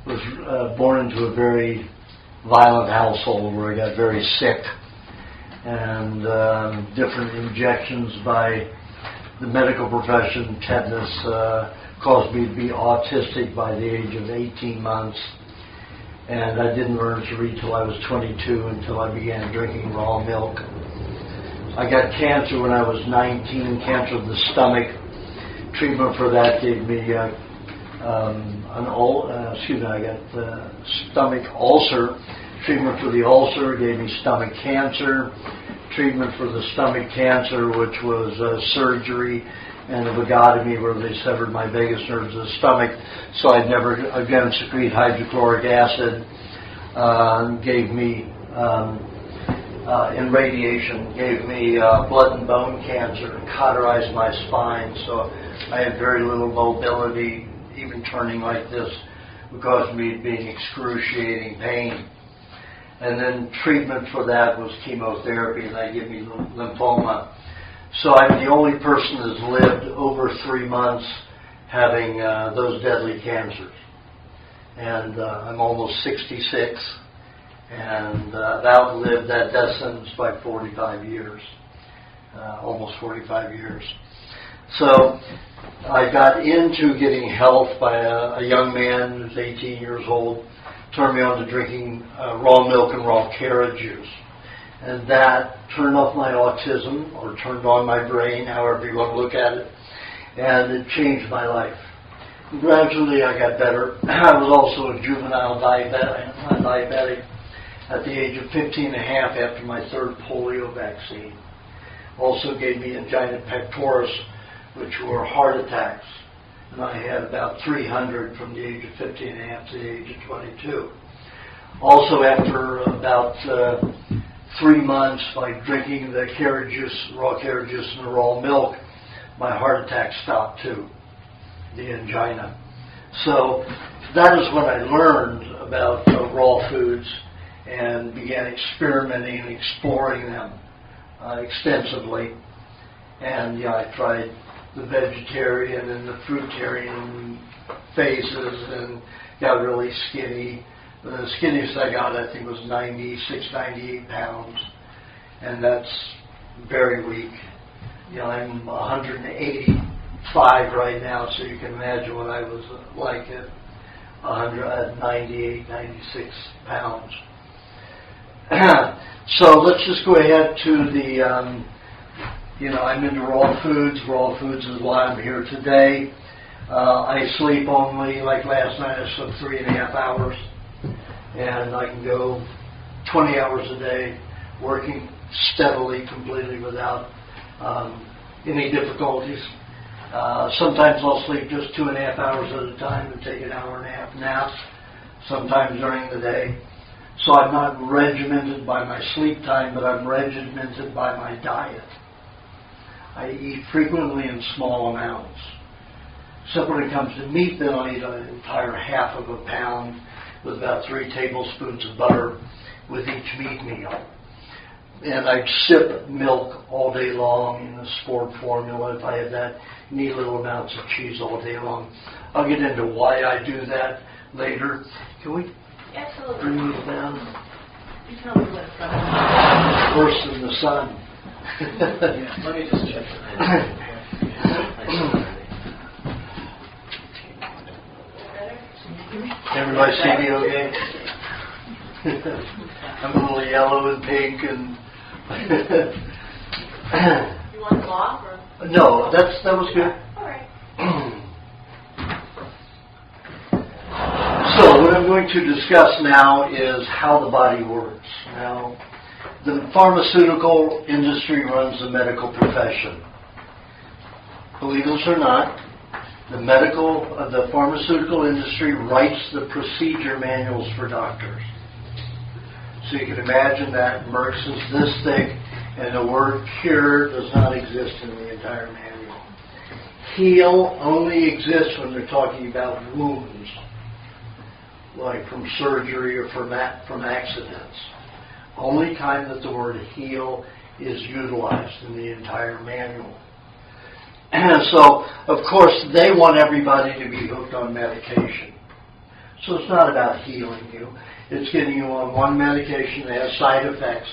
was born into a very violent household where I got very sick, and different injections by the medical profession, tetanus, caused me to be autistic by the age of 18 months. And I didn't learn to read till I was 22 until I began drinking raw milk. I got cancer when I was 19, cancer of the stomach. Treatment for that gave me I got stomach ulcer. Treatment for the ulcer gave me stomach cancer. Treatment for the stomach cancer, which was surgery and a vagotomy where they severed my vagus nerves of the stomach, so I'd never again secrete hydrochloric acid. Gave me, in radiation, gave me blood and bone cancer and cauterized my spine, so I had very little mobility. Even turning like this would cause me being excruciating pain. And then treatment for that was chemotherapy, and that gave me lymphoma. So I'm the only person that's lived over 3 months having those deadly cancers. And I'm almost 66, and I've outlived that death sentence by 45 years, almost 45 years. So I got into getting health by a young man who's 18 years old, turned me on to drinking raw milk and raw carrot juice. And that turned off my autism, or turned on my brain, however you want to look at it, and it changed my life. And gradually I got better. I was also a juvenile diabetic at the age of 15 and a half after my third polio vaccine. Also gave me angina pectoris, which were heart attacks. And I had about 300 from the age of 15 and a half to the age of 22. Also, after about 3 months, by drinking the carrot juice, raw carrot juice and the raw milk, my heart attack stopped too, the angina. So that is when I learned about raw foods and began experimenting and exploring them extensively. And I tried the vegetarian and the fruitarian phases and got really skinny. The skinniest I got, I think, was 96, 98 pounds, and that's very weak. I'm 185 right now, so you can imagine what I was like at 98, 96 pounds. So let's just go ahead to the, I'm into raw foods. Raw foods is why I'm here today. I sleep only, like last night, I slept 3.5 hours. And I can go 20 hours a day, working steadily, completely without any difficulties. Sometimes I'll sleep just 2.5 hours at a time and take an hour and a half nap, sometimes during the day. So I'm not regimented by my sleep time, but I'm regimented by my diet. I eat frequently in small amounts. Except when it comes to meat, then I'll eat an entire half of a pound with about 3 tablespoons of butter with each meat meal. And I'd sip milk all day long in the sport formula if I had that. Need little amounts of cheese all day long. I'll get into why I do that later. Can we bring these down? You tell me what it's got. Worse than the sun. Yeah, let me just check Everybody see me okay? I'm a little yellow and pink and... You want them off? Or? No, that was good. All right. So what I'm going to discuss now is how the body works. Now, the pharmaceutical industry runs the medical profession. Believe this or not, the pharmaceutical industry writes the procedure manuals for doctors. So you can imagine that Merck's is this thick, and the word cure does not exist in the entire manual. Heal only exists when they're talking about wounds, like from surgery or from accidents. Only time that the word heal is utilized in the entire manual. And so, of course, they want everybody to be hooked on medication. So it's not about healing you. It's getting you on one medication that has side effects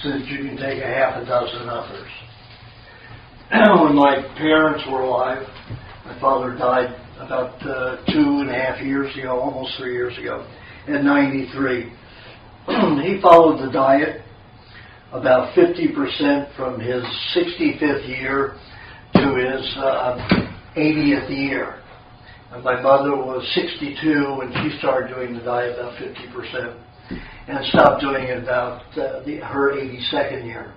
so that you can take a half a dozen others. When my parents were alive, my father died about 2.5 years ago, almost 3 years ago, at 93. He followed the diet about 50% from his 65th year to his 80th year. And my mother was 62 when she started doing the diet, about 50%, and stopped doing it about her 82nd year.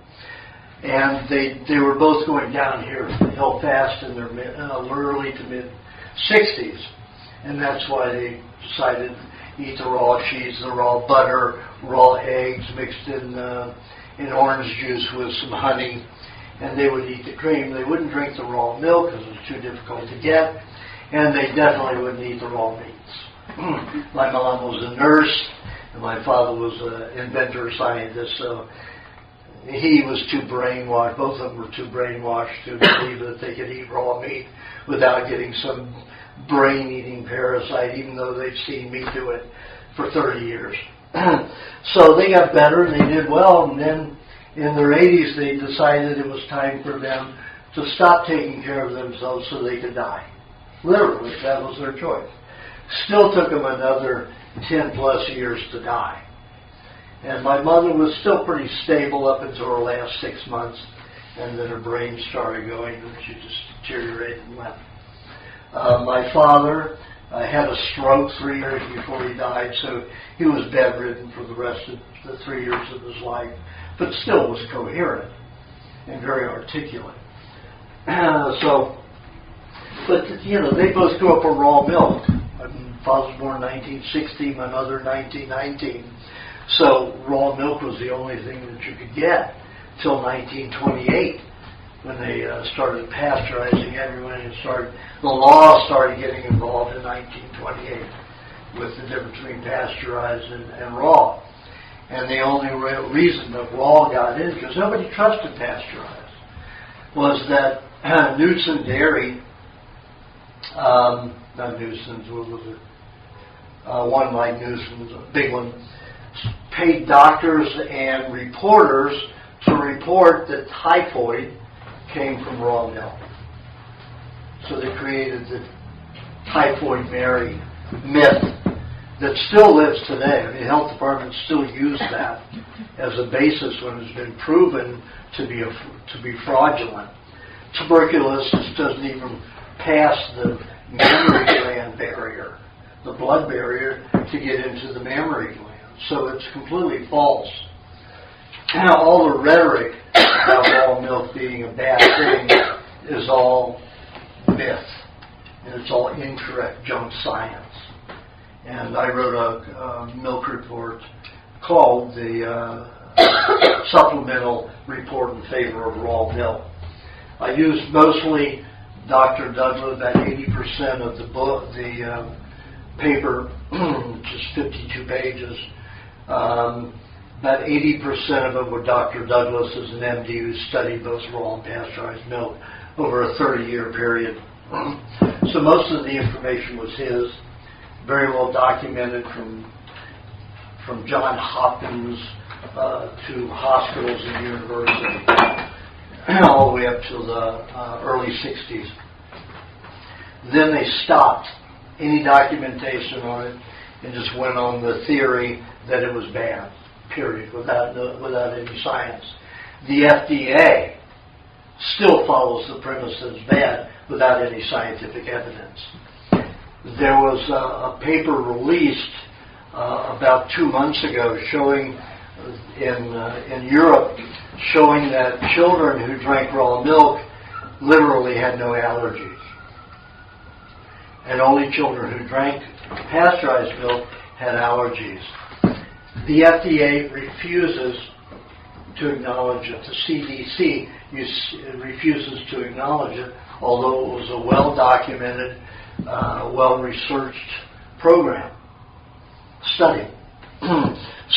And they were both going downhill fast in their early to mid 60s, and that's why they decided to eat the raw cheese, the raw butter, raw eggs mixed in orange juice with some honey, and they would eat the cream. They wouldn't drink the raw milk because it was too difficult to get, and they definitely wouldn't eat the raw meats. My mom was a nurse, and my father was an inventor, scientist, so he was too brainwashed. Both of them were too brainwashed to believe that they could eat raw meat without getting some brain-eating parasite, even though they'd seen me do it for 30 years. So they got better and they did well, and then in their 80s they decided it was time for them to stop taking care of themselves so they could die. Literally, that was their choice. Still took them another 10 plus years to die. And my mother was still pretty stable up until her last 6 months, and then her brain started going, and she just deteriorated and left. My father had a stroke 3 years before he died, so he was bedridden for the rest of the 3 years of his life, but still was coherent and very articulate. But you know, they both grew up on raw milk. My father was born in 1960, my mother in 1919. So raw milk was the only thing that you could get till 1928, when they started pasteurizing everyone, and the law started getting involved in 1928 with the difference between pasteurized and raw. And the only real reason that raw got in, because nobody trusted pasteurized, was that Knudsen Dairy, not Knudsen's, what was it? One like Knudsen's, a big one, paid doctors and reporters to report that typhoid came from raw milk. So they created the Typhoid Mary myth that still lives today. I mean, health departments still use that as a basis when it's been proven to be fraudulent. Tuberculosis doesn't even pass the mammary gland barrier, the blood barrier, to get into the mammary gland. So it's completely false. Now, all the rhetoric about raw milk being a bad thing is all myth, and it's all incorrect junk science. And I wrote a milk report called the Supplemental Report in Favor of Raw Milk. I used mostly Dr. Douglas, about 80% of the book, the paper, which is 52 pages. About 80% of it were Dr. Douglas as an MD who studied both raw and pasteurized milk over a 30-year period. So most of the information was his, very well documented from Johns Hopkins to hospitals and universities, all the way up to the early 60s. Then they stopped any documentation on it and just went on the theory that it was bad, period, without any science. The FDA still follows the premise that it's bad without any scientific evidence. There was a paper released about 2 months ago showing in Europe, showing that children who drank raw milk literally had no allergies. And only children who drank pasteurized milk had allergies. The FDA refuses to acknowledge it. The CDC refuses to acknowledge it, although it was a well-documented, well-researched program study.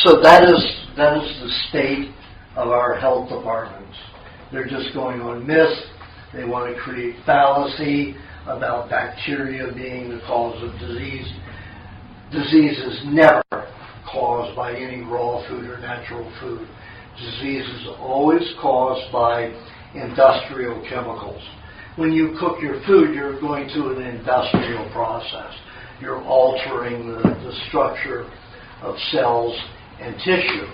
So that is the state of our health departments. They're just going on myth. They want to create fallacy about bacteria being the cause of disease. Disease is never caused by any raw food or natural food. Disease is always caused by industrial chemicals. When you cook your food, you're going through an industrial process. You're altering the structure of cells and tissue.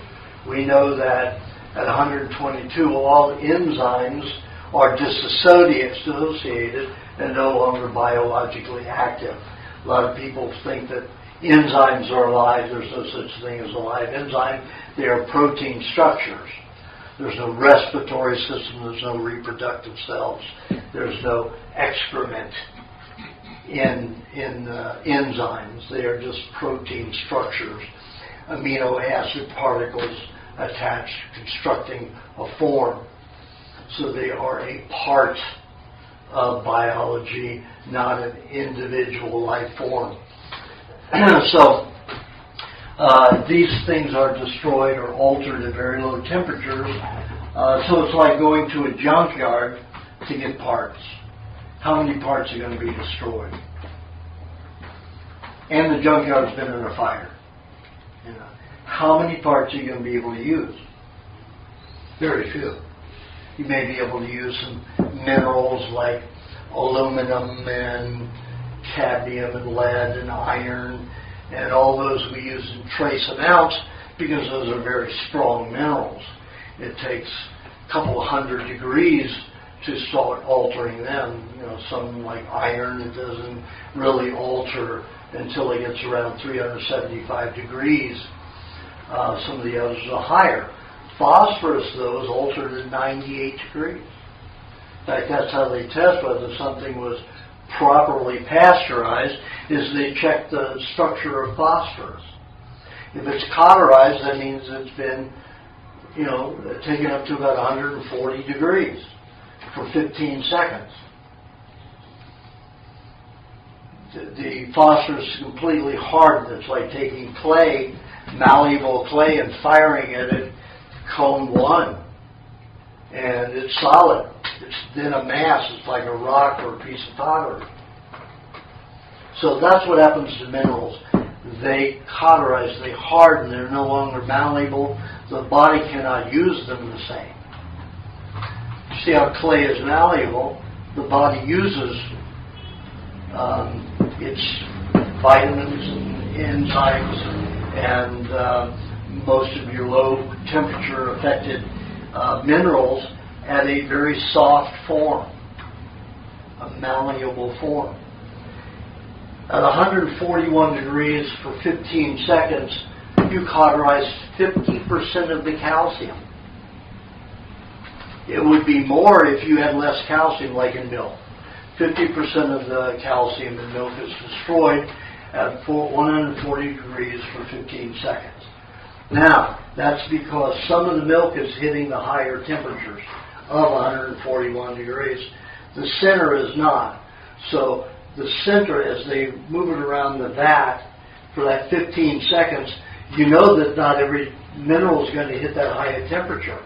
We know that at 122, all enzymes are disassociated and no longer biologically active. A lot of people think that enzymes are alive. There's no such thing as a live enzyme. They are protein structures. There's no respiratory system. There's no reproductive cells. There's no excrement in enzymes. They are just protein structures, amino acid particles attached, constructing a form. So they are a part of biology, not an individual life form. So these things are destroyed or altered at very low temperatures. So it's like going to a junkyard to get parts. How many parts are going to be destroyed? And the junkyard's been in a fire. You know, how many parts are you going to be able to use? Very few. You may be able to use some minerals like aluminum and cadmium and lead and iron, and all those we use in trace amounts because those are very strong minerals. It takes a couple of 100 degrees to start altering them. You know, something like iron, it doesn't really alter until it gets around 375 degrees. Some of the others are higher. Phosphorus, though, is altered at 98 degrees. In fact, that's how they test whether something was properly pasteurized, is they check the structure of phosphorus. If it's cauterized, that means it's been, taken up to about 140 degrees for 15 seconds. The phosphorus is completely hardened. It's like taking clay, malleable clay, and firing it at cone 1. And it's solid. It's then a mass. It's like a rock or a piece of pottery. So that's what happens to minerals. They cauterize, they harden, they're no longer malleable. The body cannot use them the same. You see how clay is malleable? The body uses its vitamins and enzymes and most of your low temperature affected minerals at a very soft form, a malleable form. At 141 degrees for 15 seconds, you cauterize 50% of the calcium. It would be more if you had less calcium, like in milk. 50% of the calcium in milk is destroyed at 140 degrees for 15 seconds. Now, that's because some of the milk is hitting the higher temperatures of 141 degrees. The center is not. So the center, as they move it around the vat for that 15 seconds, you know that not every mineral is going to hit that high a temperature.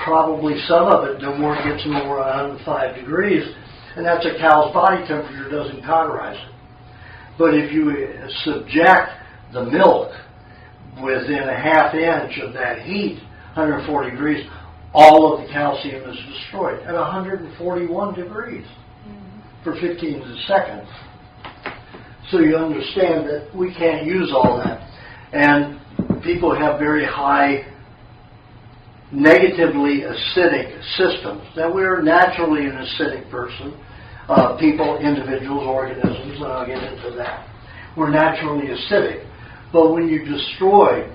Probably some of it no more gets over 105 degrees, and that's a cow's body temperature, doesn't cauterize it. But if you subject the milk within a half inch of that heat, 140 degrees, all of the calcium is destroyed at 141 degrees for 15 seconds. So you understand that we can't use all that. And people have very high negatively acidic systems. Now, we're naturally an acidic person, people, individuals, organisms, and I'll get into that. We're naturally acidic. But when you destroy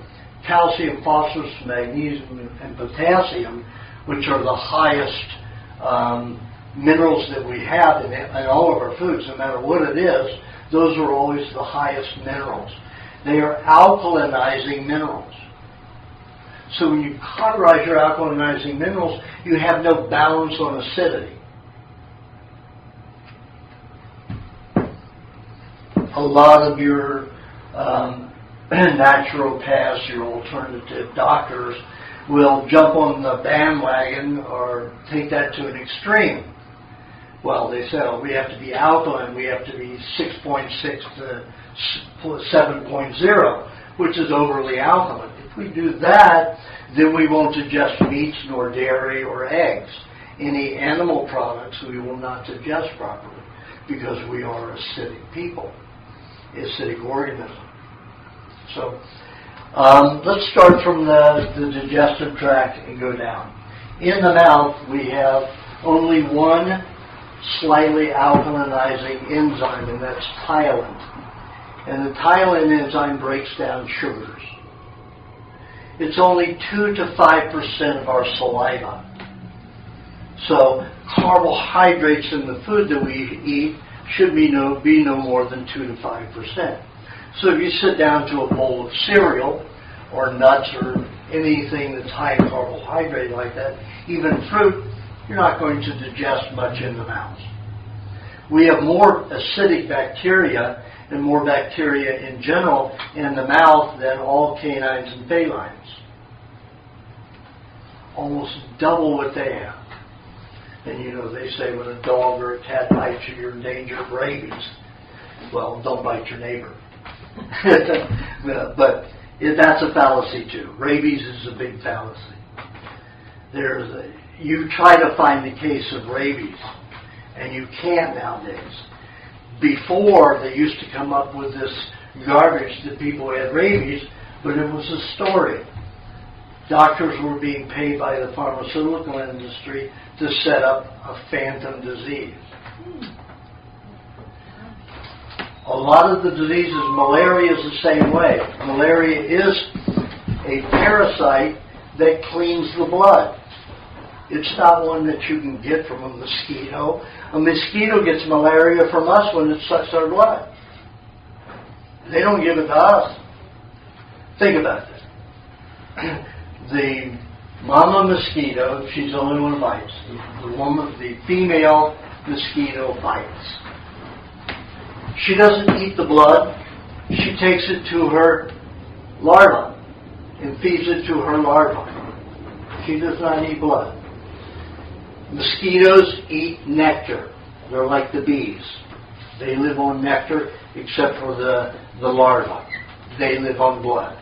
calcium, phosphorus, magnesium, and potassium, which are the highest minerals that we have in all of our foods, no matter what it is, those are always the highest minerals. They are alkalinizing minerals. So when you cauterize your alkalinizing minerals, you have no balance on acidity. A lot of your naturopaths, your alternative doctors, will jump on the bandwagon or take that to an extreme. Well, they say, oh, we have to be alkaline, we have to be 6.6 to 7.0, which is overly alkaline. If we do that, then we won't digest meats nor dairy or eggs. Any animal products we will not digest properly because we are acidic people, acidic organism. So let's start from the digestive tract and go down. In the mouth, we have only one slightly alkalinizing enzyme, and that's ptyalin. And the ptyalin enzyme breaks down sugars. It's only 2 to 5% of our saliva. So carbohydrates in the food that we eat should be no more than 2 to 5%. So if you sit down to a bowl of cereal or nuts or anything that's high in carbohydrate like that, even fruit, you're not going to digest much in the mouth. We have more acidic bacteria and more bacteria in general in the mouth than all canines and felines. Almost double what they have. And you know, they say when a dog or a cat bites you, you're in danger of rabies. Well, don't bite your neighbor. But that's a fallacy too. Rabies is a big fallacy. You try to find the case of rabies, and you can't nowadays. Before, they used to come up with this garbage that people had rabies, but it was a story. Doctors were being paid by the pharmaceutical industry to set up a phantom disease. A lot of the diseases, malaria is the same way. Malaria is a parasite that cleans the blood. It's not one that you can get from a mosquito. A mosquito gets malaria from us when it sucks our blood. They don't give it to us. Think about that. The mama mosquito, she's the only one who bites. The female mosquito bites. She doesn't eat the blood. She takes it to her larva and feeds it to her larva. She does not eat blood. Mosquitoes eat nectar. They're like the bees. They live on nectar except for the larva. They live on blood.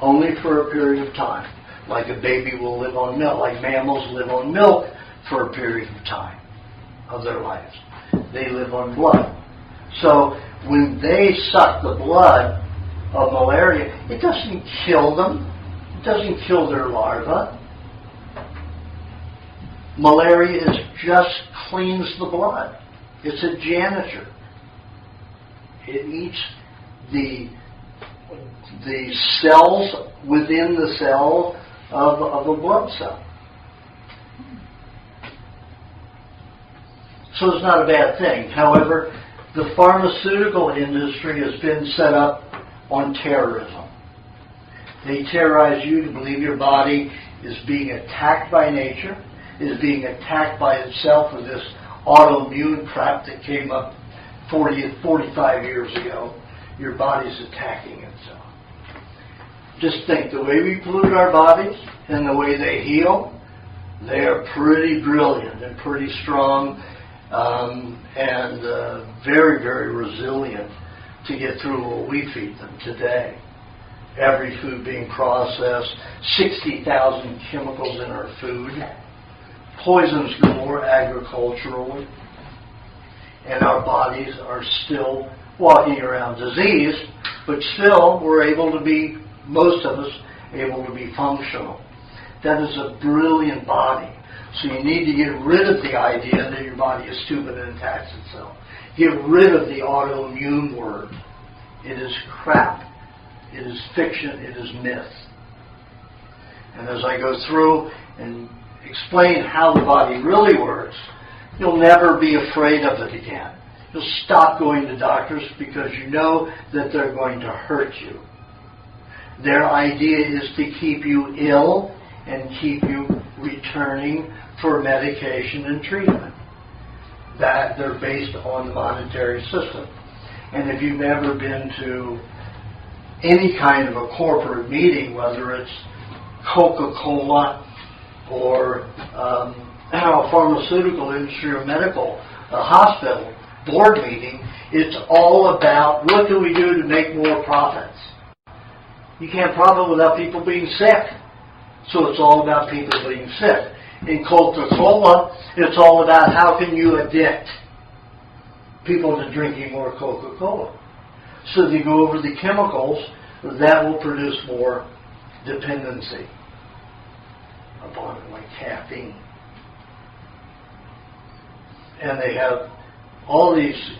Only for a period of time. Like a baby will live on milk. Like mammals live on milk for a period of time of their lives. They live on blood. So when they suck the blood of malaria, it doesn't kill them. It doesn't kill their larva. Malaria just cleans the blood. It's a janitor. It eats the cells within the cell of a blood cell. So it's not a bad thing. However, the pharmaceutical industry has been set up on terrorism. They terrorize you to believe your body is being attacked by nature, is being attacked by itself with this autoimmune crap that came up 45 years ago. Your body's attacking itself. Just think, the way we pollute our bodies and the way they heal, they are pretty brilliant and pretty strong and very, very resilient to get through what we feed them today. Every food being processed, 60,000 chemicals in our food, poisons galore agriculturally, and our bodies are still walking around diseased, but still we're able to be, most of us, able to be functional. That is a brilliant body. So you need to get rid of the idea that your body is stupid and attacks itself. Get rid of the autoimmune word. It is crap. It is fiction. It is myth. And as I go through and explain how the body really works, you'll never be afraid of it again. You'll stop going to doctors because you know that they're going to hurt you. Their idea is to keep you ill and keep you returning for medication and treatment. That they're based on the monetary system. And if you've ever been to any kind of a corporate meeting, whether it's Coca-Cola or a pharmaceutical industry or medical, a hospital, board meeting, it's all about what do we do to make more profits. You can't profit without people being sick. So it's all about people being sick. In Coca-Cola, it's all about how can you addict people to drinking more Coca-Cola. So they go over the chemicals that will produce more dependency upon it, like caffeine. And they have all these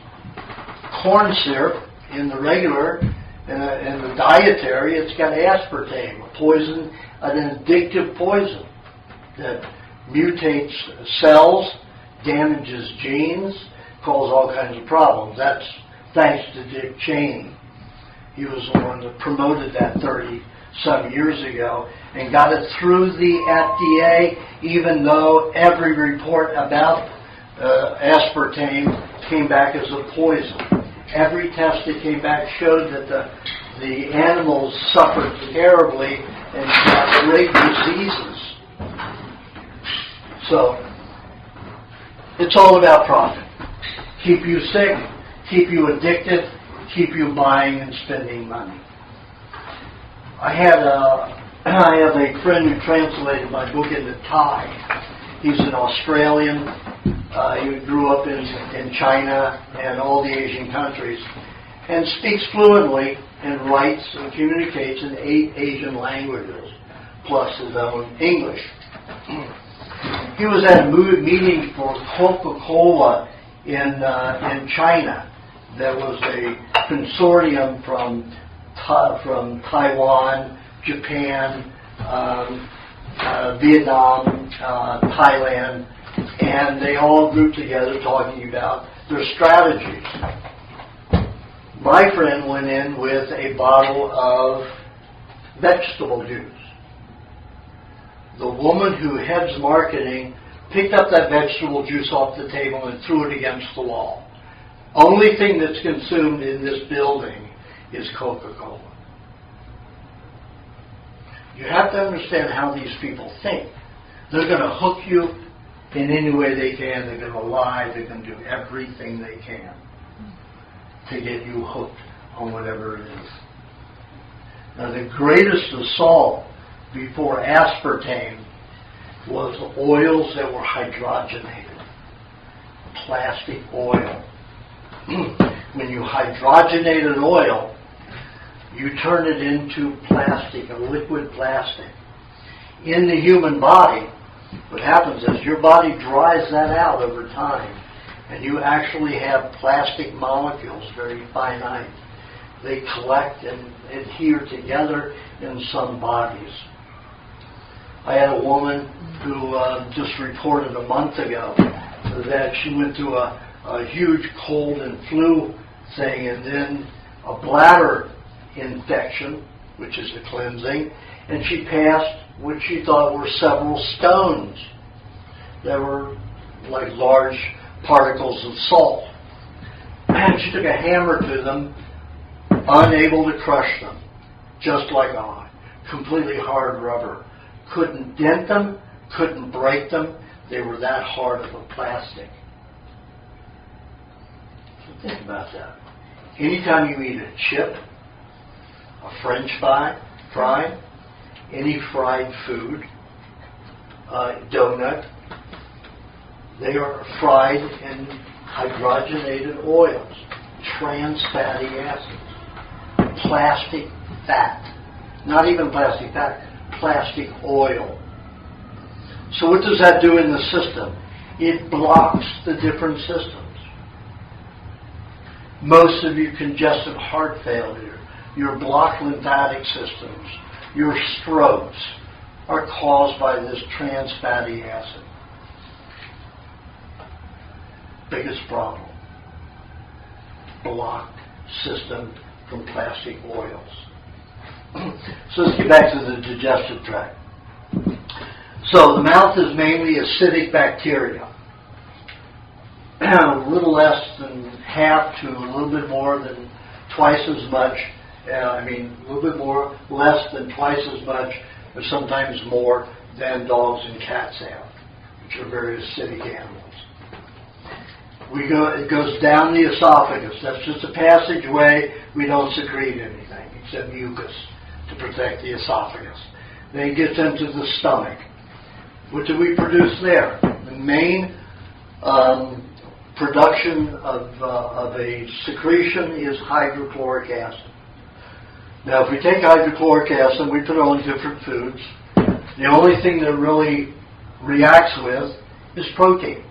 corn syrup in the regular and the dietary. It's got aspartame, a poison, an addictive poison that mutates cells, damages genes, causes all kinds of problems. That's thanks to Dick Cheney. He was the one that promoted that 30-some years ago and got it through the FDA, even though every report about aspartame came back as a poison. Every test that came back showed that the animals suffered terribly and got great diseases. So, it's all about profit. Keep you sick, keep you addicted, keep you buying and spending money. I have a friend who translated my book into Thai. He's an Australian. He grew up in China and all the Asian countries and speaks fluently and writes and communicates in 8 Asian languages, plus his own English. He was at a meeting for Coca-Cola in China. There was a consortium from Taiwan, Japan, Vietnam, Thailand, and they all grouped together talking about their strategies. My friend went in with a bottle of vegetable juice. The woman who heads marketing picked up that vegetable juice off the table and threw it against the wall. Only thing that's consumed in this building is Coca-Cola. You have to understand how these people think. They're going to hook you in any way they can. They're going to lie. They're going to do everything they can to get you hooked on whatever it is. Now, the greatest assault before aspartame was oils that were hydrogenated. Plastic oil. When you hydrogenate an oil, you turn it into plastic, a liquid plastic. In the human body, what happens is your body dries that out over time, and you actually have plastic molecules, very finite. They collect and adhere together in some bodies. I had a woman who just reported a month ago that she went through a huge cold and flu thing, and then a bladder infection, which is the cleansing, and she passed what she thought were several stones that were like large particles of salt. And she took a hammer to them, unable to crush them, just like completely hard rubber. Couldn't dent them, couldn't break them. They were that hard of a plastic. So think about that. Anytime you eat a chip, a French fry, any fried food, donut, they are fried in hydrogenated oils, trans fatty acids, plastic fat, not even plastic fat, plastic oil. So what does that do in the system? It blocks the different systems. Most of your congestive heart failure, your blocked lymphatic systems, your strokes are caused by this trans fatty acid. Biggest problem. Blocked system from plastic oils. So let's get back to the digestive tract. So the mouth is mainly acidic bacteria. A little less than half to a little bit more than twice as much. A little bit more, less than twice as much, or sometimes more than dogs and cats have, which are very acidic animals. It goes down the esophagus. That's just a passageway. We don't secrete anything except mucus to protect the esophagus. Then it gets into the stomach. What do we produce there? The main production of a secretion is hydrochloric acid. Now, if we take hydrochloric acid and we put it on different foods, the only thing that really reacts with is protein.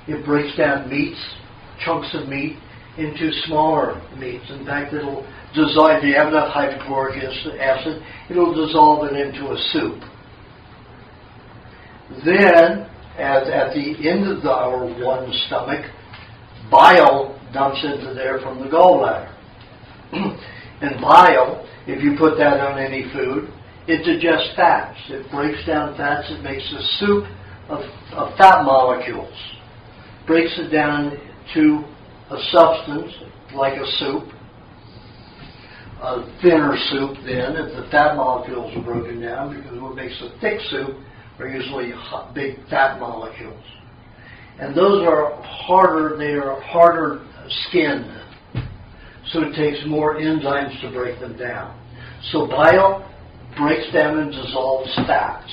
It breaks down meats, chunks of meat, into smaller meats. In fact, it'll dissolve, if you have enough hydrochloric acid, it'll dissolve it into a soup. Then, at the end of our one stomach, bile dumps into there from the gallbladder. And bile, if you put that on any food, it digests fats. It breaks down fats. It makes a soup of fat molecules. Breaks it down to a substance like a soup, a thinner soup then, if the fat molecules are broken down, because what makes a thick soup are usually big fat molecules. And those are harder, they are harder skinned. So it takes more enzymes to break them down. So bile breaks down and dissolves fats.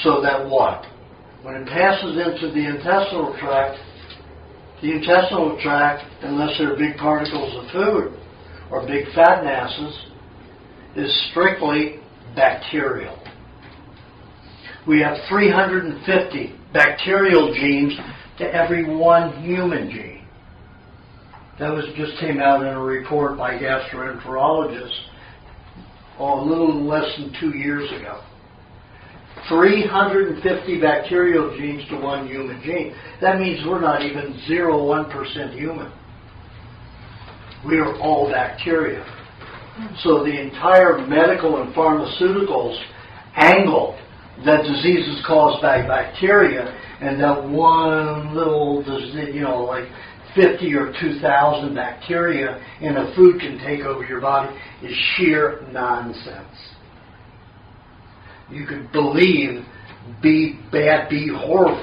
So that what? When it passes into the intestinal tract, unless they're big particles of food or big fat masses, is strictly bacterial. We have 350 bacterial genes to every one human gene. That just came out in a report by gastroenterologists a little less than 2 years ago. 350 bacterial genes to one human gene. That means we're not even 0.1% human. We are all bacteria. So the entire medical and pharmaceuticals angle that disease is caused by bacteria, and that one little, like 50 or 2,000 bacteria in a food can take over your body is sheer nonsense. You could believe bad B horror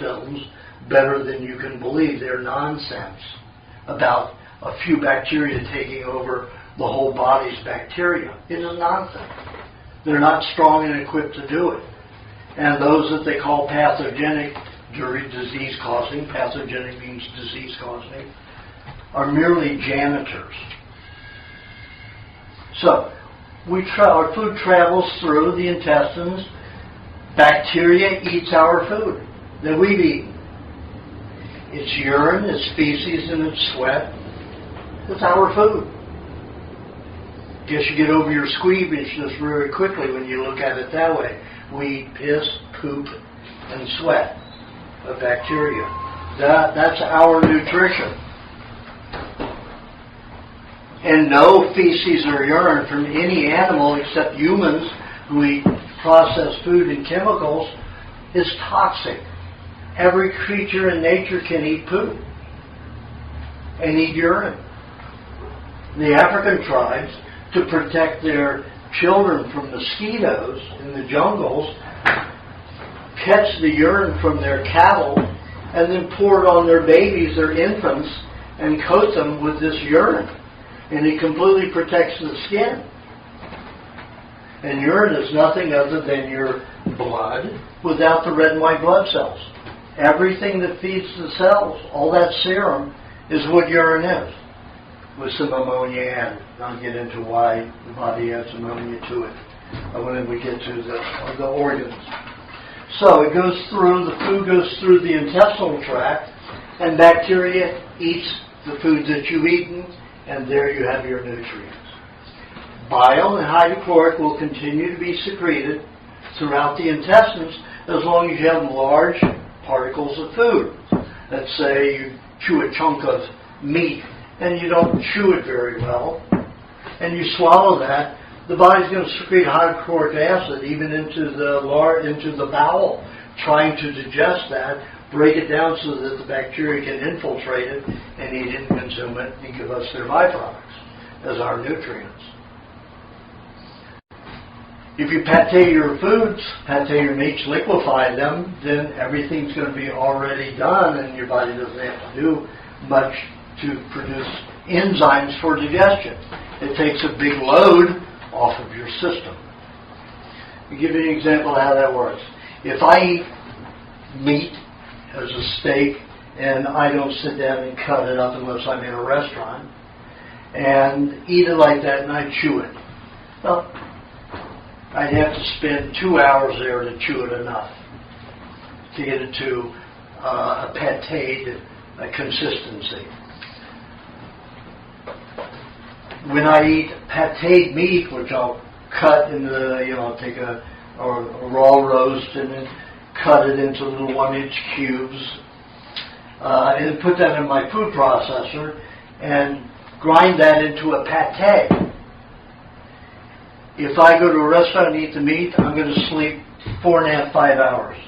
films better than you can believe their nonsense about a few bacteria taking over the whole body's bacteria. It is nonsense. They're not strong and equipped to do it. And those that they call pathogenic, disease-causing, pathogenic means disease-causing, are merely janitors. So, our food travels through the intestines. Bacteria eats our food that we've eaten. Its urine, its feces, and its sweat. It's our food. Guess you get over your squeamishness very quickly when you look at it that way. We eat piss, poop, and sweat of bacteria. That's our nutrition. And no feces or urine from any animal except humans who eat processed food and chemicals is toxic. Every creature in nature can eat poop and eat urine. The African tribes, to protect their children from mosquitoes in the jungles, catch the urine from their cattle and then pour it on their babies, their infants, and coat them with this urine. And it completely protects the skin. And urine is nothing other than your blood without the red and white blood cells. Everything that feeds the cells, all that serum, is what urine is, with some ammonia added. I'll get into why the body adds ammonia to it when we get to the organs. So it goes through, the food goes through the intestinal tract, and bacteria eats the food that you've eaten, and there you have your nutrients. Bile and hydrochloric will continue to be secreted throughout the intestines as long as you have large particles of food. Let's say you chew a chunk of meat and you don't chew it very well, and you swallow that, the body's going to secrete hydrochloric acid even into the bowel, trying to digest that, break it down so that the bacteria can infiltrate it and eat it and consume it and give us their byproducts as our nutrients. If you pate your foods, pate your meats, liquefy them, then everything's going to be already done and your body doesn't have to do much to produce enzymes for digestion. It takes a big load off of your system. I'll give you an example of how that works. If I eat meat as a steak and I don't sit down and cut it up unless I'm in a restaurant and eat it like that and I chew it, well, I'd have to spend 2 hours there to chew it enough to get it to a patéed consistency. When I eat patéed meat, which I'll cut into, take a raw roast and then cut it into little 1-inch cubes, and put that in my food processor and grind that into a pate. If I go to a restaurant and eat the meat, I'm going to sleep 4.5, 5 hours.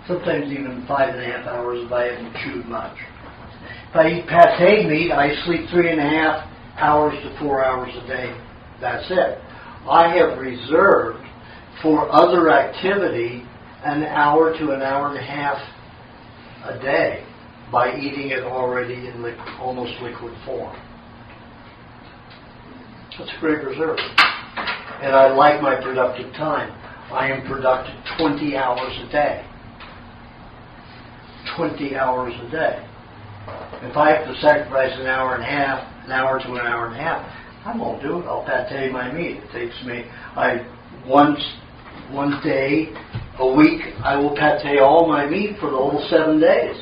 Sometimes even 5.5 hours if I haven't chewed much. If I eat pate meat, I sleep 3.5 hours to 4 hours a day. That's it. I have reserved for other activity 1 hour to 1.5 hours a day by eating it already in almost liquid form. That's a great reserve. And I like my productive time. I am productive 20 hours a day. 20 hours a day. If I have to sacrifice 1.5 hours, 1 hour to 1.5 hours, I won't do it. I'll pate my meat. It takes me, one day a week, I will pate all my meat for the whole 7 days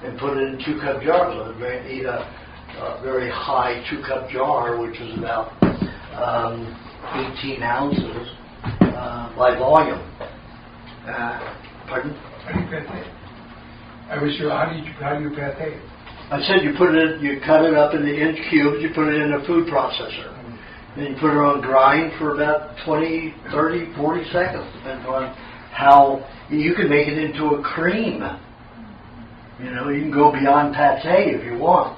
and put it in 2-cup jars. I eat a very high 2-cup jar, which is about 18 ounces by volume. Pardon? How do you pate? I was sure. How do you pate? I said you cut it up into inch cubes. You put it in a food processor. Then you put it on grind for about 20, 30, 40 seconds, depending on how you can make it into a cream. You can go beyond pate if you want.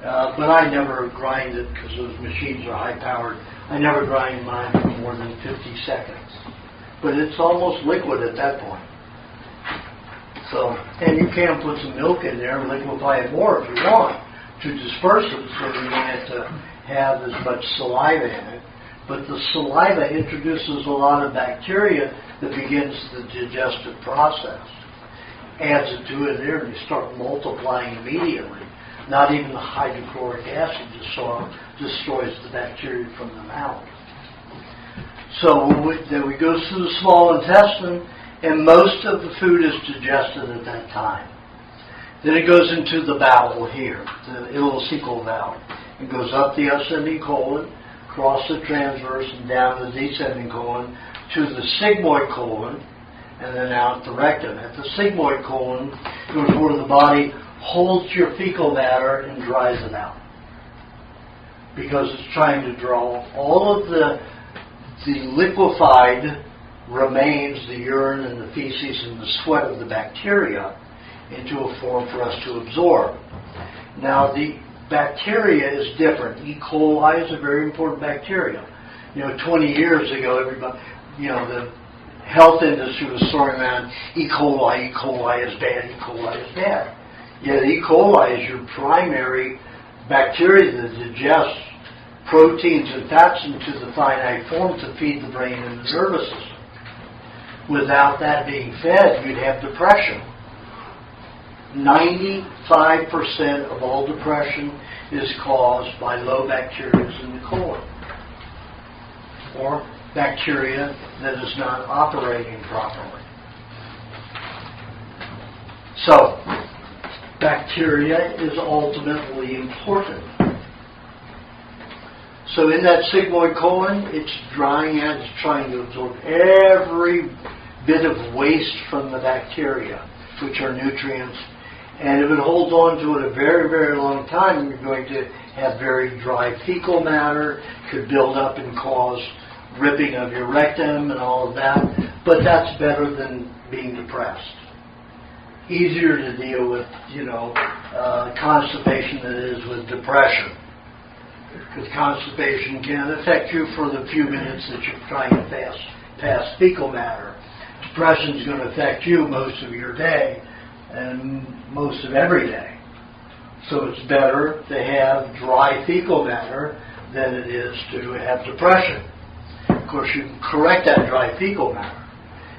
But I never grind it because those machines are high powered. I never grind mine for more than 50 seconds. But it's almost liquid at that point. So, and you can put some milk in there and liquefy it more if you want to disperse it so you don't have to have as much saliva in it. But the saliva introduces a lot of bacteria that begins the digestive process. Adds it to it there and you start multiplying immediately. Not even the hydrochloric acid destroys the bacteria from the mouth. So then we go through the small intestine, and most of the food is digested at that time. Then it goes into the bowel here, the ileocecal bowel. It goes up the ascending colon, across the transverse, and down the descending colon to the sigmoid colon, and then out the rectum. At the sigmoid colon goes where the body holds your fecal matter and dries it out, because it's trying to draw all of the liquefied remains, the urine and the feces and the sweat of the bacteria, into a form for us to absorb. Now the bacteria is different. E. coli is a very important bacteria. 20 years ago, everybody, the health industry was throwing around E. coli is bad, E. coli is bad. Yet E. coli is your primary bacteria that digests proteins and fats into the finite form to feed the brain and the nervous system. Without that being fed, you'd have depression. 95% of all depression is caused by low bacteria in the colon, or bacteria that is not operating properly. So, bacteria is ultimately important. So in that sigmoid colon, it's drying out, it's trying to absorb every bit of waste from the bacteria, which are nutrients. And if it holds on to it a very, very long time, you're going to have very dry fecal matter, could build up and cause ripping of your rectum and all of that. But that's better than being depressed. Easier to deal with, constipation than it is with depression. Because constipation can affect you for the few minutes that you're trying to pass fecal matter. Depression is going to affect you most of your day and most of every day. So it's better to have dry fecal matter than it is to have depression. Of course, you can correct that dry fecal matter.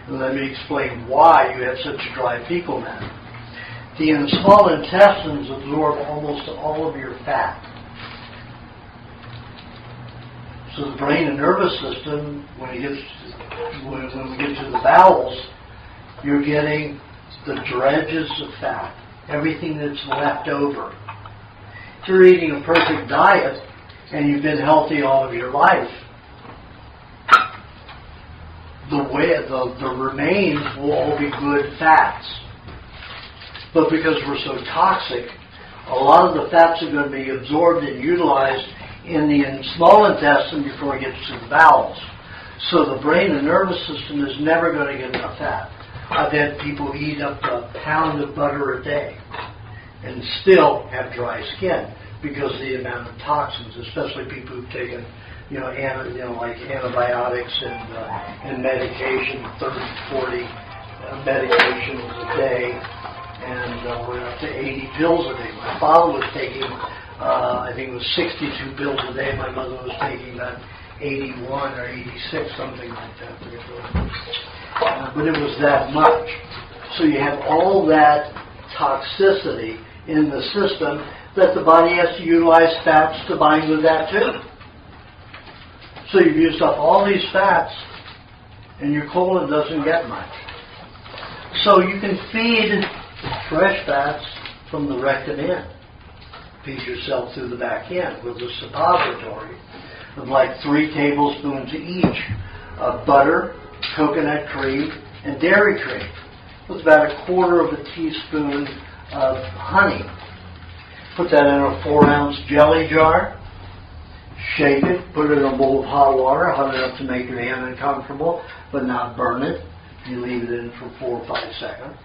And let me explain why you have such a dry fecal matter. The small intestines absorb almost all of your fat. So the brain and nervous system, when we get to the bowels, you're getting the dredges of fat, everything that's left over. If you're eating a perfect diet and you've been healthy all of your life, the remains will all be good fats. But because we're so toxic, a lot of the fats are going to be absorbed and utilized in the small intestine before it gets to the bowels. So the brain and nervous system is never going to get enough fat. I've had people eat up to a pound of butter a day and still have dry skin because of the amount of toxins, especially people who've taken like antibiotics and medication, 30, 40 medications a day, and went up to 80 pills a day. My father was taking, I think it was 62 pills a day. My mother was taking about 81 or 86, something like that. But it was that much. So you have all that toxicity in the system that the body has to utilize fats to bind with that too. So you've used up all these fats and your colon doesn't get much. So you can feed fresh fats from the rectum in. Feed yourself through the back end with a suppository of like 3 tablespoons each of butter, coconut cream, and dairy cream. With about 1/4 teaspoon of honey. Put that in a 4-ounce jelly jar. Shake it, put it in a bowl of hot water, hot enough to make your hand uncomfortable, but not burn it. You leave it in for 4 or 5 seconds.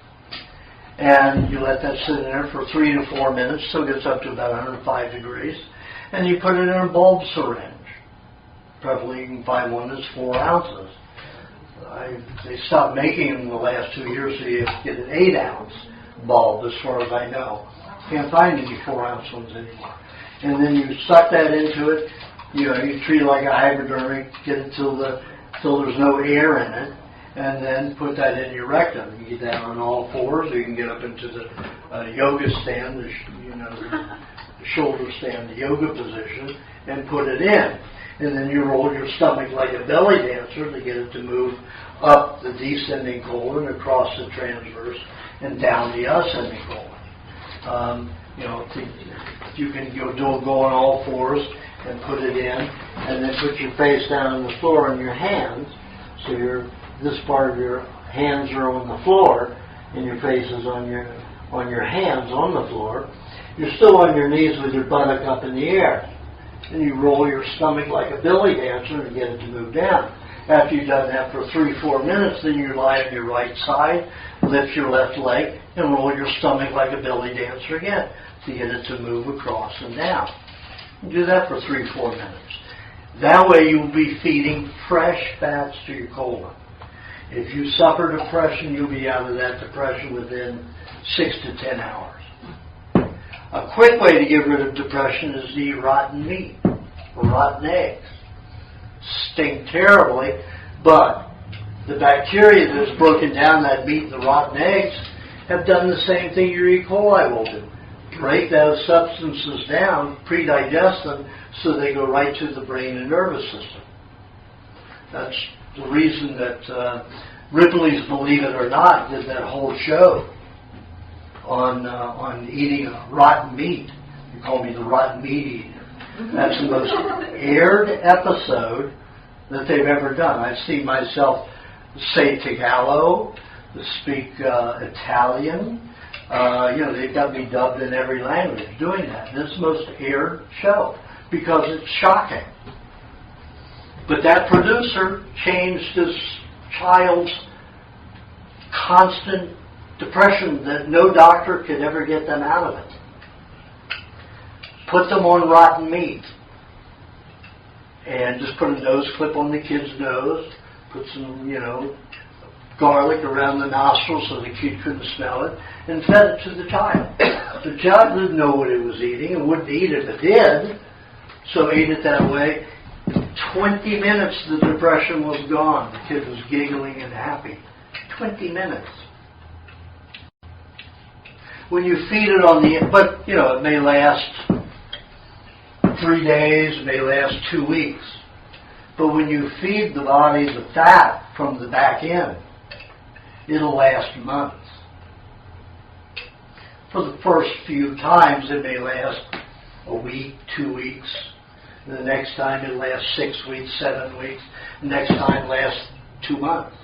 And you let that sit in there for 3 to 4 minutes, so it gets up to about 105 degrees. And you put it in a bulb syringe. Preferably you can find one that's 4 ounces. They stopped making them in the last 2 years, so you have to get an 8-ounce bulb, as far as I know. Can't find any 4-ounce ones anymore. And then you suck that into it. You treat it like a hypodermic, get it till there's no air in it, and then put that in your rectum. You get down on all fours, or you can get up into the yoga stand, the shoulder stand, the yoga position, and put it in. And then you roll your stomach like a belly dancer to get it to move up the descending colon, across the transverse, and down the ascending colon. You can go on all fours and put it in, and then put your face down on the floor on your hands. So this part of your hands are on the floor, and your face is on your hands on the floor. You're still on your knees with your buttock up in the air. And you roll your stomach like a belly dancer to get it to move down. After you've done that for 3-4 minutes, then you lie on your right side, lift your left leg, and roll your stomach like a belly dancer again to get it to move across and down. You do that for 3-4 minutes. That way you'll be feeding fresh fats to your colon. If you suffer depression, you'll be out of that depression within 6 to 10 hours. A quick way to get rid of depression is to eat rotten meat or rotten eggs. Stink terribly, but the bacteria that has broken down that meat and the rotten eggs have done the same thing your E. coli will do. Break those substances down, pre-digest them, so they go right to the brain and nervous system. That's the reason that Ripley's Believe It or Not did that whole show on eating rotten meat. You call me the rotten meat eater. That's the most aired episode that they've ever done. I've seen myself say Tagalog, speak Italian. They've got me dubbed in every language doing that. This is the most aired show because it's shocking. But that producer changed this child's constant depression that no doctor could ever get them out of it. Put them on rotten meat. and just put a nose clip on the kid's nose, put some, garlic around the nostrils so the kid couldn't smell it, and fed it to the child. The child didn't know what it was eating and wouldn't eat it if it did, so ate it that way. 20 minutes the depression was gone. The kid was giggling and happy. 20 minutes. When you feed it on the, but it may last 3 days, it may last 2 weeks. But when you feed the body the fat from the back end, it'll last months. For the first few times, it may last a week, 2 weeks. The next time it lasts 6 weeks, 7 weeks. The next time lasts 2 months.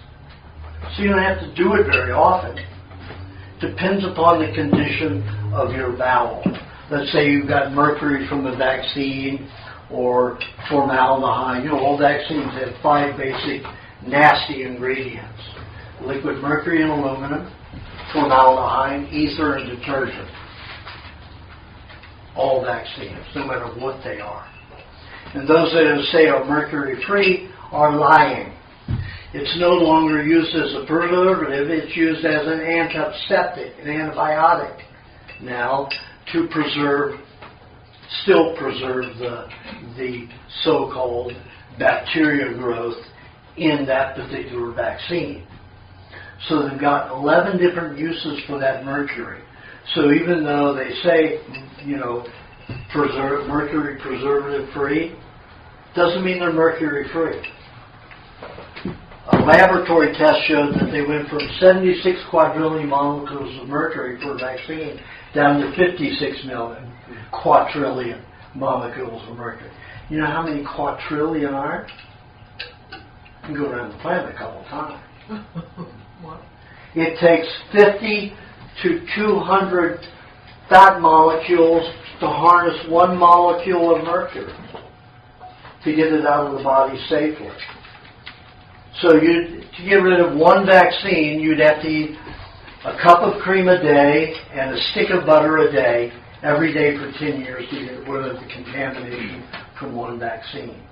So you don't have to do it very often. Depends upon the condition of your bowel. Let's say you've got mercury from the vaccine or formaldehyde. All vaccines have 5 basic nasty ingredients. Liquid mercury and aluminum, formaldehyde, ether, and detergent. All vaccines, no matter what they are. And those that say are mercury-free are lying. It's no longer used as a preservative, it's used as an antiseptic, an antibiotic now to still preserve the so-called bacteria growth in that particular vaccine. So they've got 11 different uses for that mercury. So even though they say, mercury preservative-free, doesn't mean they're mercury-free. A laboratory test showed that they went from 76 quadrillion molecules of mercury for a vaccine down to 56 million quadrillion molecules of mercury. You know how many quadrillion are? You can go around the planet a couple times. It takes 50 to 200 fat molecules to harness 1 molecule of mercury to get it out of the body safely. So to get rid of 1 vaccine, you'd have to eat a cup of cream a day and a stick of butter a day, every day for 10 years to get rid of the contamination from 1 vaccine.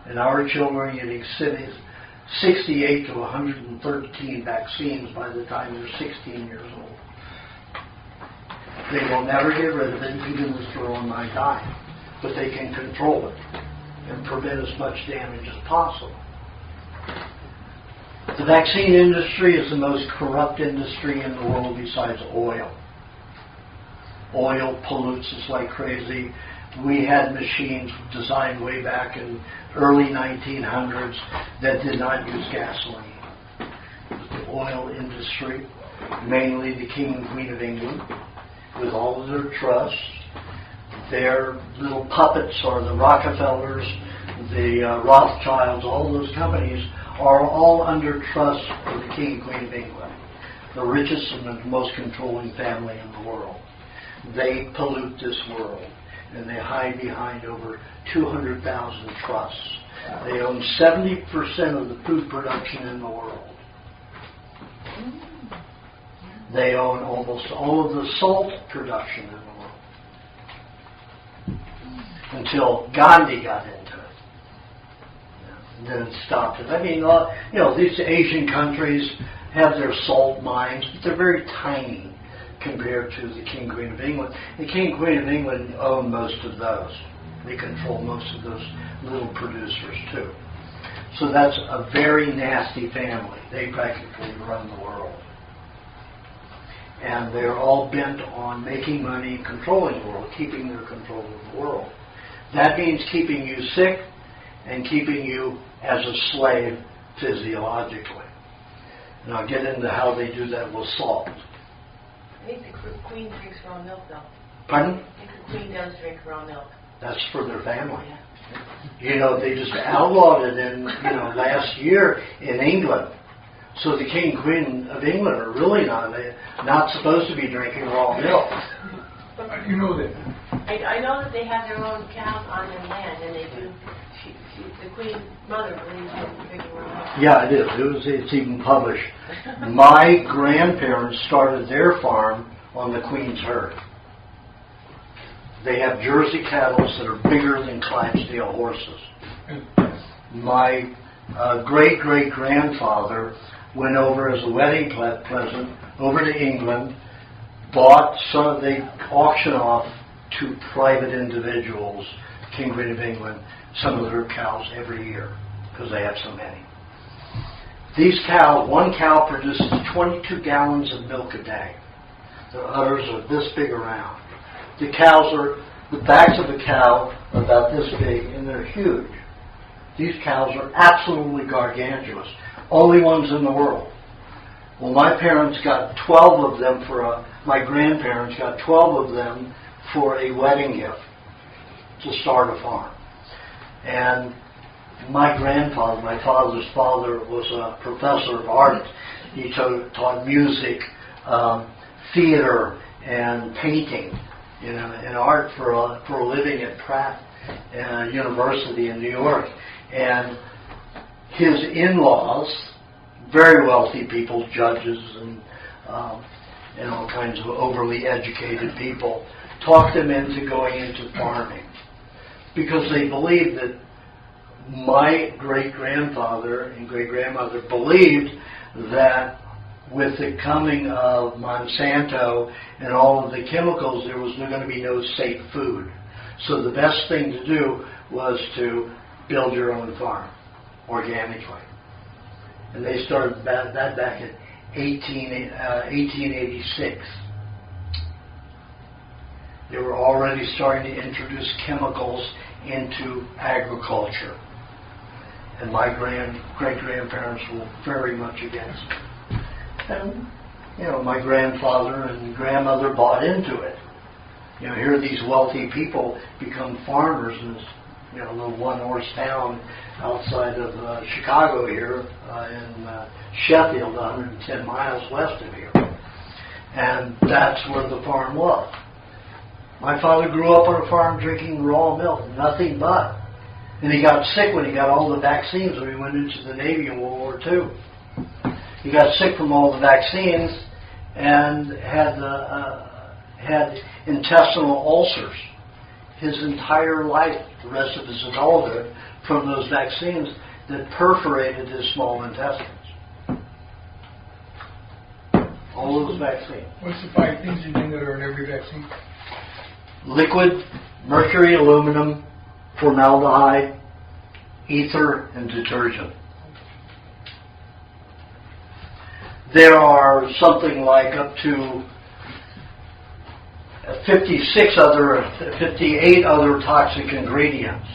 And our children are getting 68 to 113 vaccines by the time they're 16 years old. They will never get rid of it, even if they're on my diet. But they can control it and prevent as much damage as possible. The vaccine industry is the most corrupt industry in the world besides oil. Oil pollutes us like crazy. We had machines designed way back in early 1900s that did not use gasoline. The oil industry, mainly the King and Queen of England, with all of their trusts. Their little puppets are the Rockefellers, the Rothschilds, all those companies are all under trust of the King and Queen of England, the richest and the most controlling family in the world. They pollute this world, and they hide behind over 200,000 trusts. They own 70% of the food production in the world. They own almost all of the salt production in the world. Until Gandhi got into it. And then it stopped it. I mean, these Asian countries have their salt mines, but they're very tiny compared to the King and Queen of England. The King and Queen of England own most of those. They control most of those little producers, too. So that's a very nasty family. They practically run the world. And they're all bent on making money and controlling the world, keeping their control of the world. That means keeping you sick and keeping you as a slave physiologically. And I'll get into how they do that with salt. I think the Queen drinks raw milk, though. Pardon? I think the Queen does drink raw milk. That's for their family. Yeah. They just outlawed it in, last year in England. So the King and Queen of England are really not supposed to be drinking raw milk. How do you know that? I know that they have their own cows on their land, and they do. The Queen Mother believes in drinking raw milk. Yeah, it is. It's even published. My grandparents started their farm on the Queen's herd. They have Jersey cattle that are bigger than Clydesdale horses. My great-great-grandfather went over as a wedding present over to England, bought some, they auction off to private individuals, King Queen of England, some of their cows every year, because they have so many. These cows, one cow produces 22 gallons of milk a day. The udders are this big around. The backs of the cow are about this big, and they're huge. These cows are absolutely gargantuous. Only ones in the world. Well, my parents got 12 of them my grandparents got 12 of them for a wedding gift to start a farm. And my grandfather, my father's father, was a professor of art. He taught music, theater, and painting, and art for a living at Pratt University in New York. And his in-laws, very wealthy people, judges and all kinds of overly educated people, talked them into going into farming because they believed that my great-grandfather and great-grandmother believed that with the coming of Monsanto and all of the chemicals, there was going to be no safe food. So the best thing to do was to build your own farm organically. And they started that back in 1886. They were already starting to introduce chemicals into agriculture. And my great-grandparents were very much against it. And, my grandfather and grandmother bought into it. Here these wealthy people become farmers in this, a little one-horse town outside of Chicago here in Sheffield, 110 miles west of here. And that's where the farm was. My father grew up on a farm drinking raw milk, nothing but. And he got sick when he got all the vaccines when he went into the Navy in World War II. He got sick from all the vaccines and had intestinal ulcers his entire life, the rest of his adulthood, from those vaccines that perforated his small intestines. All those vaccines. What's the 5 things you think that are in every vaccine? Liquid, mercury, aluminum, formaldehyde, ether, and detergent. There are something like up to 58 other toxic ingredients.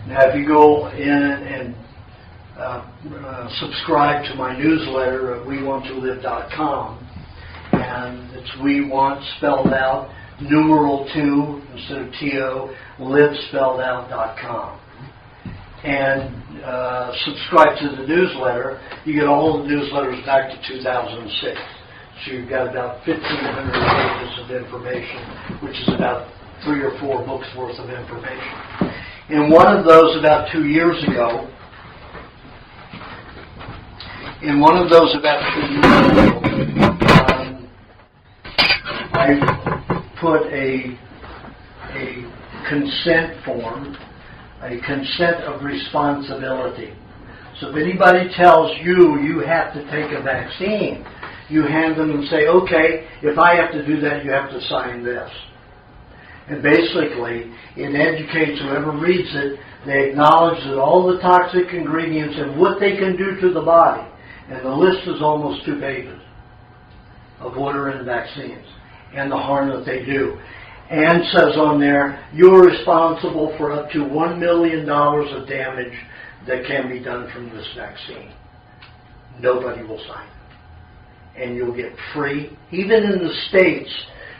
Now, if you go in and subscribe to my newsletter at WeWantToLive.com, and it's We Want spelled out, numeral 2 instead of T-O, live spelled out.com. And subscribe to the newsletter, you get all the newsletters back to 2006. So you've got about 1,500 pages of information, which is about 3 or 4 books worth of information. In one of those about 2 years ago, I put a consent form, a consent of responsibility. So if anybody tells you have to take a vaccine, you hand them and say, okay, if I have to do that, you have to sign this. And basically, it educates whoever reads it. They acknowledge that all the toxic ingredients and what they can do to the body. And the list is almost 2 pages of what are in vaccines and the harm that they do. And says on there, you're responsible for up to $1 million of damage that can be done from this vaccine. Nobody will sign it. And you'll get free, even in the states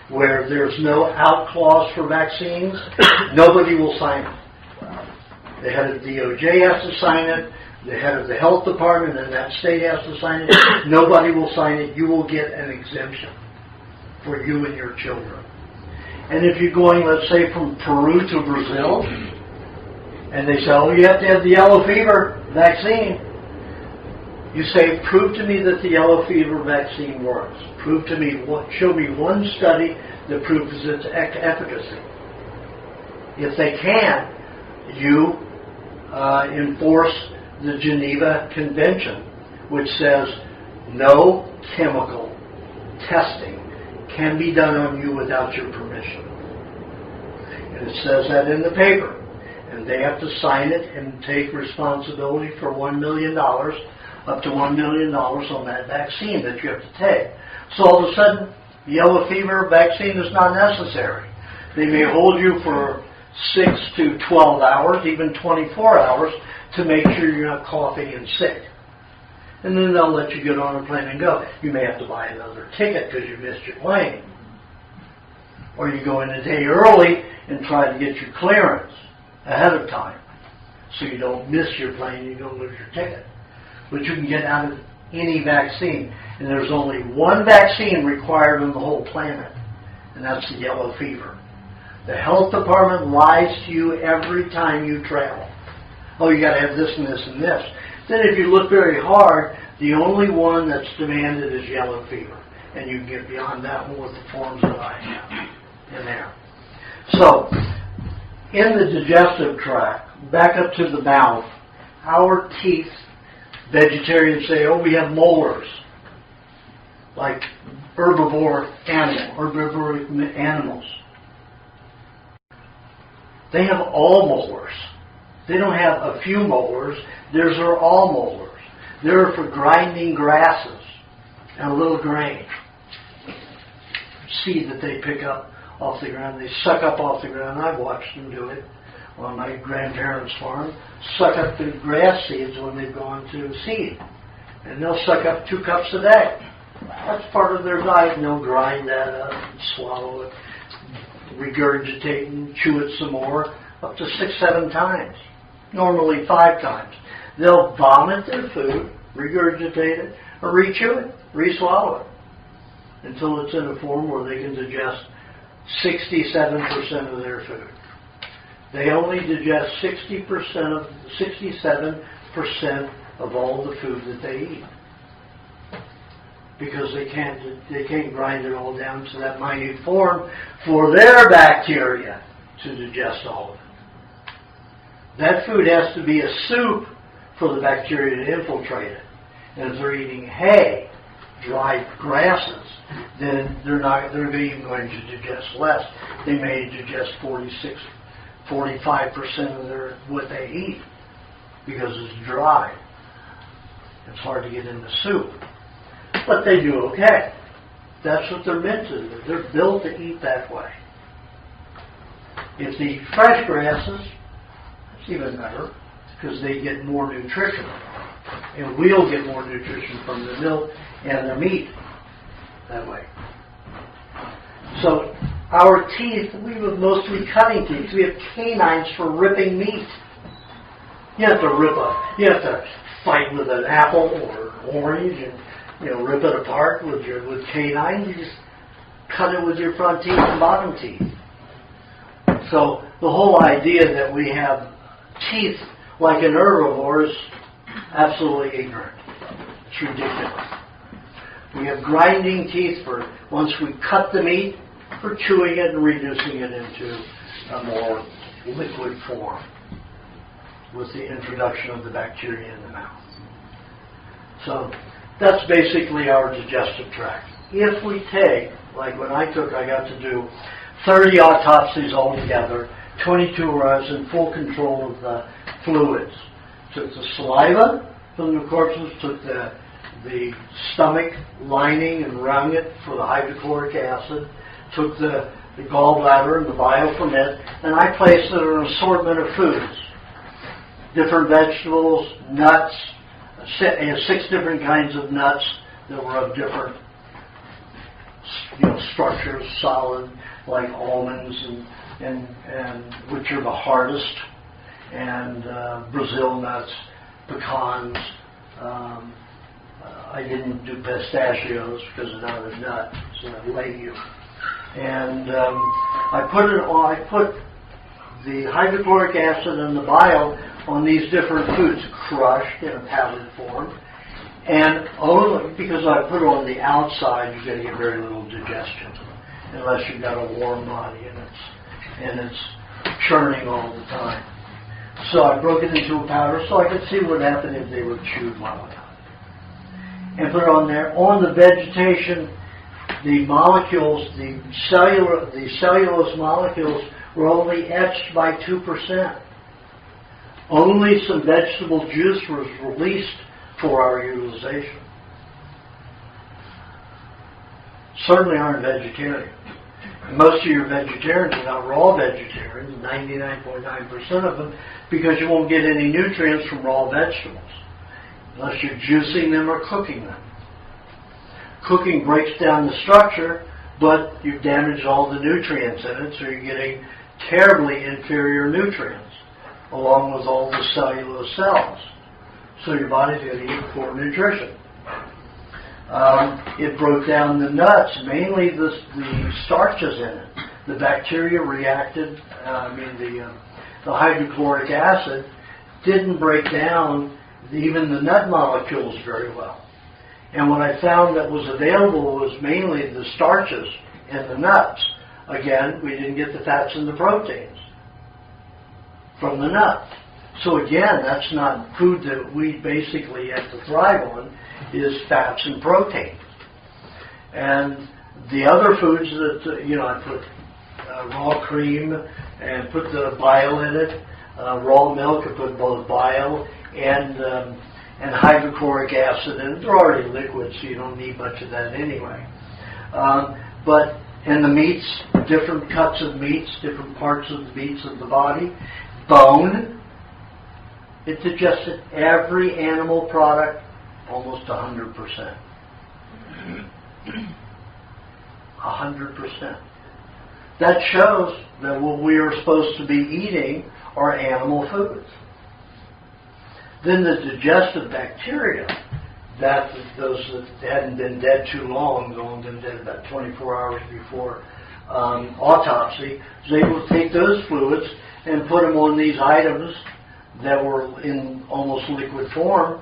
where there's no out clause for vaccines, nobody will sign it. The head of the DOJ has to sign it, the head of the health department in that state has to sign it. Nobody will sign it. You will get an exemption for you and your children. And if you're going, let's say, from Peru to Brazil, and they say, oh, you have to have the yellow fever vaccine. You say, prove to me that the yellow fever vaccine works. Show me one study that proves its efficacy. If they can't, you enforce the Geneva Convention, which says no chemical testing can be done on you without your permission. And it says that in the paper. And they have to sign it and take responsibility for $1 million, up to $1 million on that vaccine that you have to take. So all of a sudden, yellow fever vaccine is not necessary. They may hold you for 6 to 12 hours, even 24 hours, to make sure you're not coughing and sick. And then they'll let you get on a plane and go. You may have to buy another ticket because you missed your plane. Or you go in a day early and try to get your clearance ahead of time, so you don't miss your plane, you don't lose your ticket. But you can get out of any vaccine. And there's only one vaccine required on the whole planet, and that's the yellow fever. The health department lies to you every time you travel. Oh, you got to have this and this and this. Then if you look very hard, the only one that's demanded is yellow fever. And you can get beyond that one with the forms that I have in there. So, in the digestive tract, back up to the mouth, our teeth, vegetarians say, oh, we have molars, like herbivore animals. They have all molars. They don't have a few molars. Theirs are all molars. They're for grinding grasses and a little grain. Seed that they pick up off the ground. They suck up off the ground. I've watched them do it on my grandparents' farm. Suck up the grass seeds when they've gone to seed. And they'll suck up 2 cups a day. That's part of their diet, and they'll grind that up and swallow it, regurgitate and chew it some more, up to 6-7 times. Normally 5 times. They'll vomit their food, regurgitate it, or re-chew it, re-swallow it, until it's in a form where they can digest 67% of their food. They only digest 67% of all the food that they eat, because they can't grind it all down to that minute form for their bacteria to digest all of it. That food has to be a soup for the bacteria to infiltrate it. And if they're eating hay, dry grasses, then they're even going to digest less. They may digest 45% of what they eat because it's dry. It's hard to get in the soup. But they do okay. That's what they're meant to do. They're built to eat that way. If they eat fresh grasses, it's even better because they get more nutrition. And we'll get more nutrition from the milk and the meat that way. So our teeth, we have mostly cutting teeth. We have canines for ripping meat. You have to fight with an apple or orange and rip it apart with canines. You just cut it with your front teeth and bottom teeth. So the whole idea that we have teeth like an herbivore is absolutely ignorant. It's ridiculous. We have grinding teeth for once we cut the meat, for chewing it and reducing it into a more liquid form with the introduction of the bacteria in the mouth. So that's basically our digestive tract. If we take, like when I got to do 30 autopsies altogether, 22 where I was in full control of the fluids. Took the saliva from the corpses, took the stomach lining and wrung it for the hydrochloric acid, took the gallbladder and the bile from it, and I placed it in an assortment of foods. Different vegetables, nuts, 6 different kinds of nuts that were of different structures, solid, like almonds and which are the hardest, and Brazil nuts, pecans. I didn't do pistachios because it's not a nut, it's a legume. And I put the hydrochloric acid and the bile on these different foods, crushed in a powdered form. And only because I put it on the outside, you're going to get very little digestion, unless you've got a warm body and it's churning all the time. So I broke it into a powder so I could see what happened if they were chewed while and put it on there. On the vegetation, the molecules, the cellulose molecules were only etched by 2%. Only some vegetable juice was released for our utilization. Certainly aren't vegetarian. Most of your vegetarians are not raw vegetarians, 99.9% of them, because you won't get any nutrients from raw vegetables unless you're juicing them or cooking them. Cooking breaks down the structure, but you've damaged all the nutrients in it, so you're getting terribly inferior nutrients, along with all the cellulose cells. So your body's going to eat poor nutrition. It broke down the nuts, mainly the starches in it. The bacteria reacted, the hydrochloric acid didn't break down even the nut molecules very well. And what I found that was available was mainly the starches in the nuts. Again, we didn't get the fats and the proteins from the nut. So again, that's not food that we basically have to thrive on, is fats and protein. And the other foods that, I put raw cream and put the bile in it. Raw milk, I put both bile and hydrochloric acid in it. They're already liquid, so you don't need much of that anyway. And the meats, different cuts of meats, different parts of the meats of the body. Bone, it digested every animal product almost 100%. 100%. That shows that what we are supposed to be eating are animal foods. Then the digestive bacteria, those that hadn't been dead too long, only been dead about 24 hours before autopsy, they will take those fluids and put them on these items that were in almost liquid form,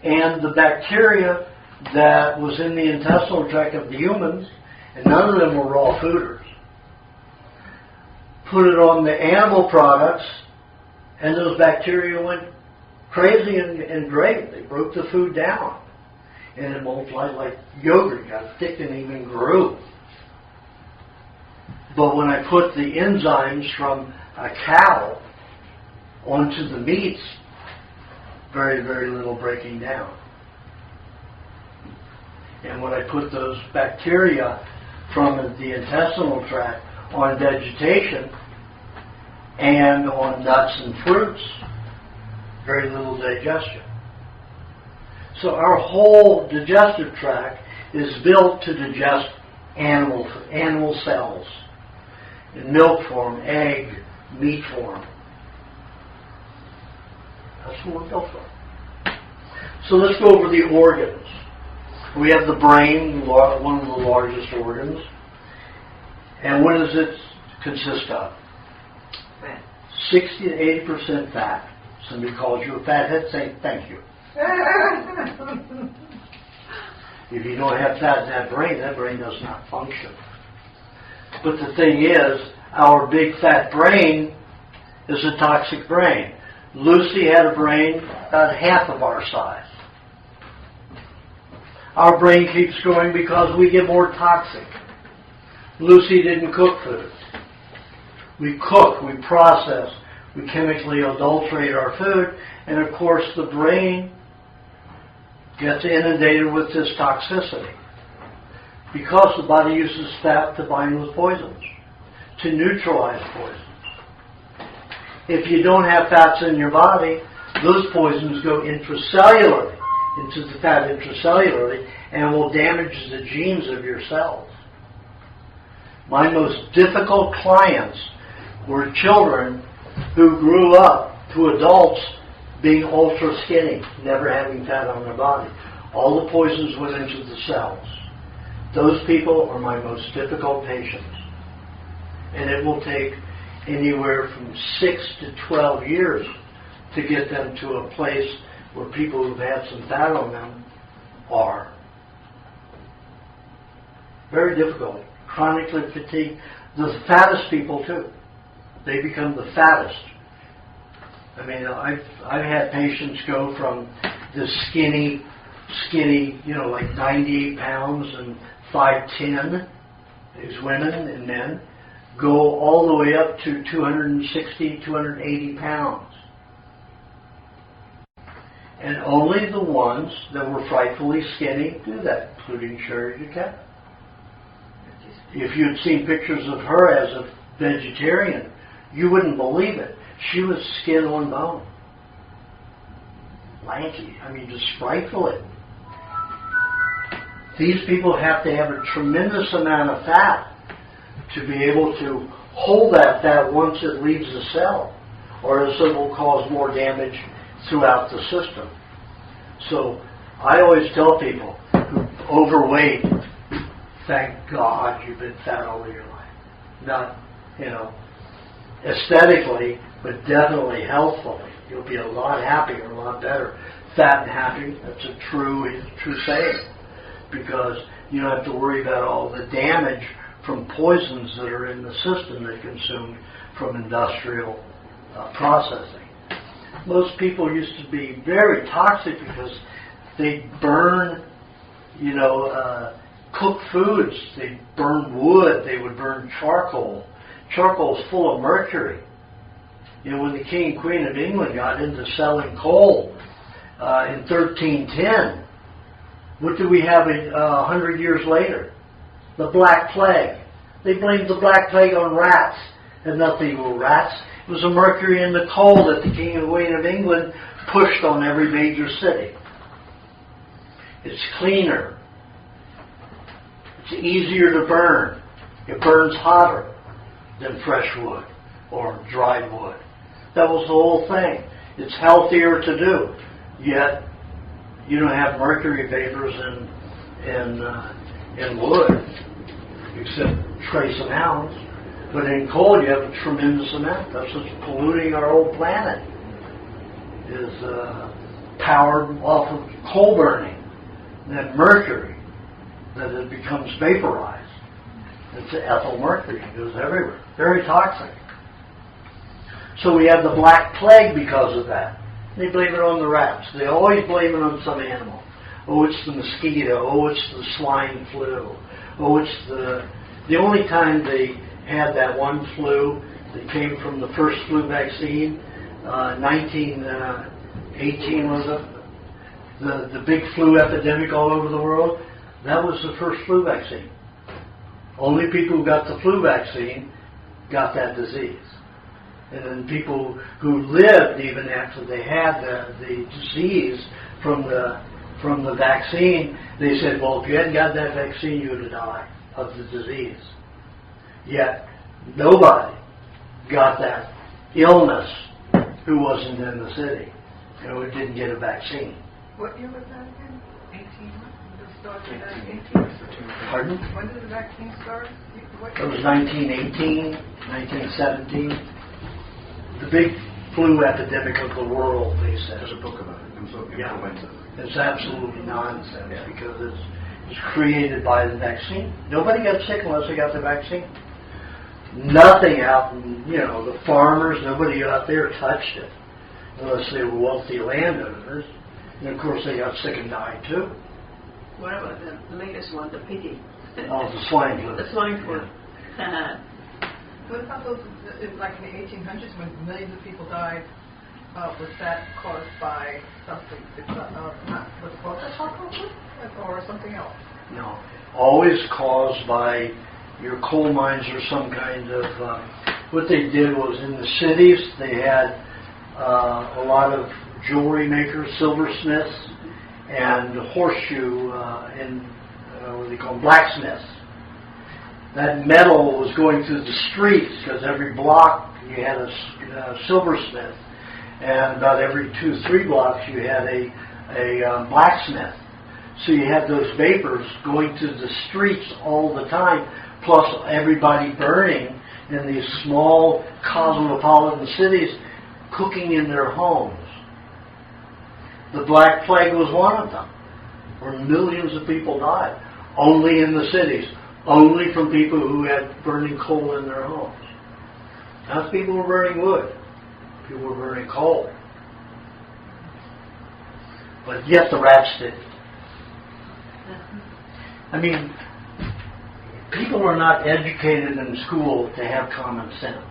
and the bacteria that was in the intestinal tract of the humans, and none of them were raw fooders, put it on the animal products, and those bacteria went crazy and great. They broke the food down, and it multiplied like yogurt, got thick and even grew. But when I put the enzymes from a cow onto the meats, very, very little breaking down. And when I put those bacteria from the intestinal tract on vegetation and on nuts and fruits, very little digestion. So our whole digestive tract is built to digest animal cells in milk form, egg, meat form. That's what we're built for. So let's go over the organs. We have the brain, one of the largest organs. And what does it consist of? Fat. 60 to 80% fat. Somebody calls you a fathead, say thank you. If you don't have fat in that brain does not function. But the thing is, our big fat brain is a toxic brain. Lucy had a brain about half of our size. Our brain keeps growing because we get more toxic. Lucy didn't cook food. We cook, we process, we chemically adulterate our food, and of course the brain gets inundated with this toxicity because the body uses fat to bind with poisons, to neutralize poisons. If you don't have fats in your body, those poisons go intracellularly, into the fat intracellularly, and will damage the genes of your cells. My most difficult clients were children who grew up to adults being ultra skinny, never having fat on their body. All the poisons went into the cells. Those people are my most difficult patients. And it will take anywhere from 6 to 12 years to get them to a place where people who've had some fat on them are. Very difficult. Chronically fatigued. The fattest people too. They become the fattest. I mean, I've had patients go from the skinny, like 98 pounds and 5'10", these women and men, go all the way up to 260, 280 pounds. And only the ones that were frightfully skinny do that, including Sherry Duquette. If you'd seen pictures of her as a vegetarian, you wouldn't believe it. She was skin on bone. Lanky. I mean, just frightfully. These people have to have a tremendous amount of fat to be able to hold that fat once it leaves the cell, or else it will cause more damage throughout the system. So I always tell people who overweight, thank God you've been fat all your life. Not, aesthetically, but definitely healthfully. You'll be a lot happier, a lot better. Fat and happy, that's a true saying. Because you don't have to worry about all the damage from poisons that are in the system that consumed from industrial processing. Most people used to be very toxic because they burn, cooked foods. They burn wood. They would burn charcoal. Charcoal is full of mercury. When the King and Queen of England got into selling coal in 1310, what do we have 100 years later? The Black Plague. They blamed the Black Plague on rats. It had nothing to do with rats. It was the mercury in the coal that the King and Queen of England pushed on every major city. It's cleaner. It's easier to burn. It burns hotter than fresh wood or dried wood. That was the whole thing. It's healthier to do. Yet, you don't have mercury vapors in wood, except trace amounts. But in coal, you have a tremendous amount. That's what's polluting our whole planet, is powered off of coal burning, that mercury, that it becomes vaporized. It's ethyl mercury. It goes everywhere. Very toxic. So we have the Black Plague because of that. They blame it on the rats. They always blame it on some animal. Oh, it's the mosquito. Oh, it's the swine flu. Oh, it's the only time they had that one flu that came from the first flu vaccine, 1918 was it? The big flu epidemic all over the world. That was the first flu vaccine. Only people who got the flu vaccine got that disease. And then people who lived even after they had the disease from the vaccine, they said, well, if you hadn't got that vaccine, you would have died of the disease. Yet, nobody got that illness who wasn't in the city, who didn't get a vaccine. What year was that again? 18? Pardon? When did the vaccine start? It was 1918, 1917. The big flu epidemic of the world, they said. There's a book about it. Influenza. It's absolutely nonsense because it's created by the vaccine. Nobody got sick unless they got the vaccine. Nothing out in, the farmers, nobody out there touched it unless they were wealthy landowners. And of course they got sick and died too. What about the latest one, the piggy? Oh, the swine flu. The swine flu. Yeah. What about those, like in the 1800s when millions of people died? Was that caused by something? Was it caused by charcoal or something else? No. Always caused by your coal mines or some kind of... what they did was in the cities, they had a lot of jewelry makers, silversmiths, and horseshoe, what do they call them, blacksmiths. That metal was going through the streets because every block you had a silversmith, and about every 2-3 blocks you had a blacksmith. So you had those vapors going through the streets all the time, plus everybody burning in these small cosmopolitan cities, cooking in their homes. The Black Plague was one of them, where millions of people died, only in the cities. Only from people who had burning coal in their homes. Not people who were burning wood. People were burning coal. But yet the rats did. I mean, people are not educated in school to have common sense.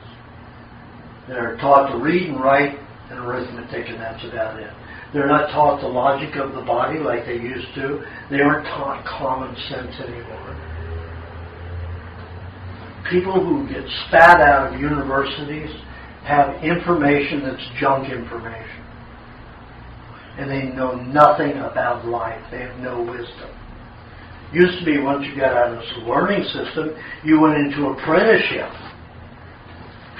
They're taught to read and write and arithmetic, and that's about it. They're not taught the logic of the body like they used to. They aren't taught common sense anymore. People who get spat out of universities have information that's junk information. And they know nothing about life. They have no wisdom. Used to be once you got out of this learning system, you went into apprenticeship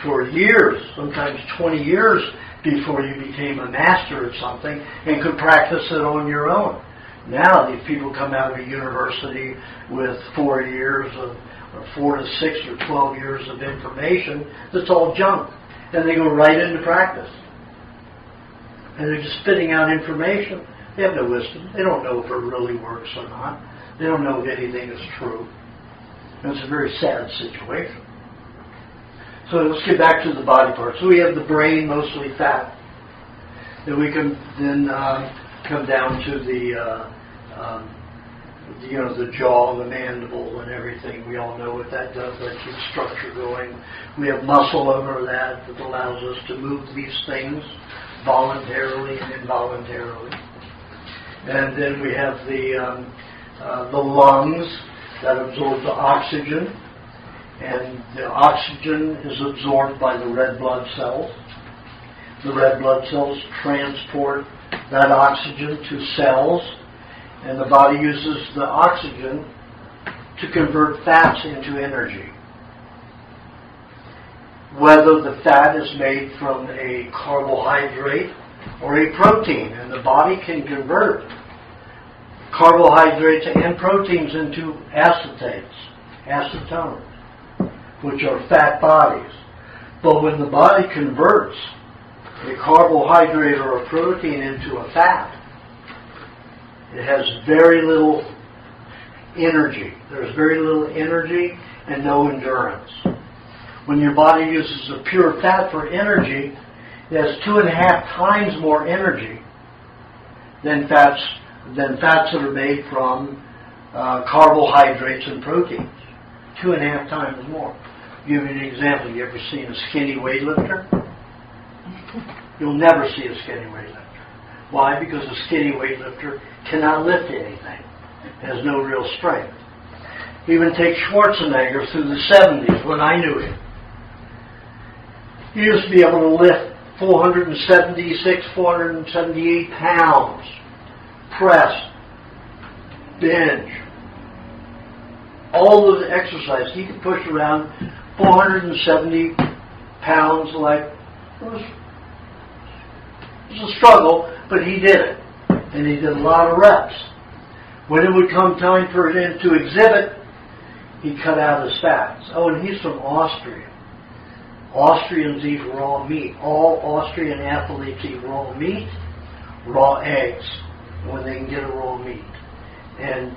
for years, sometimes 20 years before you became a master at something and could practice it on your own. Now these people come out of a university with 4 years of, or 4 to 6 or 12 years of information that's all junk. And they go right into practice. And they're just spitting out information. They have no wisdom. They don't know if it really works or not. They don't know if anything is true. And it's a very sad situation. So let's get back to the body parts. So we have the brain, mostly fat. Then we can then come down to the the jaw, the mandible, and everything. We all know what that does. That keeps structure going. We have muscle over that allows us to move these things voluntarily and involuntarily. And then we have the lungs that absorb the oxygen, and the oxygen is absorbed by the red blood cells. The red blood cells transport that oxygen to cells, and the body uses the oxygen to convert fats into energy. Whether the fat is made from a carbohydrate or a protein, and the body can convert carbohydrates and proteins into acetones, which are fat bodies. But when the body converts a carbohydrate or a protein into a fat, it has very little energy. There's very little energy and no endurance. When your body uses a pure fat for energy, it has 2.5 times more energy than fats that are made from carbohydrates and proteins. 2.5 times more. I'll give you an example. You ever seen a skinny weightlifter? You'll never see a skinny weightlifter. Why? Because a skinny weightlifter cannot lift anything. It has no real strength. Even take Schwarzenegger through the 70s when I knew him. He used to be able to lift 476, 478 pounds. Press, bench, all of the exercise. He could push around 470 pounds like it was a struggle, but he did it. And he did a lot of reps. When it would come time for him to exhibit, he cut out his fats. Oh, and he's from Austria. Austrians eat raw meat. All Austrian athletes eat raw meat, raw eggs, when they can get a raw meat. And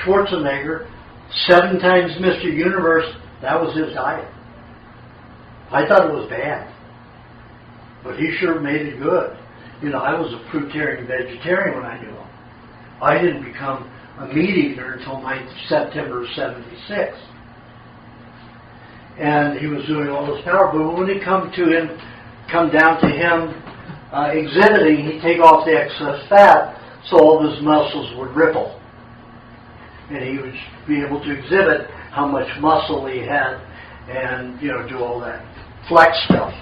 Schwarzenegger, 7 times Mr. Universe, that was his diet. I thought it was bad, but he sure made it good. You know, I was a fruitarian vegetarian when I knew him. I didn't become a meat eater until September of '76. And he was doing all this power, but when it come down to him exhibiting, he'd take off the excess fat, so all of his muscles would ripple. And he would be able to exhibit how much muscle he had and, do all that flex stuff.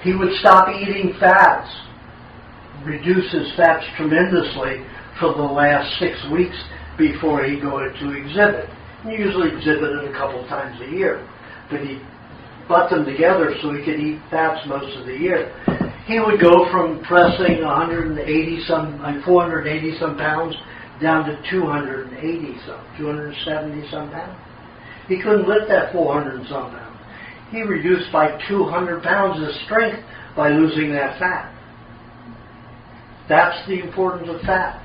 He would stop eating fats, reduce his fats tremendously for the last 6 weeks before he'd go to exhibit. He usually exhibited a couple times a year, but he put them together so he could eat fats most of the year. He would go from pressing 480 some pounds down to 270 some pounds. He couldn't lift that 400 and some pounds. He reduced by 200 pounds his strength by losing that fat. That's the importance of fat.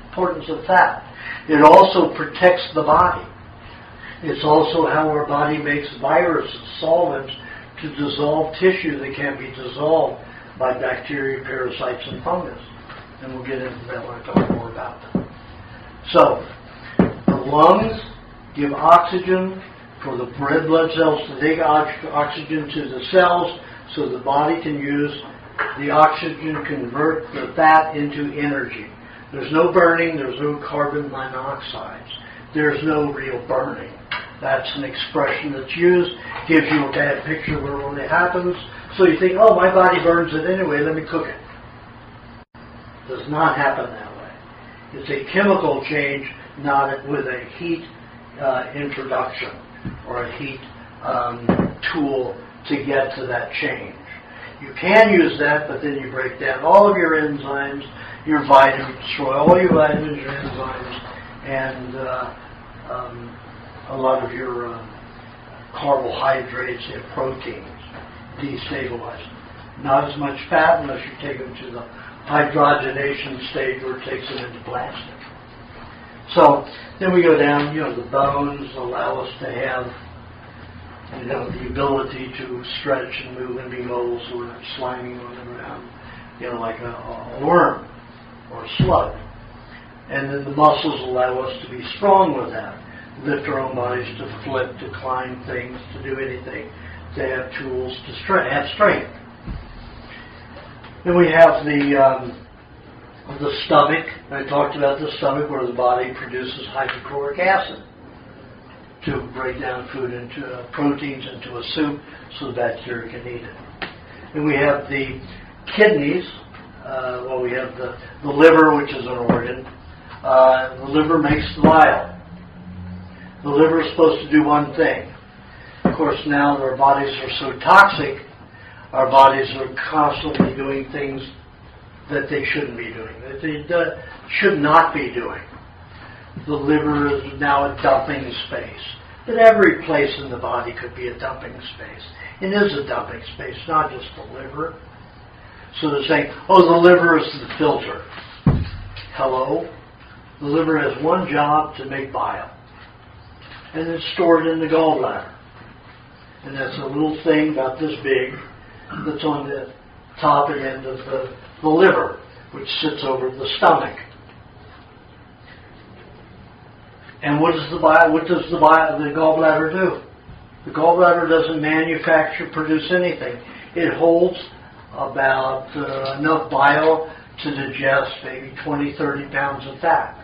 It also protects the body. It's also how our body makes viruses, solvents, to dissolve tissue that can't be dissolved by bacteria, parasites, and fungus. And we'll get into that when I talk more about them. So, the lungs give oxygen for the red blood cells to take oxygen to the cells so the body can use the oxygen, convert the fat into energy. There's no burning, there's no carbon monoxides. There's no real burning. That's an expression that's used, gives you a bad picture of where it really happens. So you think, oh, my body burns it anyway, let me cook it. Does not happen that way. It's a chemical change, not with a heat introduction or a heat tool to get to that change. You can use that, but then you break down all of your enzymes, your vitamins, destroy all your vitamins, your enzymes, and a lot of your carbohydrates and proteins destabilize. Not as much fat unless you take them to the hydrogenation stage where it takes them into plastic. So then we go down, the bones allow us to have, the ability to stretch and move and be mobile so we're not sliding on the ground, like a worm or a slug. And then the muscles allow us to be strong with that. Lift our own bodies, to flip, to climb things, to do anything, to have tools, to have strength. Then we have the stomach. I talked about the stomach where the body produces hydrochloric acid to break down food into proteins into a soup so the bacteria can eat it. And we have the kidneys. We have the liver, which is an organ. The liver makes the bile. The liver is supposed to do one thing. Of course, now that our bodies are so toxic, our bodies are constantly doing things that they shouldn't be doing, that they should not be doing. The liver is now a dumping space. But every place in the body could be a dumping space. It is a dumping space, not just the liver. So they're saying, oh, the liver is the filter. Hello? The liver has one job, to make bile. And it's stored in the gallbladder. And that's a little thing about this big that's on the top and end of the liver, which sits over the stomach. And what does the gallbladder do? The gallbladder doesn't produce anything. It holds about enough bile to digest maybe 20, 30 pounds of fat.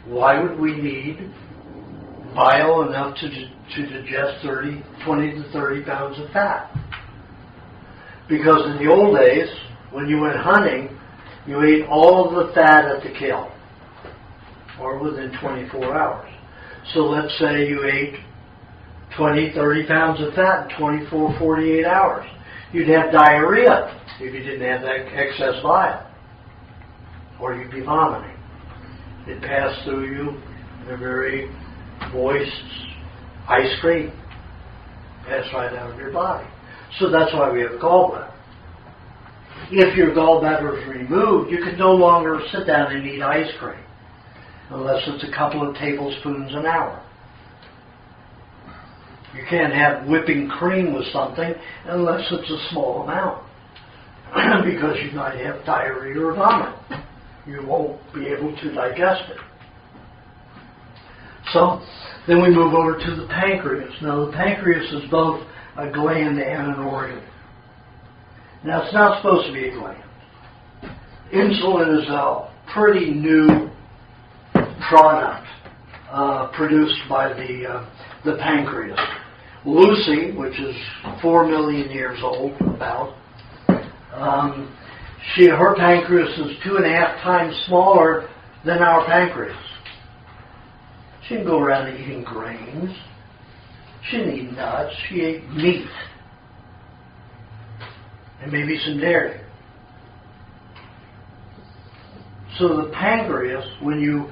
Why would we need bile enough to digest 20 to 30 pounds of fat? Because in the old days, when you went hunting, you ate all of the fat at the kill, or within 24 hours. So let's say you ate 20, 30 pounds of fat in 24, 48 hours. You'd have diarrhea if you didn't have that excess bile, or you'd be vomiting. It passed through you in a very moist ice cream, passed right out of your body. So that's why we have a gallbladder. If your gallbladder is removed, you can no longer sit down and eat ice cream, unless it's a couple of tablespoons an hour. You can't have whipping cream with something unless it's a small amount, because you might have diarrhea or vomit. You won't be able to digest it. So then we move over to the pancreas. Now the pancreas is both a gland and an organ. Now it's not supposed to be a gland. Insulin is a pretty new product produced by the pancreas. Lucy, which is 4 million years old, about, her pancreas is 2.5 times smaller than our pancreas. She didn't go around eating grains. She didn't eat nuts. She ate meat. And maybe some dairy. So the pancreas, when you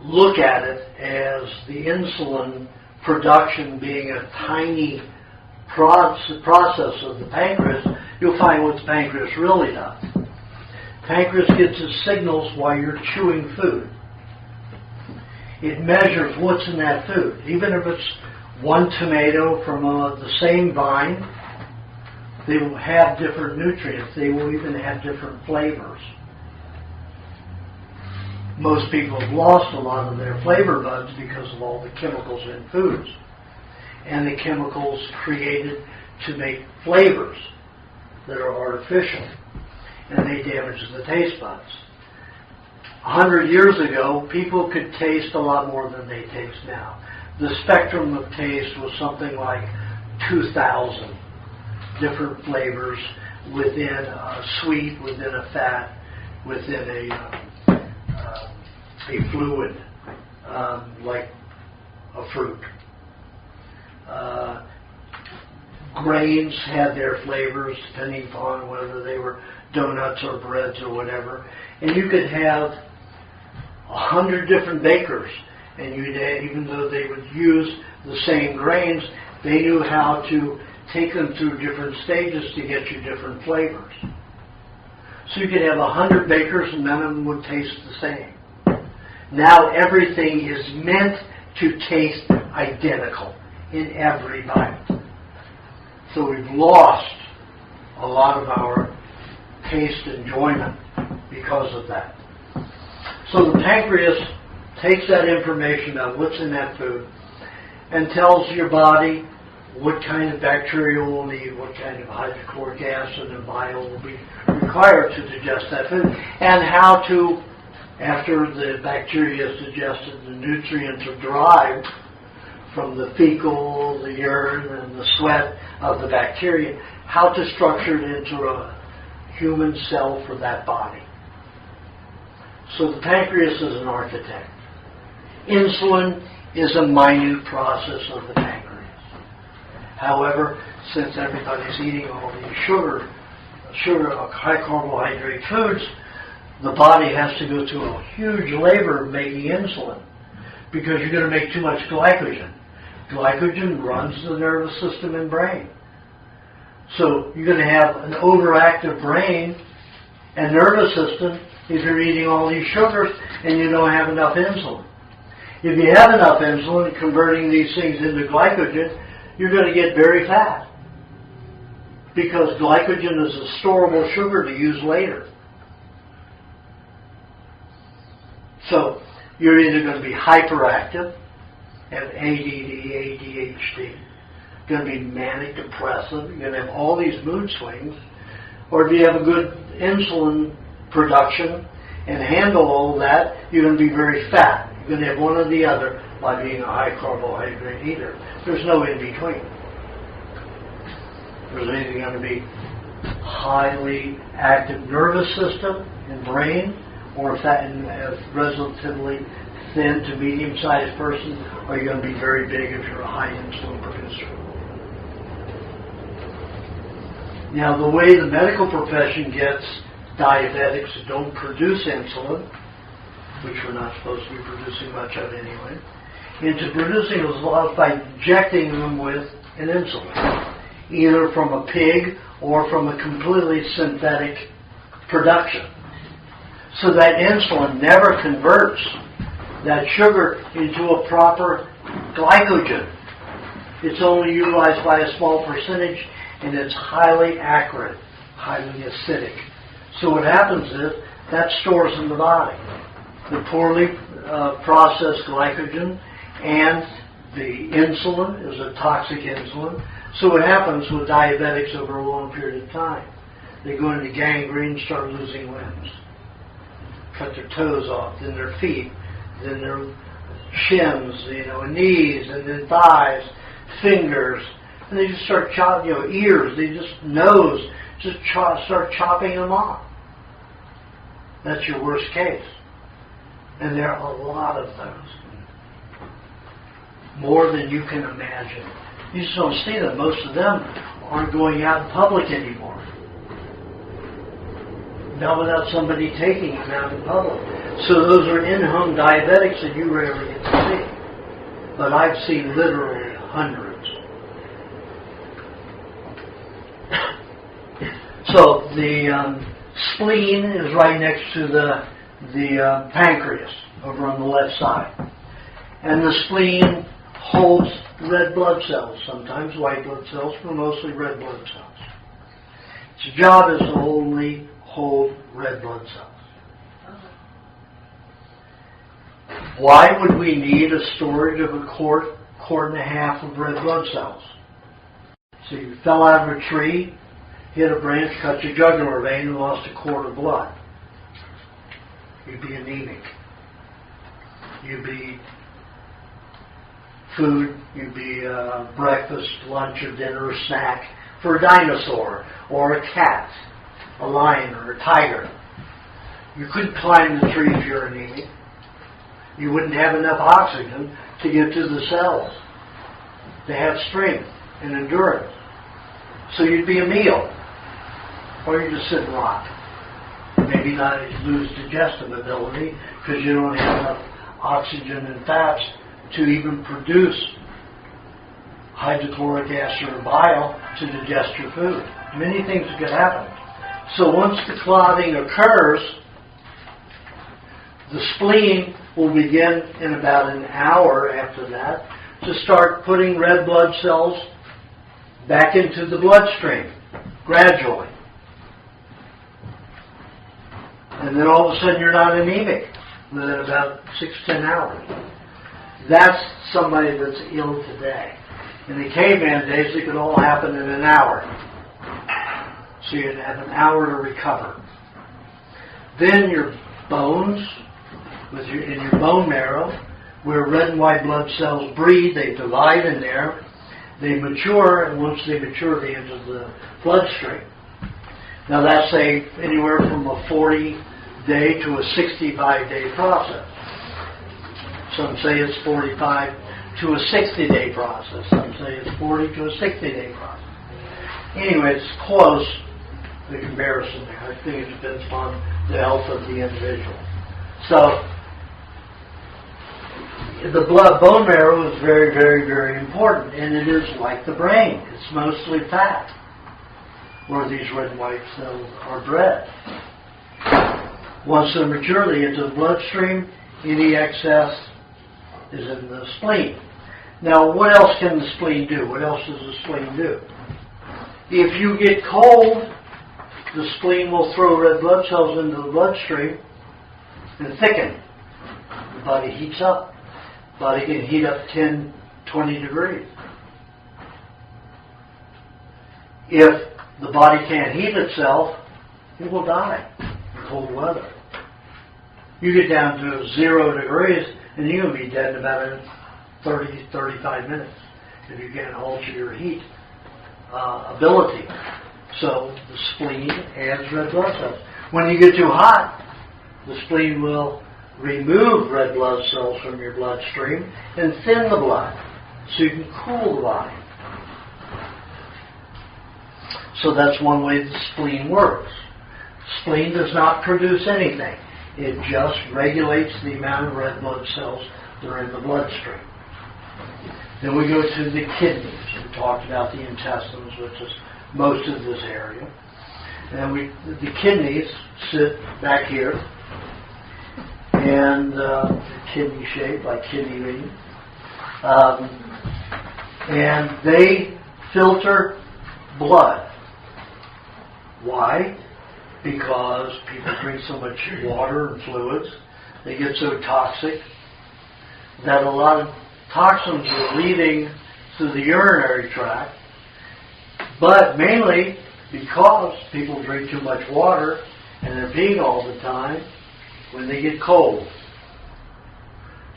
look at it as the insulin production being a tiny process of the pancreas, you'll find what the pancreas really does. Pancreas gets its signals while you're chewing food. It measures what's in that food. Even if it's one tomato from the same vine, they will have different nutrients. They will even have different flavors. Most people have lost a lot of their flavor buds because of all the chemicals in foods and the chemicals created to make flavors that are artificial, and they damage the taste buds. 100 years ago, people could taste a lot more than they taste now. The spectrum of taste was something like 2,000 different flavors within a sweet, within a fat, within a fluid, like a fruit. Grains had their flavors depending upon whether they were donuts or breads or whatever. And you could have 100 different bakers, and even though they would use the same grains, they knew how to take them through different stages to get you different flavors. So you could have 100 bakers and none of them would taste the same. Now everything is meant to taste identical in every bite. So we've lost a lot of our taste enjoyment because of that. So the pancreas takes that information about what's in that food and tells your body what kind of bacteria will need, what kind of hydrochloric acid and bile will be required to digest that food, and how to, after the bacteria is digested, the nutrients are derived from the fecal, the urine, and the sweat of the bacteria, how to structure it into a human cell for that body. So the pancreas is an architect. Insulin is a minute process of the pancreas. However, since everybody's eating all these sugar, high carbohydrate foods, the body has to go through a huge labor of making insulin because you're going to make too much glycogen. Glycogen runs the nervous system and brain. So you're going to have an overactive brain and nervous system if you're eating all these sugars and you don't have enough insulin. If you have enough insulin converting these things into glycogen, you're going to get very fat because glycogen is a storable sugar to use later. So you're either going to be hyperactive, have ADD, ADHD, going to be manic depressive, you're going to have all these mood swings, or if you have a good insulin production and handle all that, you're going to be very fat. You're going to have one or the other by being a high carbohydrate eater. There's no in between. There's either going to be highly active nervous system and brain, or fat and a relatively thin to medium-sized person, or you're going to be very big if you're a high insulin producer. Now, the way the medical profession gets diabetics who don't produce insulin, which we're not supposed to be producing much of anyway, into producing those laws by injecting them with an insulin, either from a pig or from a completely synthetic production. So that insulin never converts that sugar into a proper glycogen. It's only utilized by a small percentage, and it's highly acrid, highly acidic. So what happens is that stores in the body the poorly processed glycogen, and the insulin is a toxic insulin. So what happens with diabetics over a long period of time? They go into gangrene, start losing limbs, cut their toes off, then their feet, then their shins, knees, and then thighs, fingers, and they just start chopping, ears, nose, start chopping them off. That's your worst case. And there are a lot of those. More than you can imagine. You just don't see them. Most of them aren't going out in public anymore. Not without somebody taking them out in public. So those are in-home diabetics that you rarely get to see. But I've seen literally hundreds. So the spleen is right next to the pancreas over on the left side. And the spleen holds red blood cells, sometimes white blood cells, but mostly red blood cells. Its job is to only hold red blood cells. Why would we need a storage of a quart and a half of red blood cells? So you fell out of a tree, hit a branch, cut your jugular vein, and lost a quart of blood. You'd be anemic. You'd be food, you'd be breakfast, lunch, or dinner, or snack for a dinosaur, or a cat, a lion, or a tiger. You couldn't climb the tree if you're anemic. You wouldn't have enough oxygen to get to the cells to have strength and endurance. So you'd be a meal, or you just sit and rot. Maybe not lose digestive ability because you don't have enough oxygen and fats to even produce hydrochloric acid or bile to digest your food. Many things could happen. So once the clotting occurs, the spleen will begin in about an hour after that to start putting red blood cells back into the bloodstream, gradually. And then all of a sudden you're not anemic within about 6-10 hours. That's somebody that's ill today. In the caveman days, it could all happen in an hour. So you'd have an hour to recover. Then your bones, in your bone marrow, where red and white blood cells breed, they divide in there, they mature, and once they mature, they enter the bloodstream. Now that's anywhere from a 40-day to a 65-day process. Some say it's 45 to a 60-day process. Some say it's 40 to a 60-day process. Anyway, it's close, the comparison there. I think it depends upon the health of the individual. So, the bone marrow is very, very, very important, and it is like the brain. It's mostly fat, where these red and white cells are bred. Once they're mature, they enter the bloodstream. Any excess is in the spleen. Now, what else can the spleen do? What else does the spleen do? If you get cold, the spleen will throw red blood cells into the bloodstream and thicken. The body heats up. The body can heat up 10, 20 degrees. If the body can't heat itself, it will die in cold weather. You get down to 0 degrees, and you'll be dead in about 30, 35 minutes if you can't alter your heat ability. So the spleen adds red blood cells. When you get too hot, the spleen will remove red blood cells from your bloodstream and thin the blood so you can cool the body. So that's one way the spleen works. Spleen does not produce anything. It just regulates the amount of red blood cells that are in the bloodstream. Then we go to the kidneys. We talked about the intestines, which is most of this area. And the kidneys sit back here, and kidney shape, like kidney bean. And they filter blood. Why? Because people drink so much water and fluids, they get so toxic that a lot of toxins are leaving through the urinary tract, but mainly because people drink too much water and they're peeing all the time when they get cold.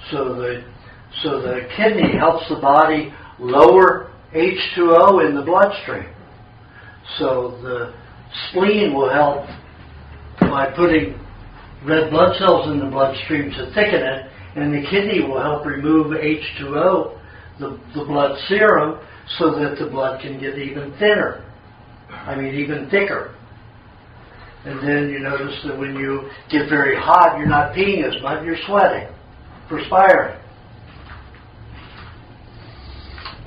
So the kidney helps the body lower H2O in the bloodstream. So the spleen will help by putting red blood cells in the bloodstream to thicken it, and the kidney will help remove H2O, the blood serum, so that the blood can get even thinner. Even thicker. And then you notice that when you get very hot, you're not peeing as much, you're sweating, perspiring.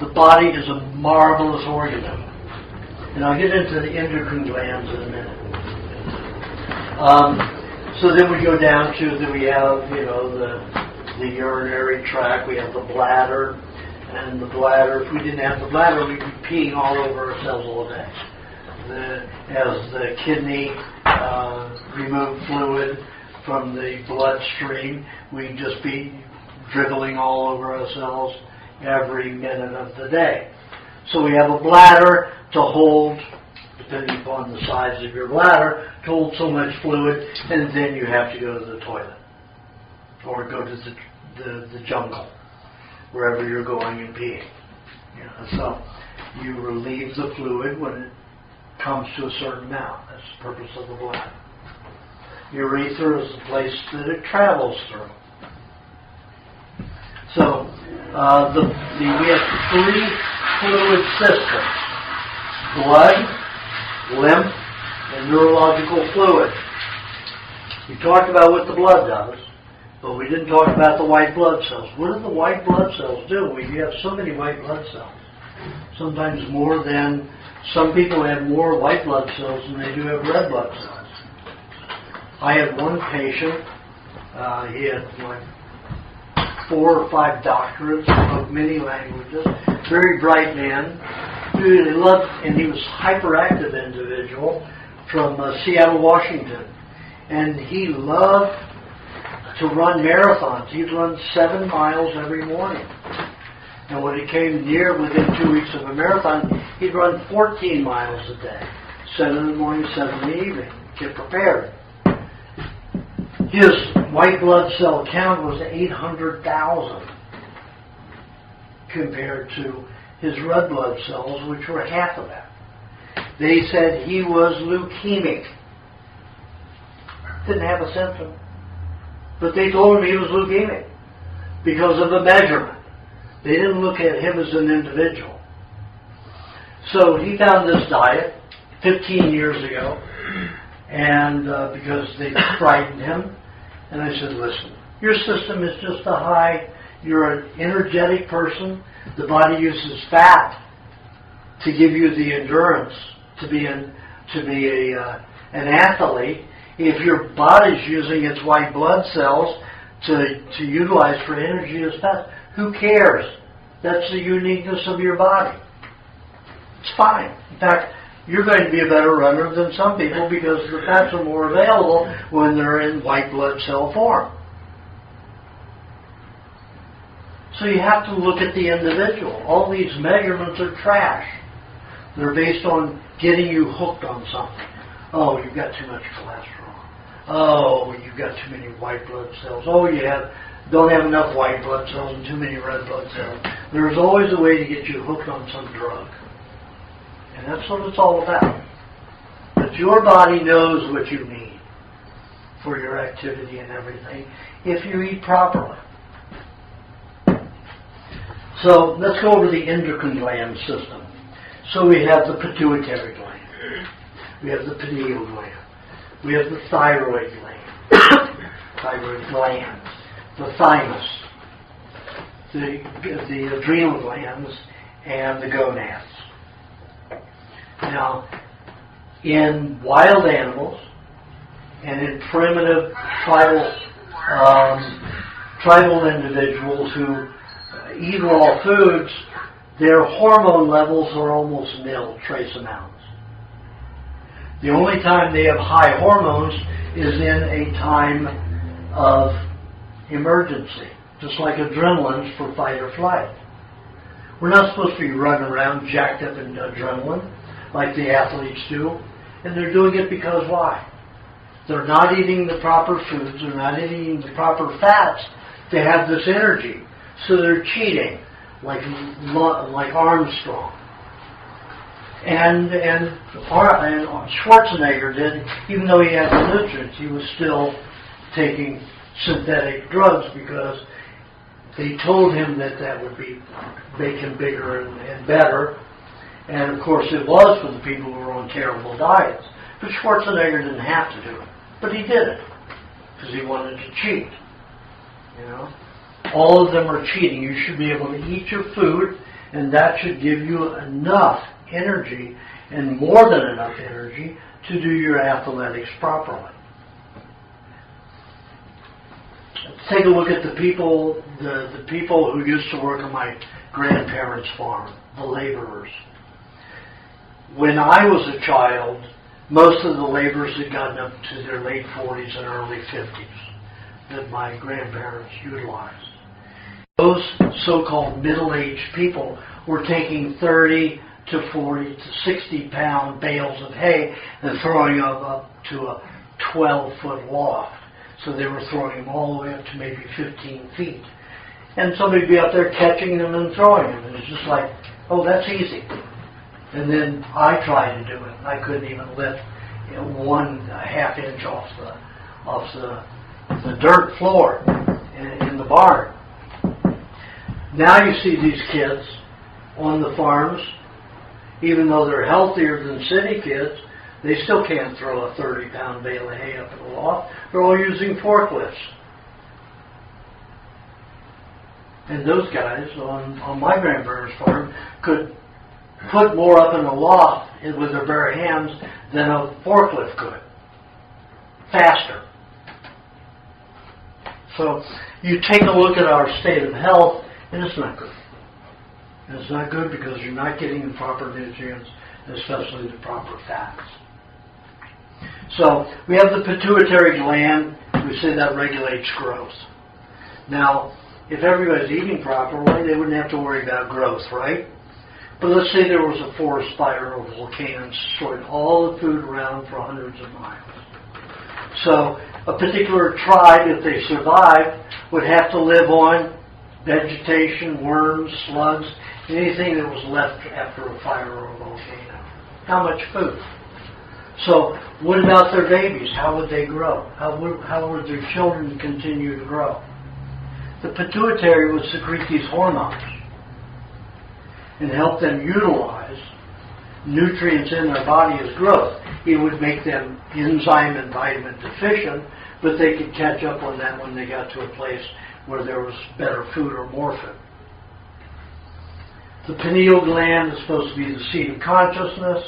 The body is a marvelous organism. And I'll get into the endocrine glands in a minute. So then we go down to we have, the urinary tract, we have the bladder, And the bladder, if we didn't have the bladder, we'd be peeing all over ourselves all day. As the kidney removed fluid from the bloodstream, we'd just be dribbling all over ourselves every minute of the day. So we have a bladder to hold, depending upon the size of your bladder, to hold so much fluid, and then you have to go to the toilet or go to the jungle, wherever you're going and peeing. So you relieve the fluid when it comes to a certain amount. That's the purpose of the bladder. Urethra is the place that it travels through. So we have 3 fluid systems: blood, lymph, and neurological fluid. We talked about what the blood does, but we didn't talk about the white blood cells. What do the white blood cells do? We have so many white blood cells. Sometimes more than, some people have more white blood cells than they do have red blood cells. I had one patient, he had like 4 or 5 doctorates, spoke many languages, very bright man, really loved, and he was a hyperactive individual from Seattle, Washington. And he loved to run marathons. He'd run 7 miles every morning. And when it came near within 2 weeks of a marathon, he'd run 14 miles a day. 7 in the morning, 7 in the evening. Get prepared. His white blood cell count was 800,000 compared to his red blood cells, which were half of that. They said he was leukemic. Didn't have a symptom. But they told him he was leukemic because of the measurement. They didn't look at him as an individual. So he found this diet 15 years ago, and because they frightened him, and I said, listen, your system is just a high, you're an energetic person, the body uses fat to give you the endurance to be an athlete. If your body's using its white blood cells to utilize for energy as fat, who cares? That's the uniqueness of your body. It's fine. In fact, you're going to be a better runner than some people because the fats are more available when they're in white blood cell form. So you have to look at the individual. All these measurements are trash. They're based on getting you hooked on something. Oh, you've got too much cholesterol. Oh, you've got too many white blood cells. Oh, you don't have enough white blood cells and too many red blood cells. There's always a way to get you hooked on some drug. And that's what it's all about. But your body knows what you need for your activity and everything if you eat properly. So let's go over the endocrine gland system. So we have the pituitary gland. We have the pineal gland. We have the thyroid gland. Thyroid glands. The thymus. The adrenal glands and the gonads. Now, in wild animals and in primitive tribal individuals who eat raw foods, their hormone levels are almost nil, trace amounts. The only time they have high hormones is in a time of emergency, just like adrenaline for fight or flight. We're not supposed to be running around jacked up in adrenaline like the athletes do, and they're doing it because why? They're not eating the proper foods, they're not eating the proper fats to have this energy, so they're cheating, like Armstrong. And Schwarzenegger did, even though he had the nutrients, he was still taking synthetic drugs because they told him that would make him bigger and better. And of course it was for the people who were on terrible diets. But Schwarzenegger didn't have to do it. But he did it because he wanted to cheat. You know? All of them are cheating. You should be able to eat your food, and that should give you enough energy, and more than enough energy, to do your athletics properly. Let's take a look at the people who used to work on my grandparents' farm, the laborers. When I was a child, most of the laborers had gotten up to their late 40s and early 50s that my grandparents utilized. Those so-called middle-aged people were taking 30 to 40 to 60-pound bales of hay and throwing them up to a 12-foot loft. So they were throwing them all the way up to maybe 15 feet. And somebody would be up there catching them and throwing them. And it's just like, oh, that's easy. And then I tried to do it. I couldn't even lift 1/2 inch off the dirt floor in the barn. Now you see these kids on the farms, even though they're healthier than city kids, they still can't throw a 30-pound bale of hay up in the loft. They're all using forklifts. And those guys on my grandparents' farm could put more up in the loft with their bare hands than a forklift could. Faster. So you take a look at our state of health, and it's not good. And it's not good because you're not getting the proper nutrients, especially the proper fats. So we have the pituitary gland. We say that regulates growth. Now, if everybody's eating properly, they wouldn't have to worry about growth, right? But let's say there was a forest fire or volcano destroyed all the food around for hundreds of miles. So a particular tribe, if they survived, would have to live on vegetation, worms, slugs, anything that was left after a fire or a volcano. How much food? So what about their babies? How would they grow? How would their children continue to grow? The pituitary would secrete these hormones and help them utilize nutrients in their body as growth. It would make them enzyme and vitamin deficient, but they could catch up on that when they got to a place where there was better food or more food. The pineal gland is supposed to be the seat of consciousness.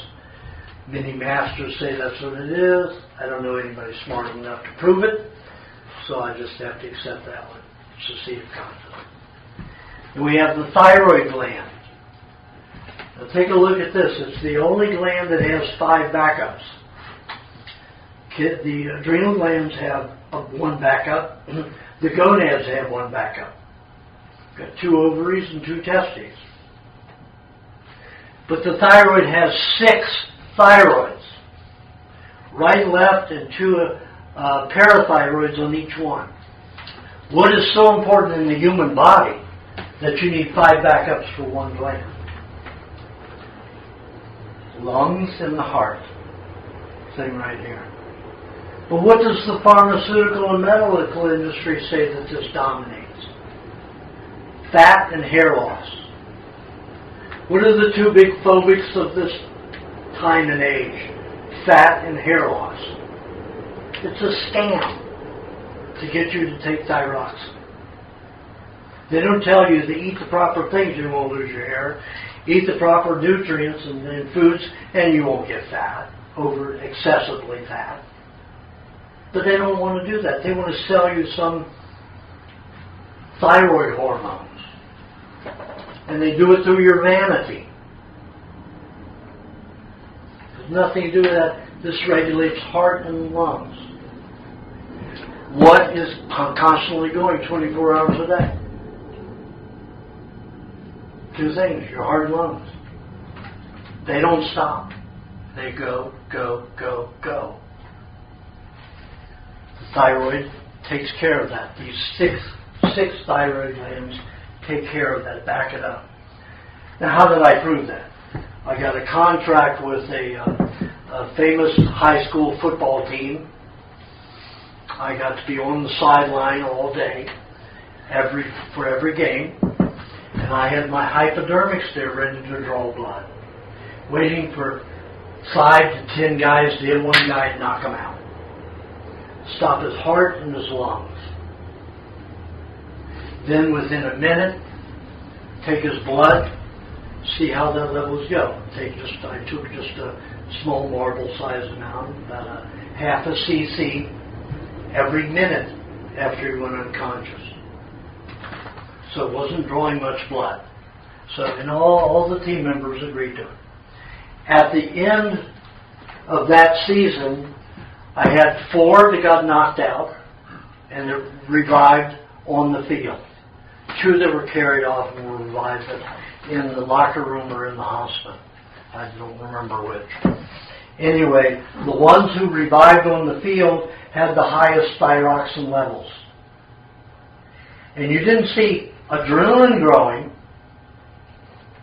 Many masters say that's what it is. I don't know anybody smart enough to prove it, so I just have to accept that one. It's the seat of consciousness. And we have the thyroid gland. Now take a look at this. It's the only gland that has 5 backups. The adrenal glands have one backup. The gonads have one backup. Got 2 ovaries and 2 testes. But the thyroid has 6 thyroids. Right, left, and 2 parathyroids on each one. What is so important in the human body that you need 5 backups for one gland? Lungs and the heart. Thing right here. But what does the pharmaceutical and medical industry say that this dominates? Fat and hair loss. What are the 2 big phobics of this time and age? Fat and hair loss. It's a scam to get you to take thyroxine. They don't tell you to eat the proper things, you won't lose your hair. Eat the proper nutrients and foods, and you won't get fat, excessively fat. But they don't want to do that. They want to sell you some thyroid hormones. And they do it through your vanity. There's nothing to do with that. This regulates heart and lungs. What is constantly going 24 hours a day? 2 things, your heart and lungs. They don't stop. They go, go, go, go. The thyroid takes care of that. These six thyroid glands take care of that, back it up. Now, how did I prove that? I got a contract with a famous high school football team. I got to be on the sideline all day, for every game, and I had my hypodermics there ready to draw blood, waiting for 5 to 10 guys to hit one guy and knock him out. Stop his heart and his lungs. Then within a minute, take his blood, see how that levels go. I took just a small marble-sized amount, about a half a cc every minute, after he went unconscious. So it wasn't drawing much blood. So, and all the team members agreed to it. At the end of that season, I had 4 that got knocked out and that revived on the field. 2 that were carried off and were revived in the locker room or in the hospital. I don't remember which. Anyway, the ones who revived on the field had the highest thyroxine levels. And you didn't see adrenaline growing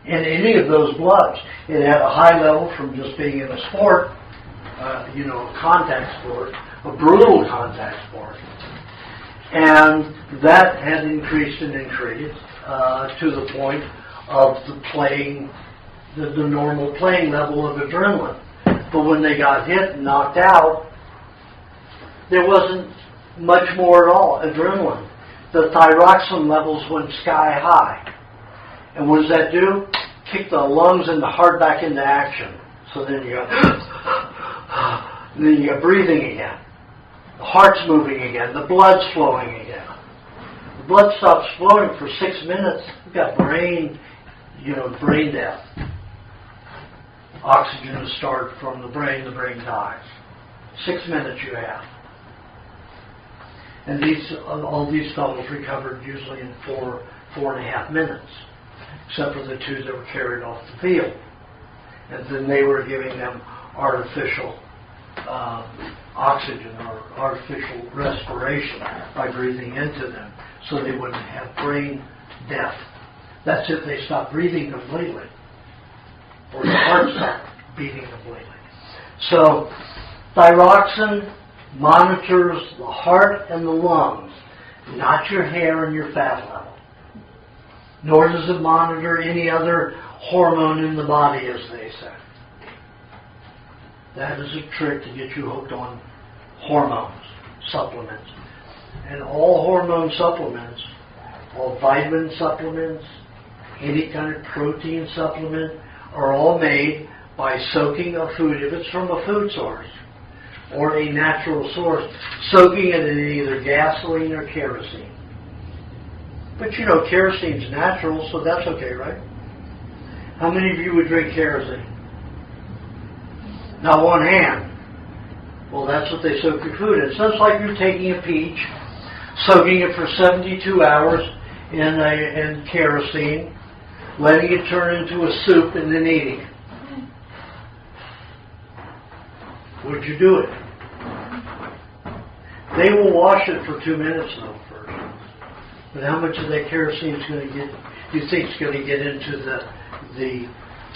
in any of those bloods. It had a high level from just being in a sport, a contact sport, a brutal contact sport. And that had increased and increased to the point of the normal playing level of adrenaline. But when they got hit and knocked out, there wasn't much more at all, adrenaline. The thyroxine levels went sky high. And what does that do? Kick the lungs and the heart back into action. So then you got, and then you got breathing again. The heart's moving again. The blood's flowing again. The blood stops flowing for 6 minutes. You've got brain death. Oxygen is started from the brain dies. 6 minutes you have. And all these fellows recovered usually in 4.5 minutes, except for the 2 that were carried off the field. And then they were giving them artificial oxygen or artificial respiration by breathing into them so they wouldn't have brain death. That's if they stopped breathing completely or the heart stopped beating completely. So thyroxine monitors the heart and the lungs, not your hair and your fat level. Nor does it monitor any other hormone in the body, as they say. That is a trick to get you hooked on hormones, supplements. And all hormone supplements, all vitamin supplements, any kind of protein supplement, are all made by soaking a food, if it's from a food source or a natural source, soaking it in either gasoline or kerosene. But kerosene's natural, so that's okay, right? How many of you would drink kerosene? Not one hand. Well, that's what they soak your food in. So it's like you're taking a peach, soaking it for 72 hours in kerosene, letting it turn into a soup, and then eating it. Would you do it? They will wash it for 2 minutes though first. But how much of that kerosene is going to get? Do you think it's going to get into the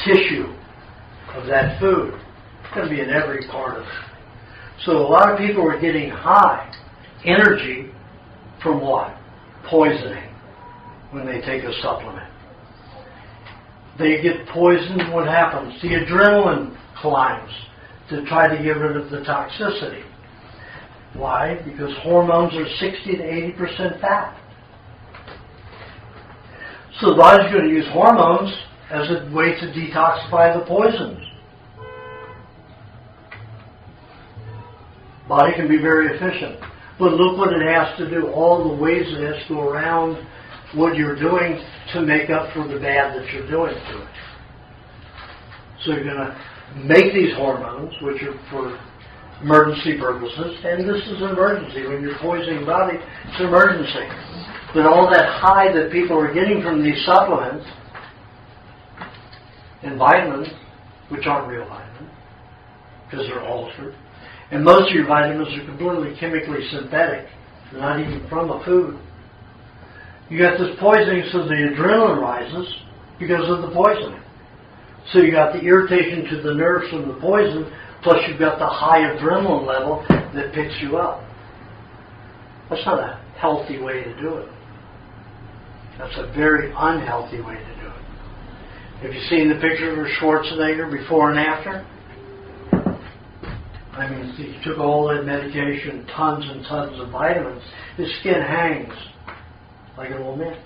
tissue of that food? It's going to be in every part of it. So a lot of people are getting high energy from what? Poisoning when they take a supplement. They get poisoned, what happens? The adrenaline climbs to try to get rid of the toxicity. Why? Because hormones are 60 to 80% fat. So the body's going to use hormones as a way to detoxify the poisons. Body can be very efficient. But look what it has to do, all the ways it has to go around what you're doing to make up for the bad that you're doing to it. So you're going to make these hormones, which are for emergency purposes, and this is an emergency. When you're poisoning your body, it's an emergency. But all that high that people are getting from these supplements and vitamins, which aren't real vitamins, because they're altered, and most of your vitamins are completely chemically synthetic. They're not even from a food. You got this poisoning, so the adrenaline rises because of the poisoning. So you got the irritation to the nerves from the poison, plus you've got the high adrenaline level that picks you up. That's not a healthy way to do it. That's a very unhealthy way to do it. Have you seen the picture of Schwarzenegger before and after? I mean, he took all that medication, tons and tons of vitamins. His skin hangs like an old man.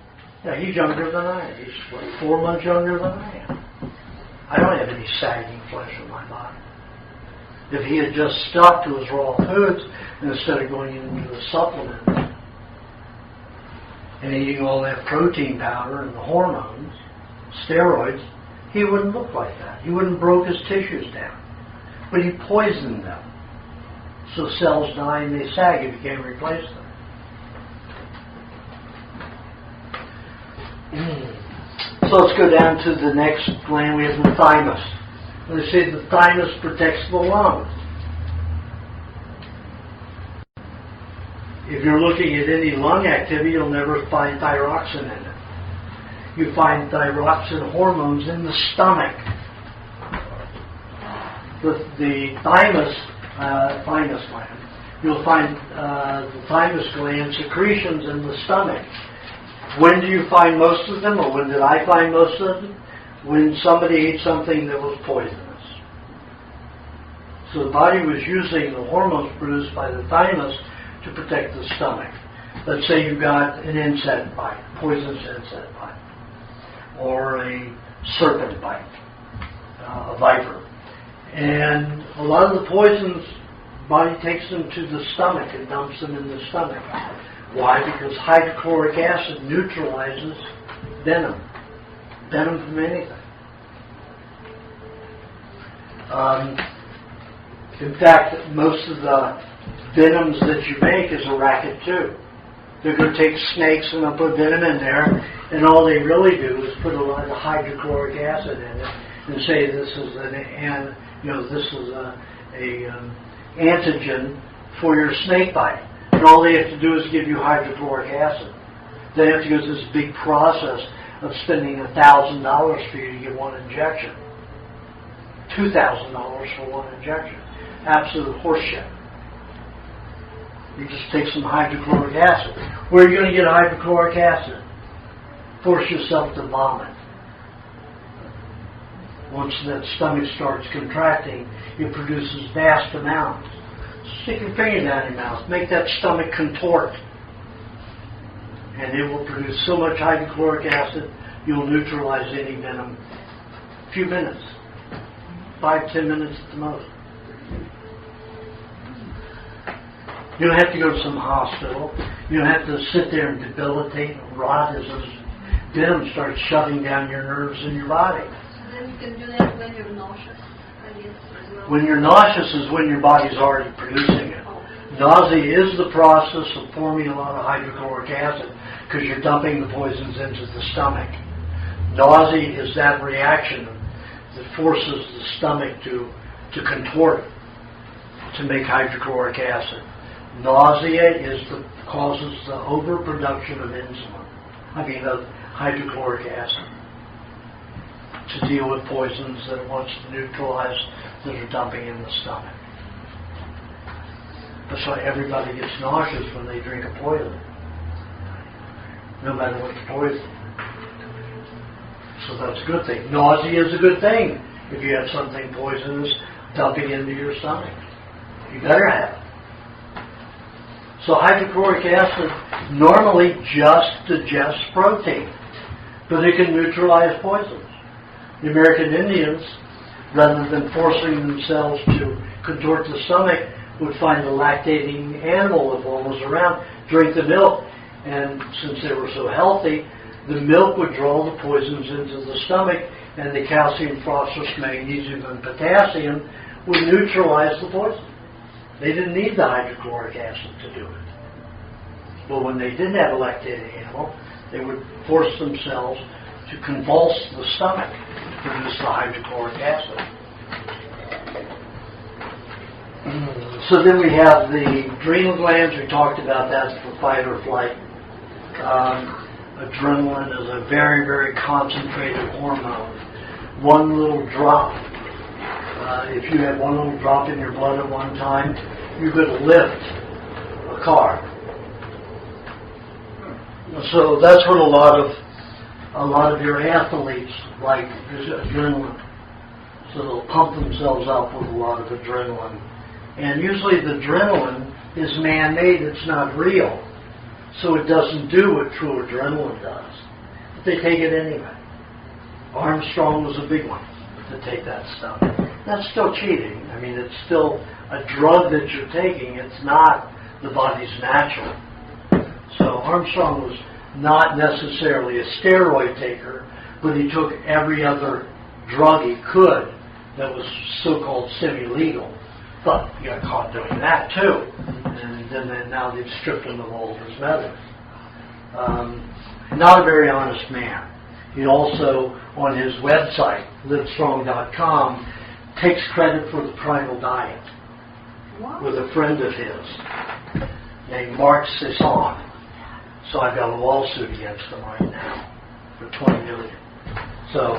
Yeah, he's younger than I am. He's 4 months younger than I am. I don't have any sagging flesh in my body. If he had just stuck to his raw foods instead of going into the supplements, and eating all that protein powder and the hormones, steroids, he wouldn't look like that. He wouldn't have broke his tissues down. But he poisoned them. So cells die and they sag if you can't replace them. So let's go down to the next gland. We have the thymus. They say the thymus protects the lungs. If you're looking at any lung activity, you'll never find thyroxine in it. You find thyroxine hormones in the stomach. The thymus gland. You'll find the thymus gland secretions in the stomach. When do you find most of them, or when did I find most of them? When somebody ate something that was poisonous. So the body was using the hormones produced by the thymus to protect the stomach. Let's say you got an insect bite, poisonous insect bite, or a serpent bite, a viper. And a lot of the poisons, the body takes them to the stomach and dumps them in the stomach. Why? Because hydrochloric acid neutralizes venom. Venom from anything. In fact, most of the venoms that you make is a racket too. They're going to take snakes and they'll put venom in there, and all they really do is put a lot of hydrochloric acid in it and say this is an antigen for your snake bite. And all they have to do is give you hydrochloric acid. They have to go through this big process of spending $1,000 for you to get one injection. $2,000 for one injection. Absolute horseshit. You just take some hydrochloric acid. Where are you going to get hydrochloric acid? Force yourself to vomit. Once that stomach starts contracting, it produces vast amounts. Stick your finger down your mouth. Make that stomach contort. And it will produce so much hydrochloric acid, you'll neutralize any venom. A few minutes. 5-10 minutes at the most. You don't have to go to some hospital. You don't have to sit there and debilitate and rot as those venom starts shoving down your nerves in your body. So then you can do that when you're nauseous, I guess, as well. When you're nauseous is when your body's already producing it. Nausea is the process of forming a lot of hydrochloric acid because you're dumping the poisons into the stomach. Nausea is that reaction that forces the stomach to contort to make hydrochloric acid. Nausea causes the overproduction of of hydrochloric acid to deal with poisons that it wants to neutralize that are dumping in the stomach. That's why everybody gets nauseous when they drink a poison, no matter what the poison. So that's a good thing. Nausea is a good thing if you have something poisonous dumping into your stomach. You better have it. So hydrochloric acid normally just digests protein, but it can neutralize poisons. The American Indians, rather than forcing themselves to contort the stomach, would find a lactating animal if one was around, drink the milk, and since they were so healthy, the milk would draw the poisons into the stomach, and the calcium, phosphorus, magnesium, and potassium would neutralize the poison. They didn't need the hydrochloric acid to do it. But when they didn't have a lactating animal, they would force themselves to convulse the stomach to produce the hydrochloric acid. So then we have the adrenal glands. We talked about that for fight or flight. Adrenaline is a very, very concentrated hormone. One little drop. If you had one little drop in your blood at one time, you could lift a car. So that's what a lot of your athletes like is adrenaline. So they'll pump themselves up with a lot of adrenaline. And usually the adrenaline is man-made, it's not real. So it doesn't do what true adrenaline does. But they take it anyway. Armstrong was a big one to take that stuff. That's still cheating. I mean, it's still a drug that you're taking. It's not the body's natural. So Armstrong was not necessarily a steroid taker, but he took every other drug he could that was so-called semi-legal. But he got caught doing that too. And then now they've stripped him of all of his medals. Not a very honest man. He also, on his website, livestrong.com, takes credit for the primal diet with a friend of his named Mark Sisson. So I've got a lawsuit against them right now for $20 million. So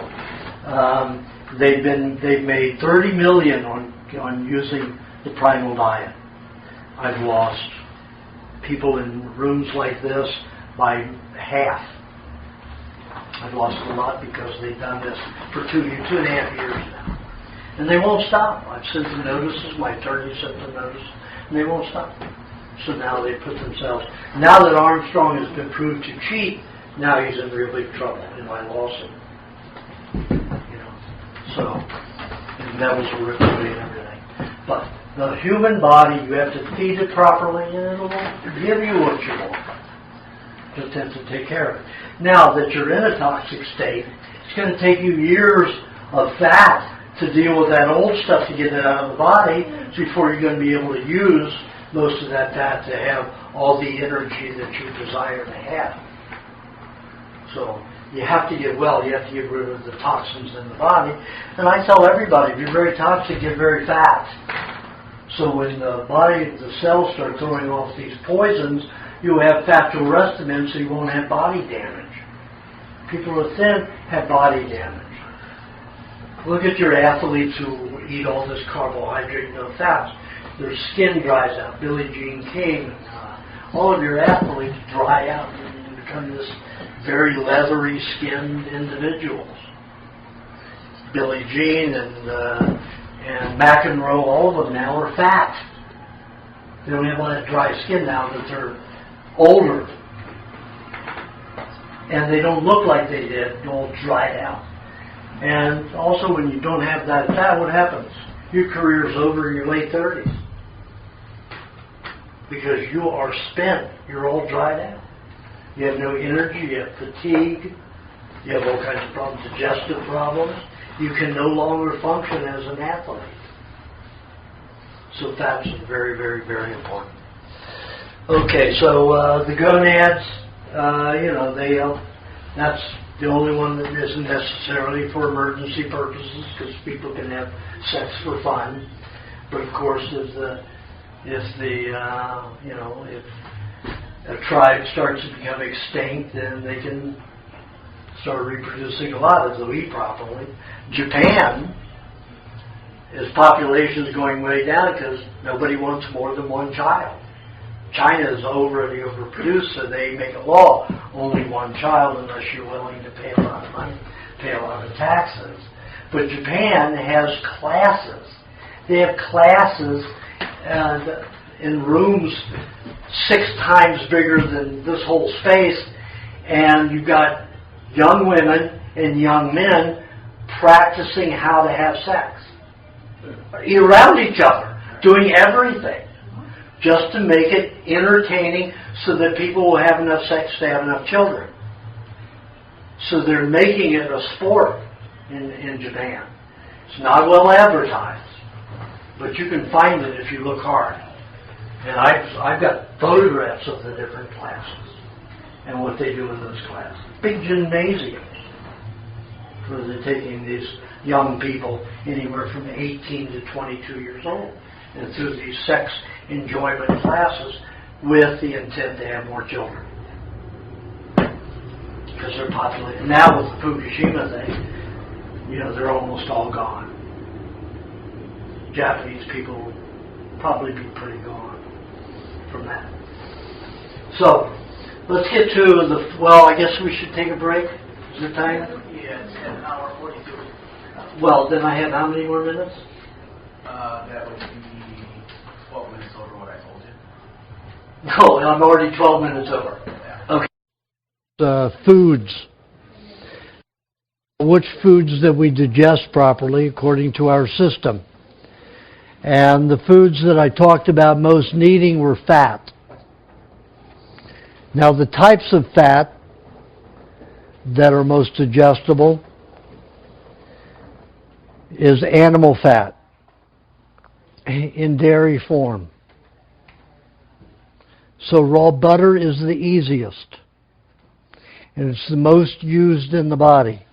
they've made $30 million on using the primal diet. I've lost people in rooms like this by half. I've lost a lot because they've done this for 2.5 years now. And they won't stop. I've sent them notices, my attorney sent them notices, and they won't stop. So now they put themselves, now that Armstrong has been proved to cheat, now he's in real big trouble in my lawsuit. You know, so, and that was a rippery and everything. But the human body, you have to feed it properly, and it'll give you what you want. Just have to take care of it. Now that you're in a toxic state, it's going to take you years of fat to deal with that old stuff to get it out of the body before you're going to be able to use most of that fat to have all the energy that you desire to have. So you have to get well. You have to get rid of the toxins in the body. And I tell everybody, if you're very toxic, get very fat. So when the body, the cells start throwing off these poisons, you have fat to arrest them in so you won't have body damage. People who are thin have body damage. Look at your athletes who eat all this carbohydrate, no fats. Their skin dries out. Billie Jean King, all of your athletes dry out and become this very leathery skinned individuals. Billie Jean and McEnroe, all of them now are fat. They don't have all that dry skin now that they're older. And they don't look like they did, all dried out. And also when you don't have that fat, what happens? Your career's over in your late 30s. Because you are spent. You're all dried out. You have no energy, you have fatigue, you have all kinds of problems, digestive problems. You can no longer function as an athlete. So fats is very, very, very important. Okay, so the gonads, that's the only one that isn't necessarily for emergency purposes because people can have sex for fun. But of course, if a tribe starts to become extinct, then they can start reproducing a lot if they'll eat properly. Japan, its population is going way down because nobody wants more than one child. China is already overproduced, so they make a law, only one child unless you're willing to pay a lot of money, pay a lot of taxes. But Japan has classes. They have classes in rooms 6 times bigger than this whole space, and you've got young women and young men practicing how to have sex around each other, doing everything, just to make it entertaining so that people will have enough sex to have enough children. So they're making it a sport in Japan. It's not well advertised, but you can find it if you look hard. And I've got photographs of the different classes and what they do in those classes. Big gymnasiums where they're taking these young people anywhere from 18 to 22 years old and through these sex enjoyment classes with the intent to have more children. Because they're populated. Now with the Fukushima thing, they're almost all gone. Japanese people will probably be pretty gone from that. So, let's get to I guess we should take a break. Is there time? Yeah, it's an hour 42. Well, then I have how many more minutes? That would be 12 minutes over what I told you. No, I'm already 12 minutes over. Okay. Foods. Which foods that we digest properly according to our system. And the foods that I talked about most needing were fat. Now the types of fat that are most digestible is animal fat in dairy form. So raw butter is the easiest, and it's the most used in the body.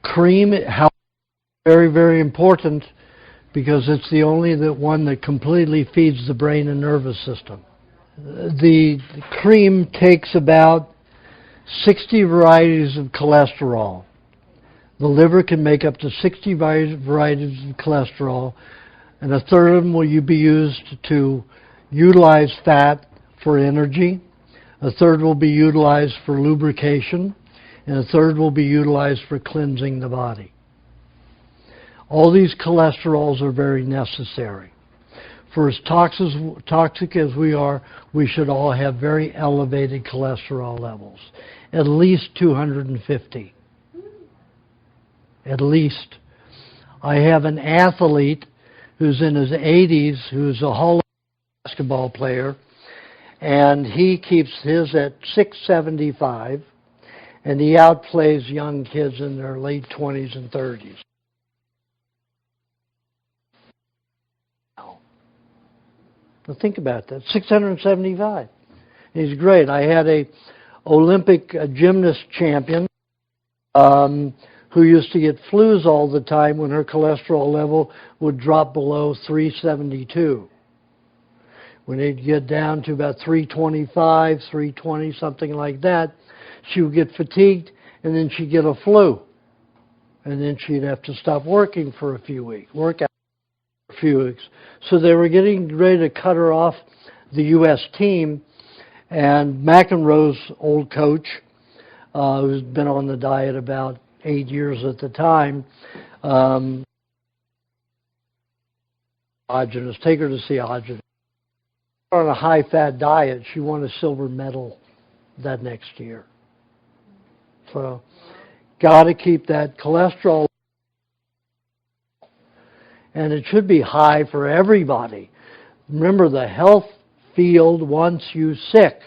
Cream, however, is very, very important because it's the only one that completely feeds the brain and nervous system. The cream takes about 60 varieties of cholesterol. The liver can make up to 60 varieties of cholesterol, and a third of them will be used to utilize fat for energy, a third will be utilized for lubrication, and a third will be utilized for cleansing the body. All these cholesterols are very necessary. For as toxic as we are, we should all have very elevated cholesterol levels, at least 250. At least. I have an athlete who's in his 80s, who's a Hall of Fame basketball player, and he keeps his at 675, and he outplays young kids in their late 20s and 30s. Now think about that, 675. He's great. I had a Olympic gymnast champion who used to get flus all the time when her cholesterol level would drop below 372. When it'd get down to about 325, 320, something like that, she would get fatigued, and then she'd get a flu. And then she'd have to stop working for a few weeks, work out for a few weeks. So they were getting ready to cut her off the U.S. team, and McEnroe's old coach, who's been on the diet about 8 years at the time, Aajonus, take her to see Aajonus. On a high-fat diet, she won a silver medal that next year. So, got to keep that cholesterol, and it should be high for everybody. Remember, the health field wants you sick.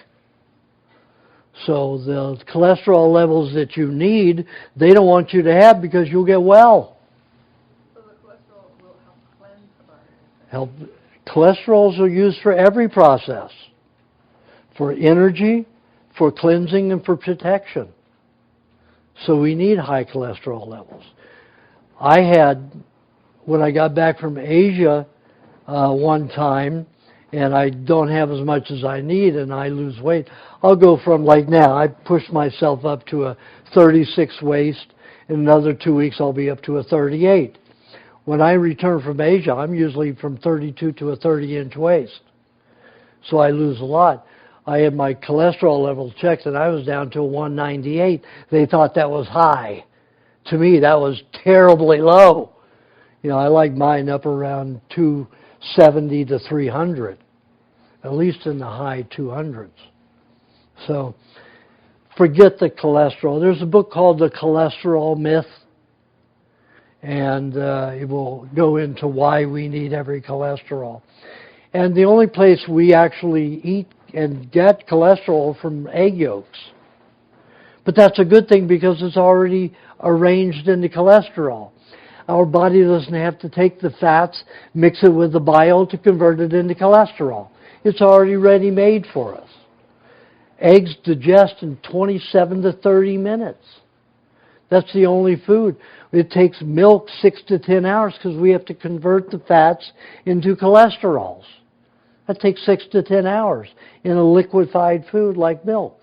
So the cholesterol levels that you need, they don't want you to have because you'll get well. So the cholesterol will help cleanse the body. Cholesterols are used for every process, for energy, for cleansing, and for protection. So we need high cholesterol levels. I had, when I got back from Asia one time, and I don't have as much as I need, and I lose weight, I'll go from, like now, I push myself up to a 36 waist. In another 2 weeks, I'll be up to a 38. When I return from Asia, I'm usually from 32 to a 30-inch waist. So I lose a lot. I had my cholesterol level checked, and I was down to a 198. They thought that was high. To me, that was terribly low. You know, I like mine up around 270 to 300, at least in the high 200s. So forget the cholesterol. There's a book called The Cholesterol Myth, and it will go into why we need every cholesterol. And the only place we actually eat and get cholesterol from egg yolks. But that's a good thing because it's already arranged into cholesterol. Our body doesn't have to take the fats, mix it with the bile to convert it into cholesterol. It's already ready-made for us. Eggs digest in 27 to 30 minutes. That's the only food. It takes milk 6 to 10 hours because we have to convert the fats into cholesterols. That takes 6 to 10 hours in a liquefied food like milk.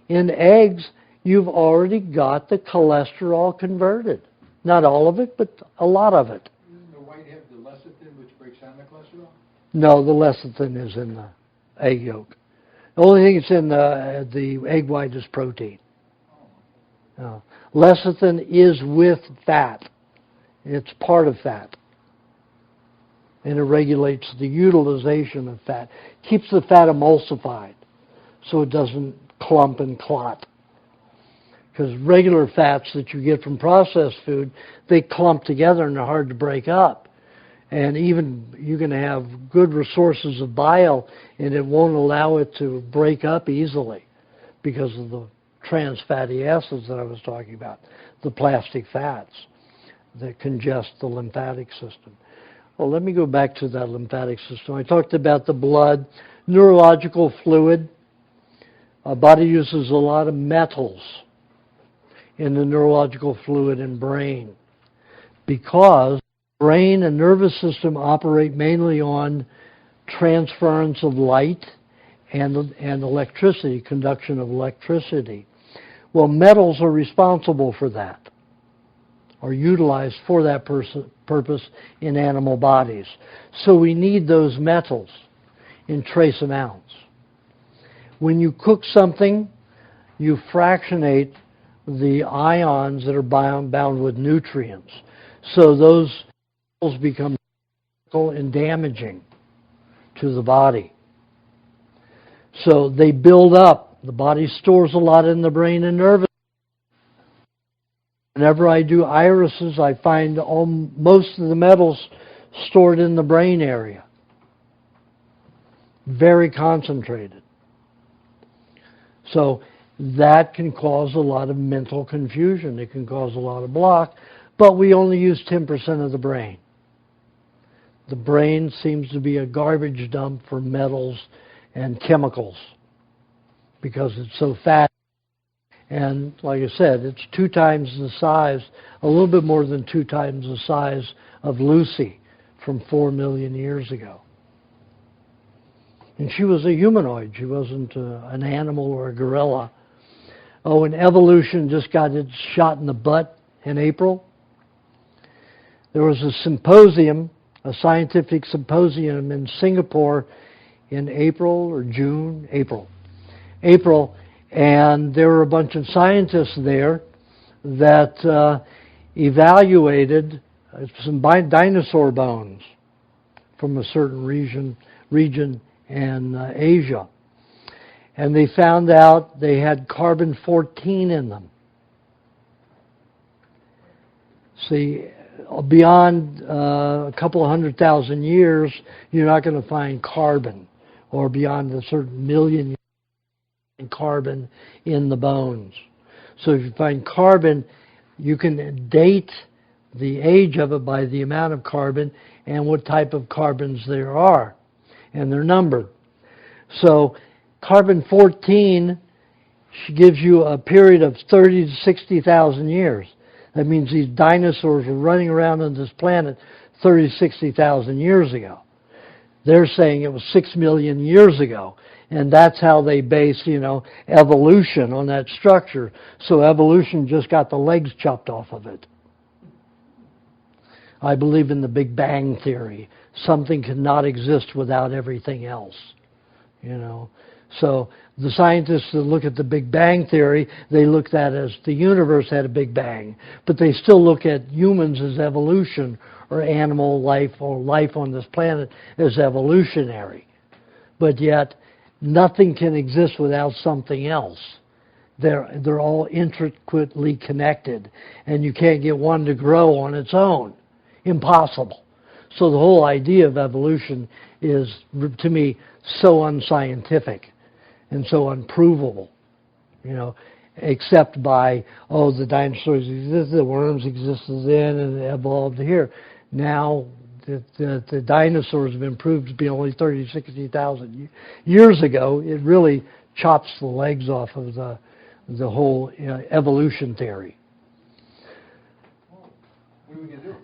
In eggs, you've already got the cholesterol converted. Not all of it, but a lot of it. Doesn't the white have the lecithin, which breaks down the cholesterol? No, the lecithin is in the egg yolk. The only thing that's in the egg white is protein. No. Lecithin is with fat. It's part of fat. And it regulates the utilization of fat. Keeps the fat emulsified so it doesn't clump and clot. Because regular fats that you get from processed food, they clump together and they're hard to break up. And even you can have good resources of bile, and it won't allow it to break up easily because of the trans fatty acids that I was talking about, the plastic fats that congest the lymphatic system. Well, let me go back to that lymphatic system. I talked about the blood, neurological fluid. Our body uses a lot of metals in the neurological fluid and brain because brain and nervous system operate mainly on transference of light and electricity, conduction of electricity. Well, metals are responsible for that, are utilized for that purpose in animal bodies. So we need those metals in trace amounts. When you cook something, you fractionate the ions that are bound with nutrients. So those metals become toxic and damaging to the body. So they build up. The body stores a lot in the brain and nervous. Whenever I do irises, I find most of the metals stored in the brain area. Very concentrated. So that can cause a lot of mental confusion. It can cause a lot of block, but we only use 10% of the brain. The brain seems to be a garbage dump for metals and chemicals because it's so fat. And like I said, it's 2 times the size, a little bit more than 2 times the size of Lucy from 4 million years ago. And she was a humanoid. She wasn't an animal or a gorilla. Oh, and evolution just got its shot in the butt in April. There was a symposium, a scientific symposium in Singapore in April or June, April, and there were a bunch of scientists there that evaluated some dinosaur bones from a certain region in Asia. And they found out they had carbon-14 in them. See, beyond a couple of 100,000 years, you're not going to find carbon, or beyond a certain million years, carbon in the bones. So if you find carbon, you can date the age of it by the amount of carbon and what type of carbons there are, and they're numbered. So carbon-14 gives you a period of 30 to 60,000 years. That means these dinosaurs were running around on this planet 30 to 60,000 years ago. They're saying it was 6 million years ago. And that's how they base, evolution on that structure. So evolution just got the legs chopped off of it. I believe in the Big Bang Theory. Something cannot exist without everything else. So the scientists that look at the Big Bang Theory, they look at it as the universe had a Big Bang. But they still look at humans as evolution, or animal life, or life on this planet as evolutionary. But yet, nothing can exist without something else. They're all intricately connected, and you can't get one to grow on its own. Impossible. So the whole idea of evolution is, to me, so unscientific and so unprovable, except by, the dinosaurs existed, the worms existed then, and they evolved here. Now, the dinosaurs have been proved to be only 30, 60,000 years ago. It really chops the legs off of the whole evolution theory. What are we going to do?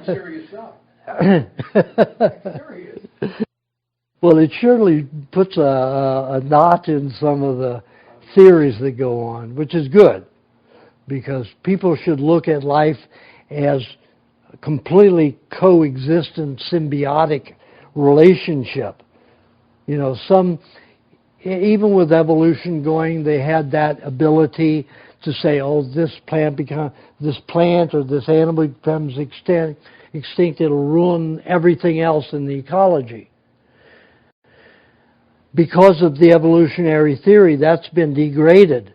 Serious stuff. Serious. Well, it surely puts a knot in some of the theories that go on, which is good, because people should look at life as a completely coexistent, symbiotic relationship. Even with evolution going, they had that ability to say, this plant or this animal becomes extinct, it'll ruin everything else in the ecology. Because of the evolutionary theory, that's been degraded.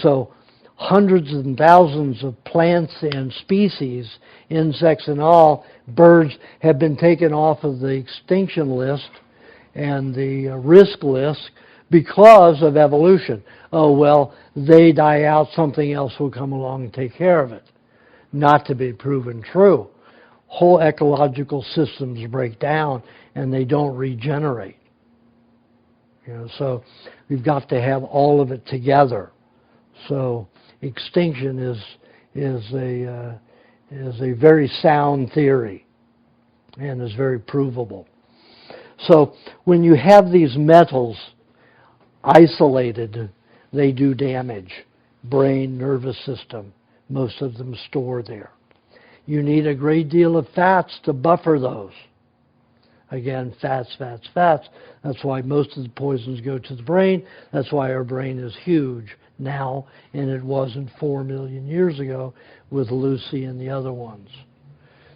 So hundreds and thousands of plants and species, insects and all, birds have been taken off of the extinction list and the risk list because of evolution. Oh, well, they die out, something else will come along and take care of it. Not to be proven true. Whole ecological systems break down and they don't regenerate. So we've got to have all of it together. So extinction is a very sound theory and is very provable. So when you have these metals isolated, they do damage. Brain, nervous system, most of them store there. You need a great deal of fats to buffer those. Again, fats, fats, fats. That's why most of the poisons go to the brain. That's why our brain is huge now, and it wasn't 4 million years ago with Lucy and the other ones.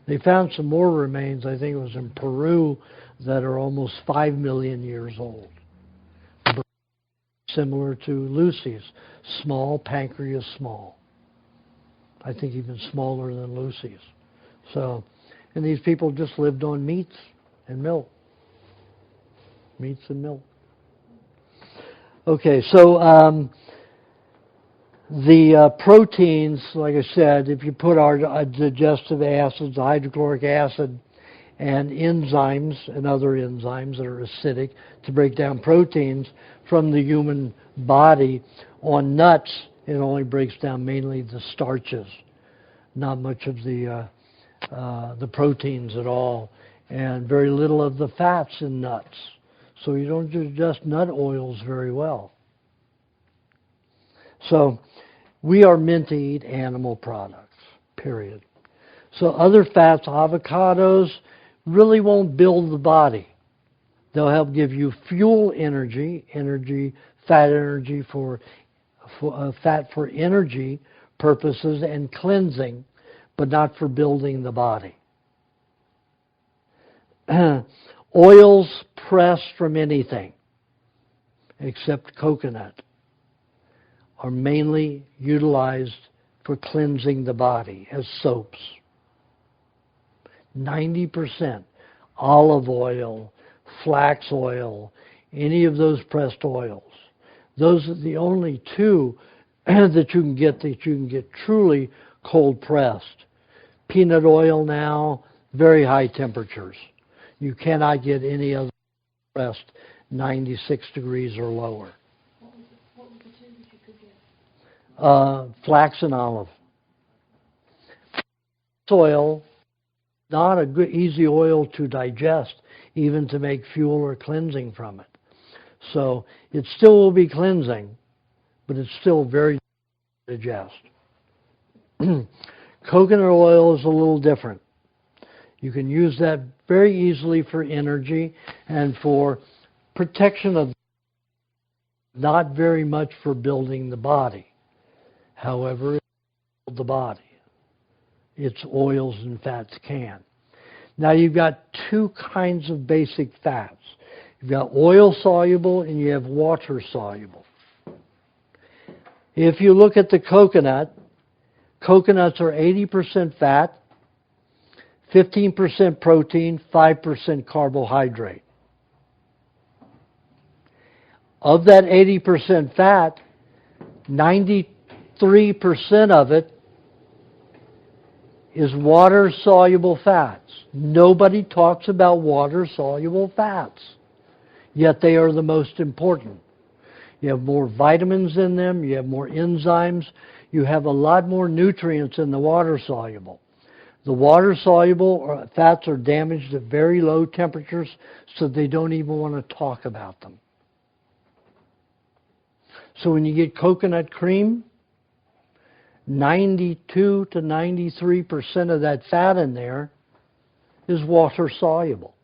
They found some more remains, I think it was in Peru, that are almost 5 million years old. Similar to Lucy's. Small, pancreas small. I think even smaller than Lucy's. So, and these people just lived on meats and milk. Meats and milk. Okay, so the proteins, like I said, if you put our digestive acids, the hydrochloric acid, and enzymes and other enzymes that are acidic to break down proteins from the human body on nuts, it only breaks down mainly the starches, not much of the proteins at all, and very little of the fats in nuts. So you don't digest nut oils very well. So we are meant to eat animal products, period. So other fats, avocados, really won't build the body. They'll help give you fuel energy, fat energy for fat for energy purposes and cleansing, but not for building the body. Oils pressed from anything except coconut are mainly utilized for cleansing the body as soaps. 90% olive oil, flax oil, any of those pressed oils. Those are the only two that you can get truly cold pressed. Peanut oil now, very high temperatures. You cannot get any other pressed 96 degrees or lower. What was the temperature you could get? Flax and olive. Oil, not a good, easy oil to digest, even to make fuel or cleansing from it. So it still will be cleansing, but it's still very digest. Coconut oil is a little different. You can use that very easily for energy and for protection of, not very much for building the body. However, it builds the body. Its oils and fats can. Now you've got two kinds of basic fats. You've got oil soluble and you have water soluble. If you look at the coconut, coconuts are 80% fat, 15% protein, 5% carbohydrate. Of that 80% fat, 93% of it is water-soluble fats. Nobody talks about water-soluble fats, yet they are the most important. You have more vitamins in them, you have more enzymes, you have a lot more nutrients in the water-soluble. The water-soluble fats are damaged at very low temperatures, so they don't even want to talk about them. So when you get coconut cream, 92 to 93% of that fat in there is water soluble.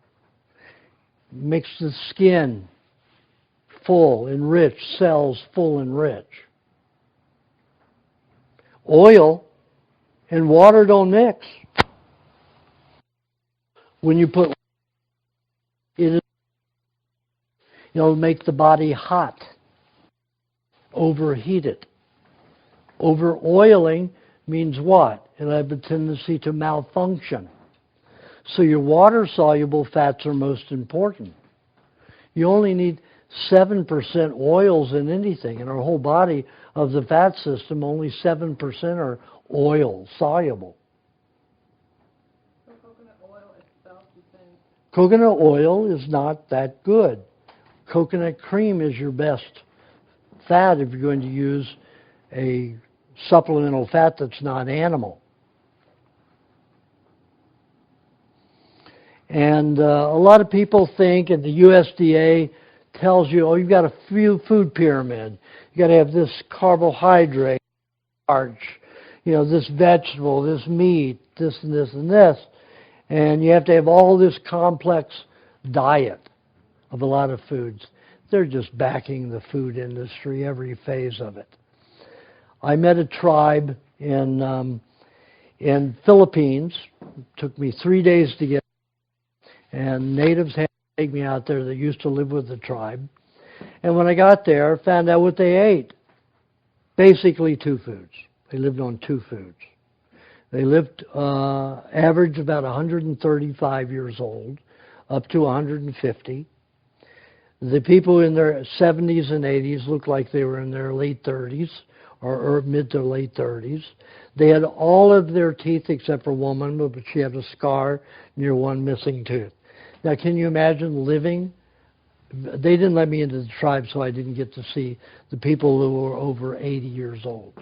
Makes the skin full and rich, cells full and rich. Oil and water don't mix. When you put it'll make the body hot, overheat it. Over-oiling means what? It'll have a tendency to malfunction. So your water-soluble fats are most important. You only need 7% oils in anything. In our whole body of the fat system, only 7% are oil soluble. So coconut oil itself, you think? Coconut oil is not that good. Coconut cream is your best fat if you're going to use a supplemental fat that's not animal. And a lot of people think, and the USDA tells you, oh, you've got a food pyramid. You've got to have this carbohydrate, starch, this vegetable, this meat, this and this and this. And you have to have all this complex diet of a lot of foods. They're just backing the food industry, every phase of it. I met a tribe in Philippines. It took me 3 days to get, and natives had to take me out there that used to live with the tribe. And when I got there, I found out what they ate. Basically 2 foods. They lived on 2 foods. They lived average about 135 years old, up to 150. The people in their 70s and 80s looked like they were in their late 30s or mid to late 30s. They had all of their teeth except for one, but she had a scar near one missing tooth. Now, can you imagine living? They didn't let me into the tribe, so I didn't get to see the people who were over 80 years old.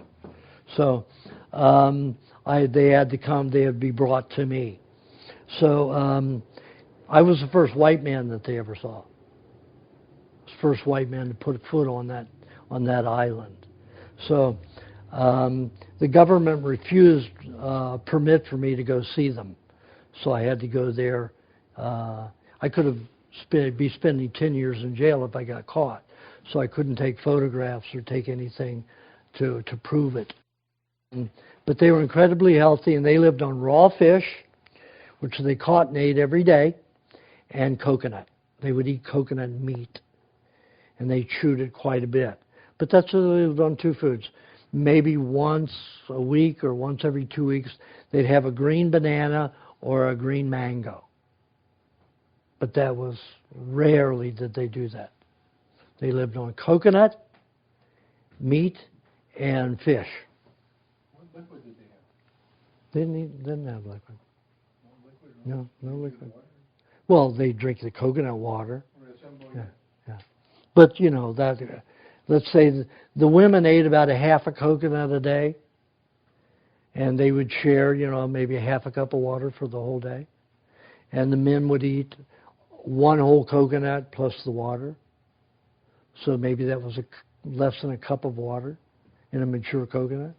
So they had to come, they had to be brought to me. So I was the first white man that they ever saw. First white man to put foot on that island. So the government refused permit for me to go see them. So I had to go there. I could have be spending 10 years in jail if I got caught. So I couldn't take photographs or take anything to prove it. But they were incredibly healthy, and they lived on raw fish, which they caught and ate every day, and coconut. They would eat coconut meat, and they chewed it quite a bit. But that's what they lived on, 2 foods. Maybe once a week or once every 2 weeks, they'd have a green banana or a green mango. But that was rarely did they do that. They lived on coconut, meat, and fish. What liquid did they have? Didn't have liquid. No liquid? No liquid. Water? Well, they drink the coconut water. Or at some point? Yeah. But, that, let's say the women ate about a half a coconut a day, and they would share, maybe a half a cup of water for the whole day. And the men would eat 1 whole coconut plus the water. So maybe that was less than a cup of water in a mature coconut.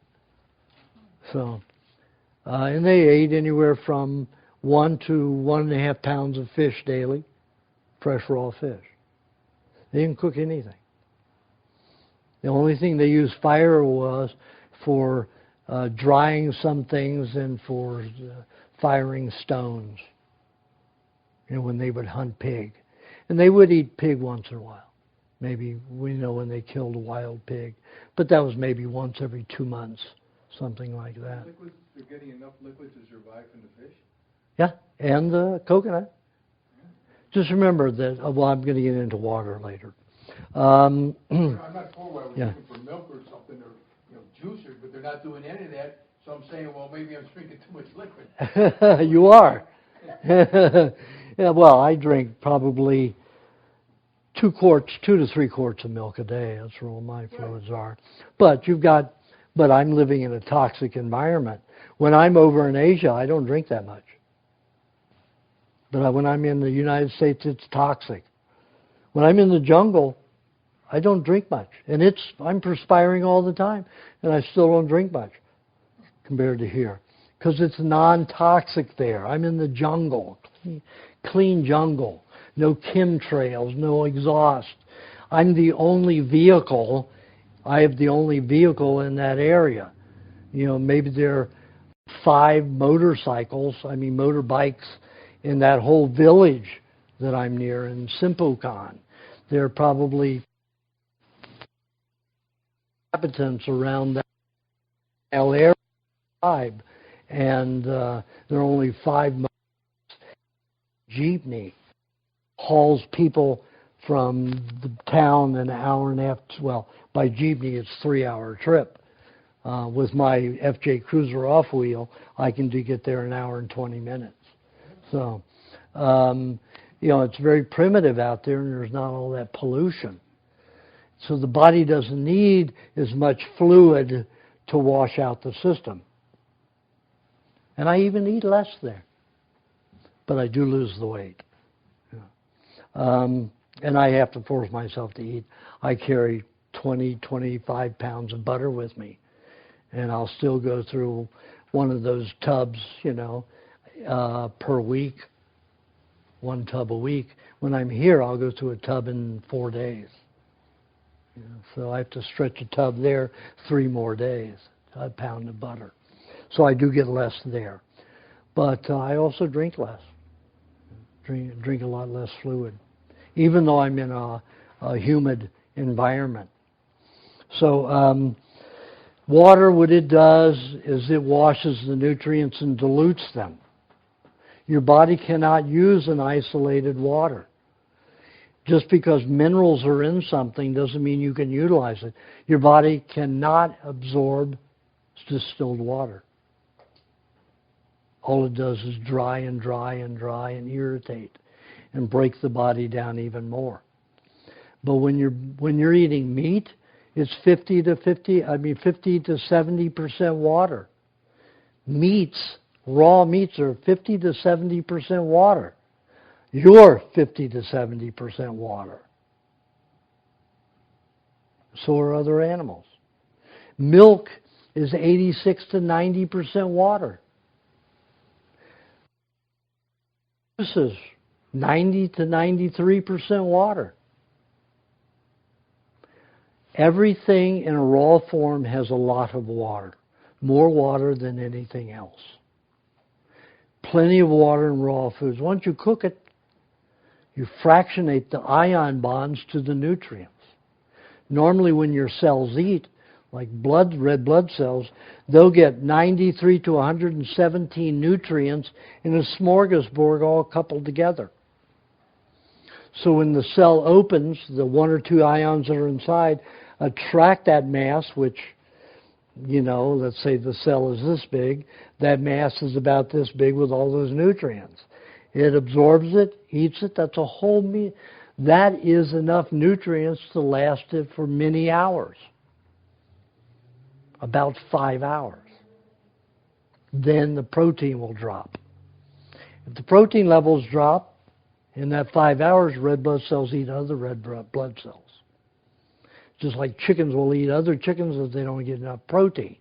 So, and they ate anywhere from 1 to 1.5 pounds of fish daily, fresh raw fish. They didn't cook anything. The only thing they used fire was for drying some things and for firing stones, when they would hunt pig. And they would eat pig once in a while. Maybe, when they killed a wild pig. But that was maybe once every 2 months, something like that. Liquids, they're getting enough liquid to survive from the fish? Yeah, and the coconut. Just remember that, I'm going to get into water later. I'm not for why we're Yeah. looking for milk or something, or juicer, but they're not doing any of that. So I'm saying, well, maybe I'm drinking too much liquid. You are. Yeah, well, I drink probably 2 to 3 quarts of milk a day. That's where all my fluids are. But I'm living in a toxic environment. When I'm over in Asia, I don't drink that much. But when I'm in the United States, it's toxic. When I'm in the jungle, I don't drink much. And I'm perspiring all the time, and I still don't drink much compared to here. Because it's non-toxic there. I'm in the jungle, clean jungle. No chemtrails, no exhaust. I'm the only vehicle. I have the only vehicle in that area. Maybe there are 5 motorbikes in that whole village that I'm near in Simpukan. There are probably inhabitants around that Air tribe, and there are only 5 miles. Jeepney hauls people from the town an hour and a half. Well, by jeepney it's 3-hour trip. With my FJ Cruiser off wheel, I can get there an hour and 20 minutes. So, it's very primitive out there, and there's not all that pollution. So the body doesn't need as much fluid to wash out the system. And I even eat less there. But I do lose the weight. And I have to force myself to eat. I carry 20, 25 pounds of butter with me. And I'll still go through one of those tubs, per week. 1 tub a week. When I'm here, I'll go through a tub in 4 days. So I have to stretch a tub there 3 more days, a pound of butter. So I do get less there. But I also drink less. Drink a lot less fluid, even though I'm in a humid environment. So water, what it does is it washes the nutrients and dilutes them. Your body cannot use an isolated water. Just because minerals are in something doesn't mean you can utilize it. Your body cannot absorb distilled water. All it does is dry and dry and dry and irritate and break the body down even more. But when you're eating meat, it's 50 to 70% water. Raw meats are 50 to 70% water. You're 50 to 70% water. So are other animals. Milk is 86 to 90% water. This is 90 to 93% water. Everything in a raw form has a lot of water. More water than anything else. Plenty of water in raw foods. Once you cook it, you fractionate the ion bonds to the nutrients. Normally when your cells eat, like red blood cells, they'll get 93 to 117 nutrients in a smorgasbord all coupled together. So when the cell opens, the 1 or 2 ions that are inside attract that mass, which, let's say the cell is this big, that mass is about this big with all those nutrients. It absorbs it, eats it, that's a whole meal. That is enough nutrients to last it for many hours. About 5 hours. Then the protein will drop. If the protein levels drop, in that 5 hours, red blood cells eat other red blood cells. Just like chickens will eat other chickens if they don't get enough protein.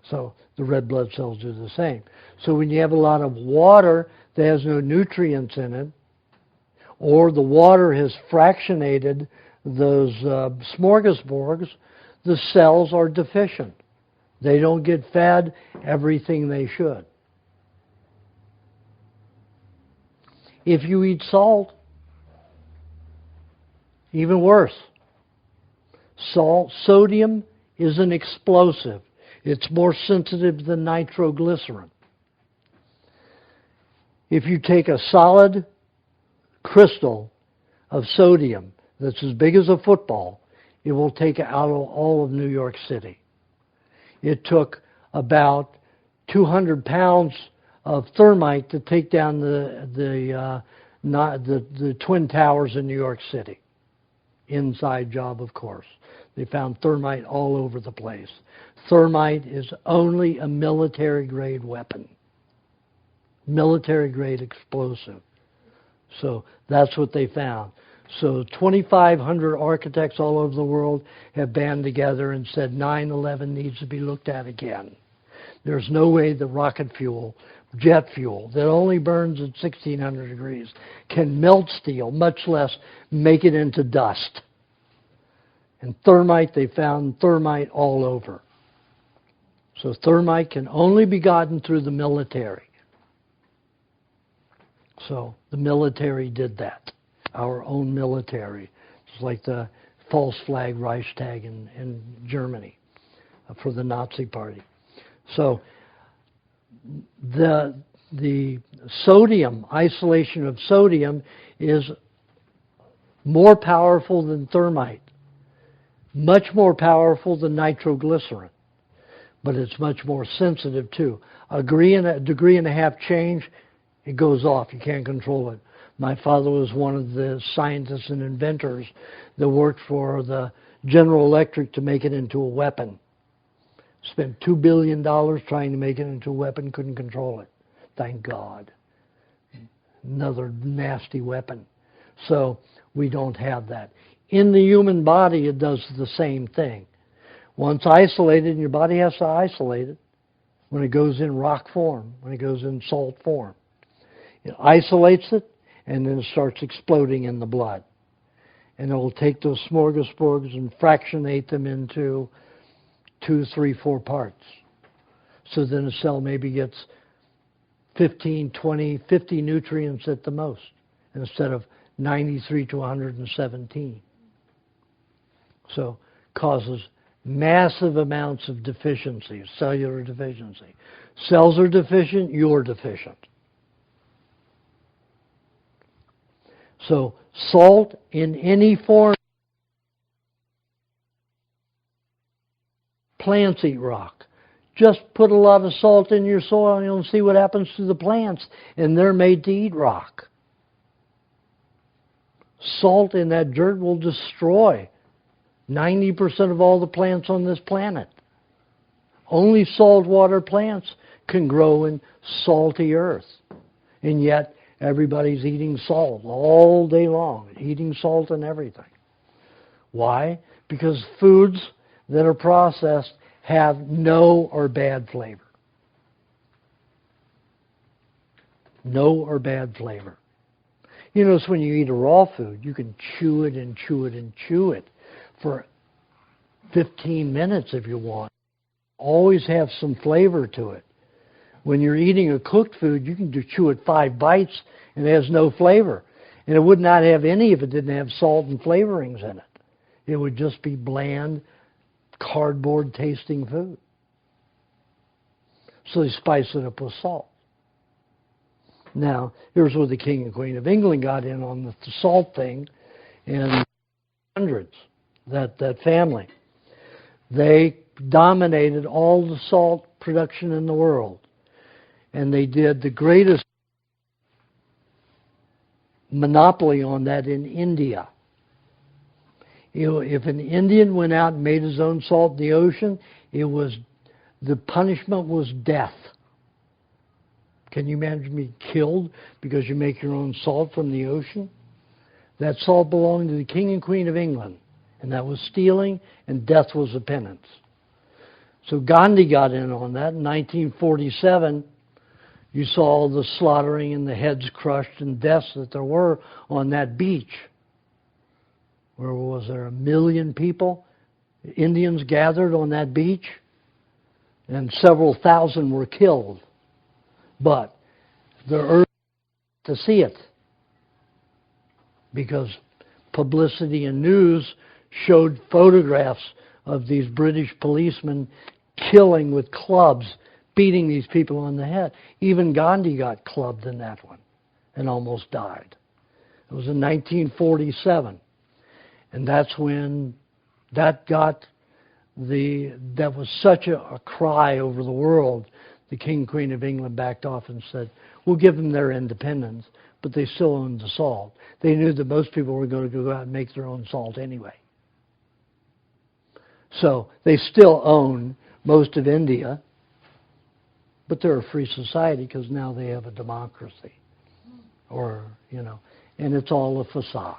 So the red blood cells do the same. So when you have a lot of water that has no nutrients in it, or the water has fractionated those smorgasbords, the cells are deficient. They don't get fed everything they should. If you eat salt, even worse. Sodium is an explosive. It's more sensitive than nitroglycerin. If you take a solid crystal of sodium that's as big as a football, it will take out all of New York City. It took about 200 pounds of thermite to take down the Twin Towers in New York City. Inside job, of course. They found thermite all over the place. Thermite is only a military-grade weapon. Military-grade explosive. So that's what they found. So 2,500 architects all over the world have band together and said 9/11 needs to be looked at again. There's no way the rocket fuel, jet fuel, that only burns at 1,600 degrees, can melt steel, much less make it into dust. And thermite, they found thermite all over. So thermite can only be gotten through the military. So the military did that. Our own military. It's like the false flag Reichstag in Germany. for the Nazi Party. So the sodium, isolation of sodium, is more powerful than thermite, much more powerful than nitroglycerin, but it's much more sensitive too. A degree and a half change, it goes off. You can't control it. My father was one of the scientists and inventors that worked for the General Electric to make it into a weapon. Spent $2 billion trying to make it into a weapon, couldn't control it. Thank God. Another nasty weapon. So we don't have that. In the human body, it does the same thing. Once isolated, and your body has to isolate it when it goes in rock form, when it goes in salt form. It isolates it, and then it starts exploding in the blood. And it will take those smorgasbords and fractionate them into 2, 3, 4 parts. So then a cell maybe gets 15, 20, 50 nutrients at the most, instead of 93 to 117. So causes massive amounts of deficiency, cellular deficiency. Cells are deficient, you're deficient. So salt in any form. Plants eat rock. Just put a lot of salt in your soil and you'll see what happens to the plants, and they're made to eat rock. Salt in that dirt will destroy 90% of all the plants on this planet. Only saltwater plants can grow in salty earth. And yet, everybody's eating salt all day long, eating salt and everything. Why? Because foods that are processed have no or bad flavor. No or bad flavor. You notice when you eat a raw food, you can chew it and chew it and chew it for 15 minutes if you want. Always have some flavor to it. When you're eating a cooked food, you can chew it 5 bites and it has no flavor. And it would not have any if it didn't have salt and flavorings in it. It would just be bland, cardboard tasting food. So they spice it up with salt. Now, here's where the King and Queen of England got in on the salt thing in hundreds, that family. They dominated all the salt production in the world. And they did the greatest monopoly on that in India. You know, if an Indian went out and made his own salt in the ocean, the punishment was death. Can you imagine being killed because you make your own salt from the ocean? That salt belonged to the King and Queen of England, and that was stealing, and death was a penance. So Gandhi got in on that in 1947. You saw all the slaughtering and the heads crushed and deaths that there were on that beach. Where was there 1 million people? Indians gathered on that beach, and several thousand were killed. But the earth to see it, because publicity and news showed photographs of these British policemen killing with clubs, beating these people on the head. Even Gandhi got clubbed in that one and almost died. It was in 1947. And that's when that was such a cry over the world. The King and Queen of England backed off and said, we'll give them their independence, but they still owned the salt. They knew that most people were going to go out and make their own salt anyway. So they still own most of India, but they're a free society because now they have a democracy. And it's all a facade.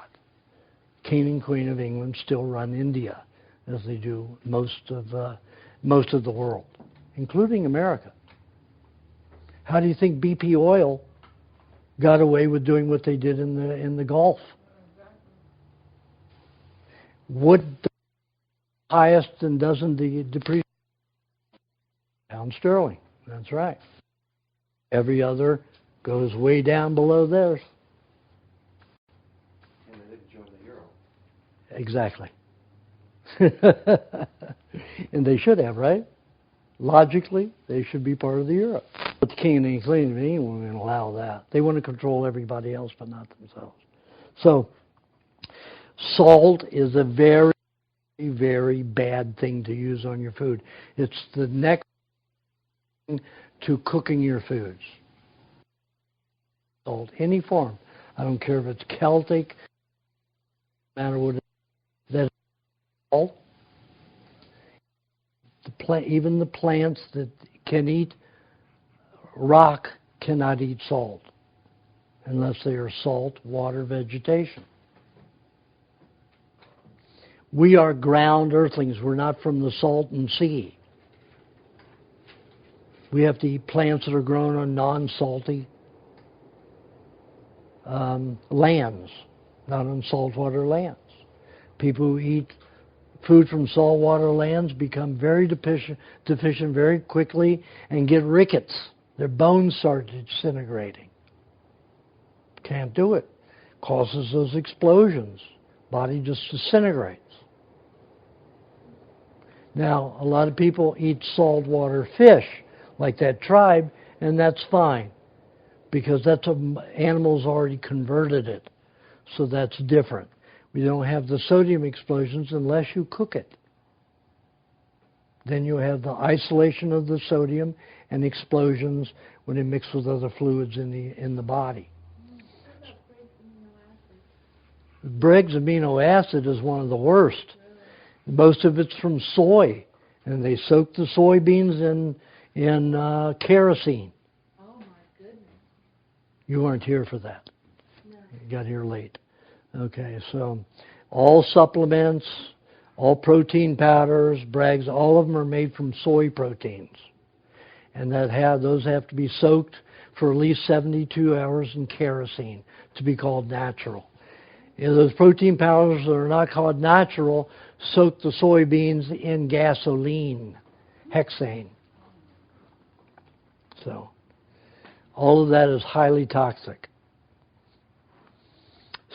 King and Queen of England still run India as they do most of the world, including America. How do you think BP Oil got away with doing what they did in the Gulf? What the highest and doesn't depreciate? Pound sterling. That's right. Every other goes way down below theirs. And they didn't join the euro. Exactly. And they should have, right? Logically, they should be part of the Europe. But the king and queen of England won't allow that. They want to control everybody else, but not themselves. So, salt is a very, very bad thing to use on your food. It's the next thing to cooking your foods. Salt, any form. I don't care if it's Celtic, no matter what it is, that's salt. Even the plants that can eat rock cannot eat salt unless they are salt water vegetation. We are ground earthlings. We're not from the salton sea. We have to eat plants that are grown on non-salty lands, not on saltwater lands. People who eat food from saltwater lands become very deficient very quickly and get rickets. Their bones start disintegrating. Can't do it. Causes those explosions. Body just disintegrates. Now, a lot of people eat saltwater fish, like that tribe, and that's fine, because that's animals already converted it. So that's different. We don't have the sodium explosions unless you cook it. Then you have the isolation of the sodium and explosions when it mixes with other fluids in the body. Briggs amino acid is one of the worst. Most of it's from soy, and they soak the soybeans in kerosene. Oh my goodness. You weren't here for that. No. You got here late. Okay, so all supplements, all protein powders, Bragg's, all of them are made from soy proteins. And those have to be soaked for at least 72 hours in kerosene to be called natural. Those protein powders that are not called natural soak the soybeans in gasoline, hexane. So all of that is highly toxic.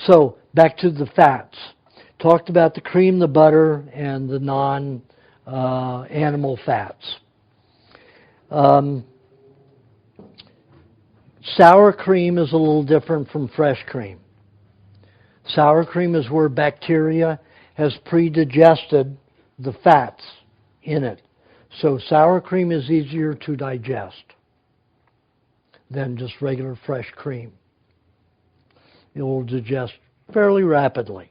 So, back to the fats. Talked about the cream, the butter, and the non-animal fats. Sour cream is a little different from fresh cream. Sour cream is where bacteria has pre-digested the fats in it. So sour cream is easier to digest than just regular fresh cream. It will digest fairly rapidly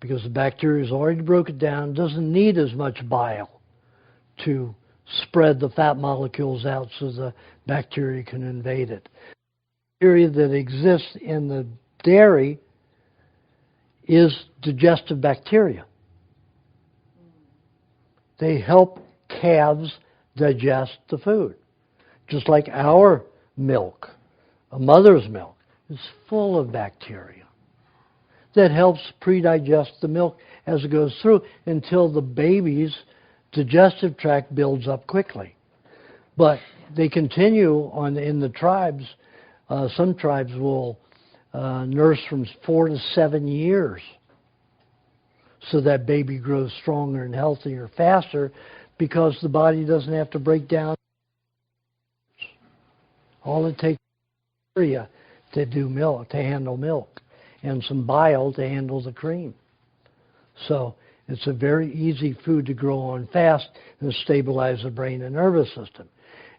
because the bacteria has already broken it down, doesn't need as much bile to spread the fat molecules out so the bacteria can invade it. Bacteria that exists in the dairy is digestive bacteria. They help calves digest the food, just like our milk, a mother's milk, is full of bacteria that helps pre-digest the milk as it goes through until the baby's digestive tract builds up quickly. But they continue on in the tribes. Some tribes will nurse from 4 to 7 years so that baby grows stronger and healthier faster because the body doesn't have to break down. All it takes is bacteria to do milk, to handle milk, and some bile to handle the cream. So it's a very easy food to grow on fast and stabilize the brain and nervous system.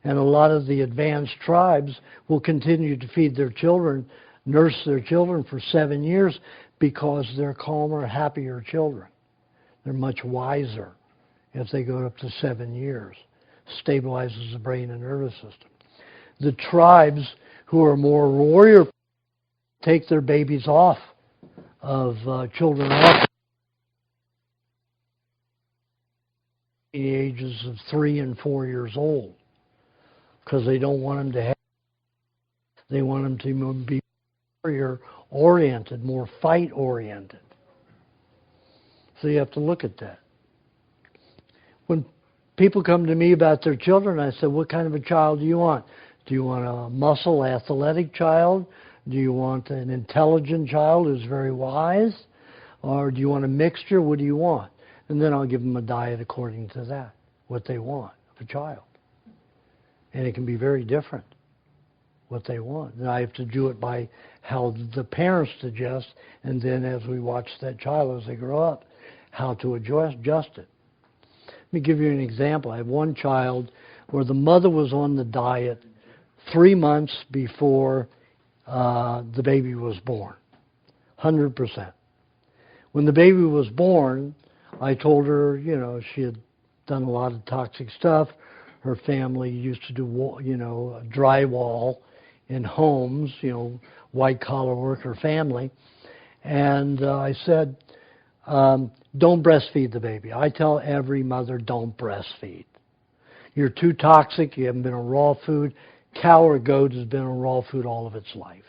And a lot of the advanced tribes will continue to feed their children, nurse their children for 7 years because they're calmer, happier children. They're much wiser if they go up to 7 years. Stabilizes the brain and nervous system. The tribes who are more warrior take their babies off of children off the ages of 3 and 4 years old because they don't want them to have. They want them to be warrior oriented, more fight oriented. So you have to look at that. When people come to me about their children, I say, what kind of a child do you want? Do you want a muscle, athletic child? Do you want an intelligent child who's very wise? Or do you want a mixture? What do you want? and then I'll give them a diet according to that, what they want of a child. And it can be very different, what they want. And I have to do it by how the parents suggest, and then as we watch that child as they grow up, how to adjust it. Let me give you an example. I have one child where the mother was on the diet 3 months before the baby was born, 100%. When the baby was born, I told her, she had done a lot of toxic stuff. Her family used to do, drywall in homes, white-collar worker family. And I said, don't breastfeed the baby. I tell every mother, don't breastfeed. You're too toxic. You haven't been on raw food. Cow or goat has been on raw food all of its life.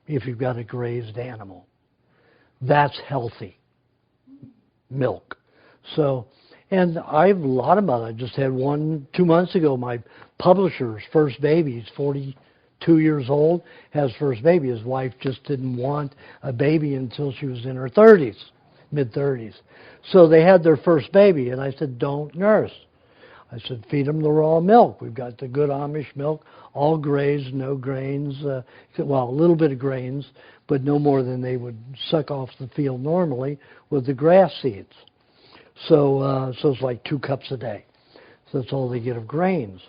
If you've got a grazed animal, that's healthy milk. So, and I have a lot of mothers. I just had one 2 months ago. My publisher's first baby, he's 42 years old, has first baby. His wife just didn't want a baby until she was in her 30s, mid-30s. So they had their first baby, and I said, don't nurse. I said, feed them the raw milk. We've got the good Amish milk, all grazed, no grains. Well, a little bit of grains, but no more than they would suck off the field normally with the grass seeds. So it's like 2 cups a day. So that's all they get of grains.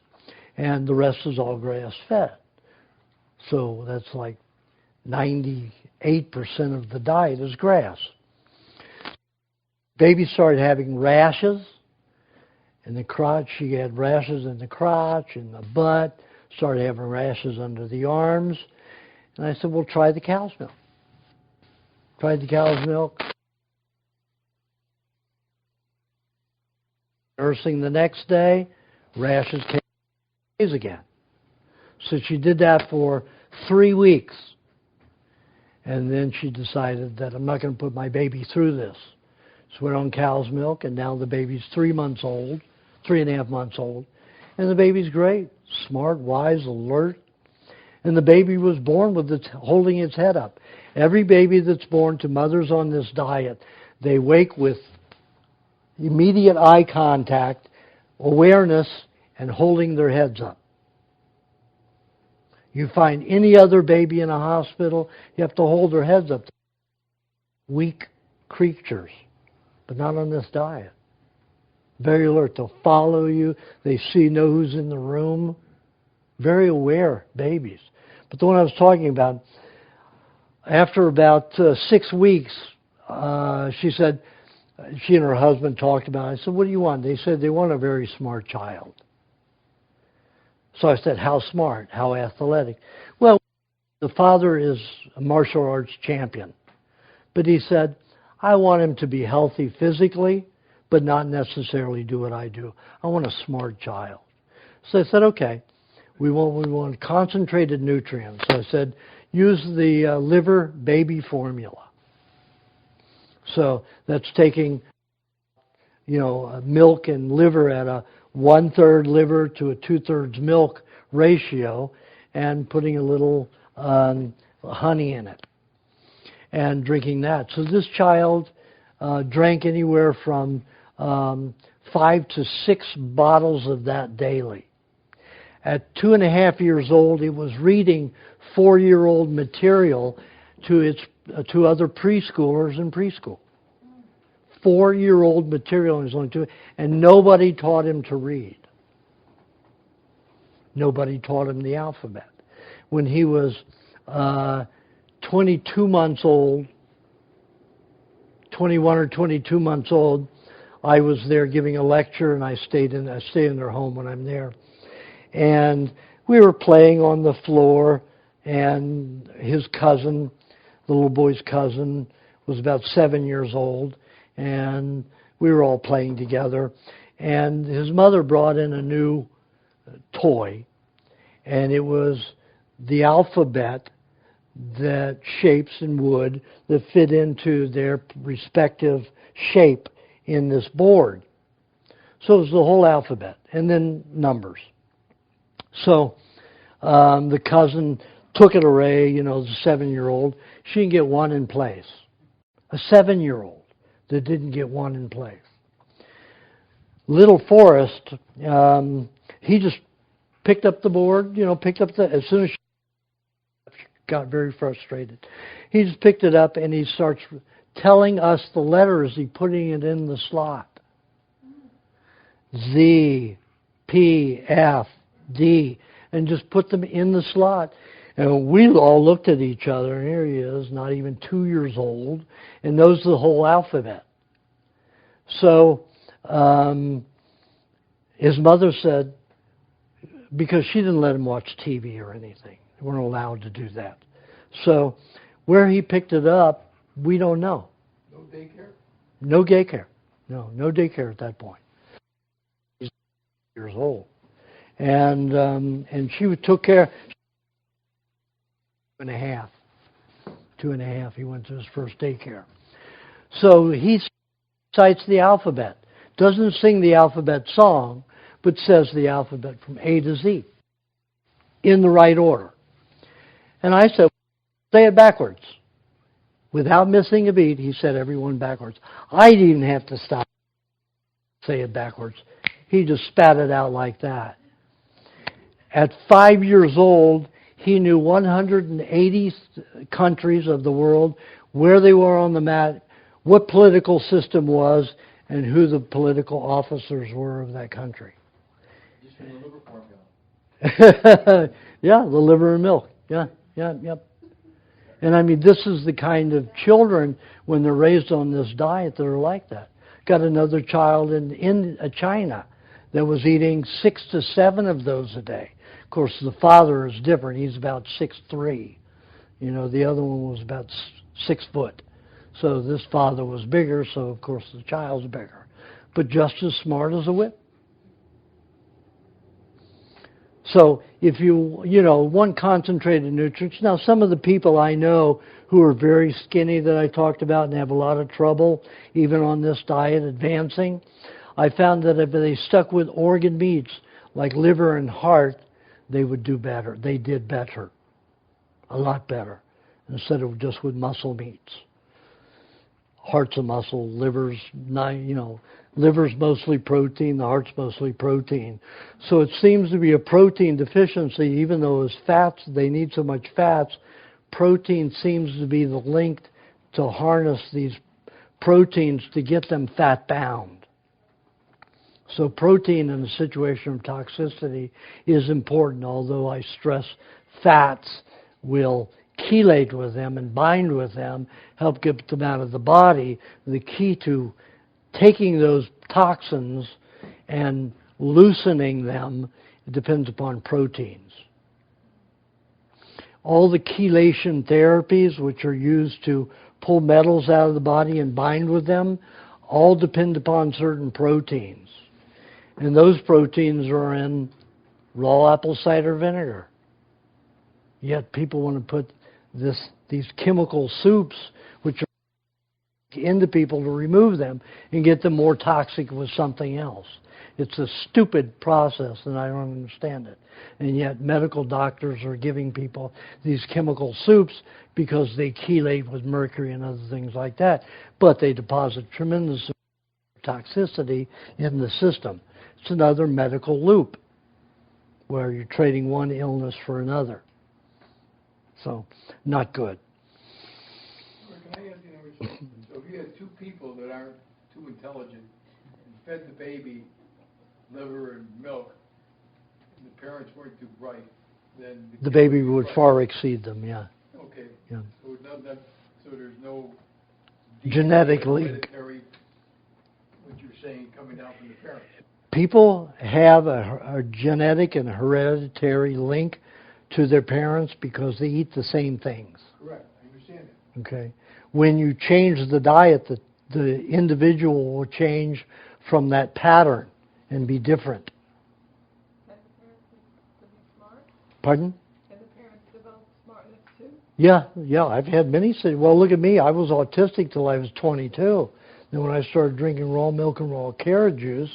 And the rest is all grass-fed. So that's like 98% of the diet is grass. Baby started having rashes in the crotch. She had rashes in the crotch, in the butt, started having rashes under the arms. And I said, well, try the cow's milk. Tried the cow's milk. Nursing the next day, rashes came again. So she did that for 3 weeks. And then she decided that I'm not going to put my baby through this. So went on cow's milk, and now the baby's 3 months old, 3.5 months old. And the baby's great, smart, wise, alert. And the baby was born with it holding its head up. Every baby that's born to mothers on this diet, they wake with immediate eye contact, awareness, and holding their heads up. You find any other baby in a hospital, you have to hold their heads up. Weak creatures, but not on this diet. Very alert. They'll follow you. They know who's in the room. Very aware babies. But the one I was talking about, after about 6 weeks, she said, she and her husband talked about it. I said, what do you want? They said they want a very smart child. So I said, how smart? How athletic? Well, the father is a martial arts champion. But he said, I want him to be healthy physically, but not necessarily do what I do. I want a smart child. So I said, okay, we want concentrated nutrients. So I said, use the liver baby formula. So that's taking, milk and liver at a 1/3 liver to a 2/3 milk ratio, and putting a little honey in it, and drinking that. So this child drank anywhere from 5 to 6 bottles of that daily. At 2.5 years old, it was reading 4-year-old material to other preschoolers in preschool. 4-year-old material, and he's only 2, and nobody taught him to read. Nobody taught him the alphabet. When he was 22 months old, 21 or 22 months old, I was there giving a lecture, and I stay in their home when I'm there. And we were playing on the floor, and his cousin, the little boy's cousin, was about 7 years old, and we were all playing together. And his mother brought in a new toy, and it was the alphabet that shapes in wood that fit into their respective shape in this board. So it was the whole alphabet, and then numbers. So the cousin took it away, the 7-year-old. She didn't get one in place. A 7-year-old that didn't get one in place. Little Forrest, he just picked up the board, as soon as she got very frustrated. He just picked it up and he starts telling us the letters, putting it in the slot. Z, P, F, D, and just put them in the slot. And we all looked at each other, and here he is, not even 2 years old, and knows the whole alphabet. So his mother said, because she didn't let him watch TV or anything. They weren't allowed to do that. So where he picked it up, we don't know. No daycare? No daycare. No daycare at that point. He's years old. And she took care. 2.5. 2.5. He went to his first daycare. So he recites the alphabet. Doesn't sing the alphabet song, but says the alphabet from A to Z in the right order. And I said, say it backwards. Without missing a beat, he said everyone backwards. I didn't even have to stop, say it backwards. He just spat it out like that. At 5 years old, he knew 180 countries of the world, where they were on the map, what political system was, and who the political officers were of that country. Just from the liver formula. Yeah, the liver and milk. Yep. And I mean, this is the kind of children, when they're raised on this diet, that are like that. Got another child in China that was eating 6 to 7 of those a day. Of course, the father is different. He's about 6'3". The other one was about 6 foot. So this father was bigger, so of course the child's bigger. But just as smart as a whip. So if you want concentrated nutrients. Now, some of the people I know who are very skinny that I talked about and have a lot of trouble, even on this diet, advancing, I found that if they stuck with organ meats like liver and heart, they would do better. They did better. A lot better. Instead of just with muscle meats. Heart's a muscle, liver's mostly protein, the heart's mostly protein. So it seems to be a protein deficiency, even though as fats, they need so much fats, protein seems to be the link to harness these proteins to get them fat bound. So protein in a situation of toxicity is important, although I stress fats will chelate with them and bind with them, help get them out of the body. The key to taking those toxins and loosening them depends upon proteins. All the chelation therapies, which are used to pull metals out of the body and bind with them, all depend upon certain proteins. And those proteins are in raw apple cider vinegar. Yet people want to put these chemical soups, which are into people to remove them and get them more toxic with something else. It's a stupid process, and I don't understand it. And yet medical doctors are giving people these chemical soups because they chelate with mercury and other things like that. But they deposit tremendous toxicity in the system. It's another medical loop where you're trading one illness for another. So, not good. Can I ask you another question? So if you had two people that aren't too intelligent and fed the baby liver and milk, and the parents weren't too bright, then the baby would far exceed them, yeah. Okay. Yeah. So there's no genetic link. Hereditary, what you're saying, coming down from the parents. People have a genetic and hereditary link to their parents because they eat the same things. Correct. I understand that. Okay. When you change the diet, the individual will change from that pattern and be different. Can the parents be smart? Pardon? Can the parents develop smartness too? Yeah. I've had many say, well, look at me. I was autistic till I was 22. Then when I started drinking raw milk and raw carrot juice,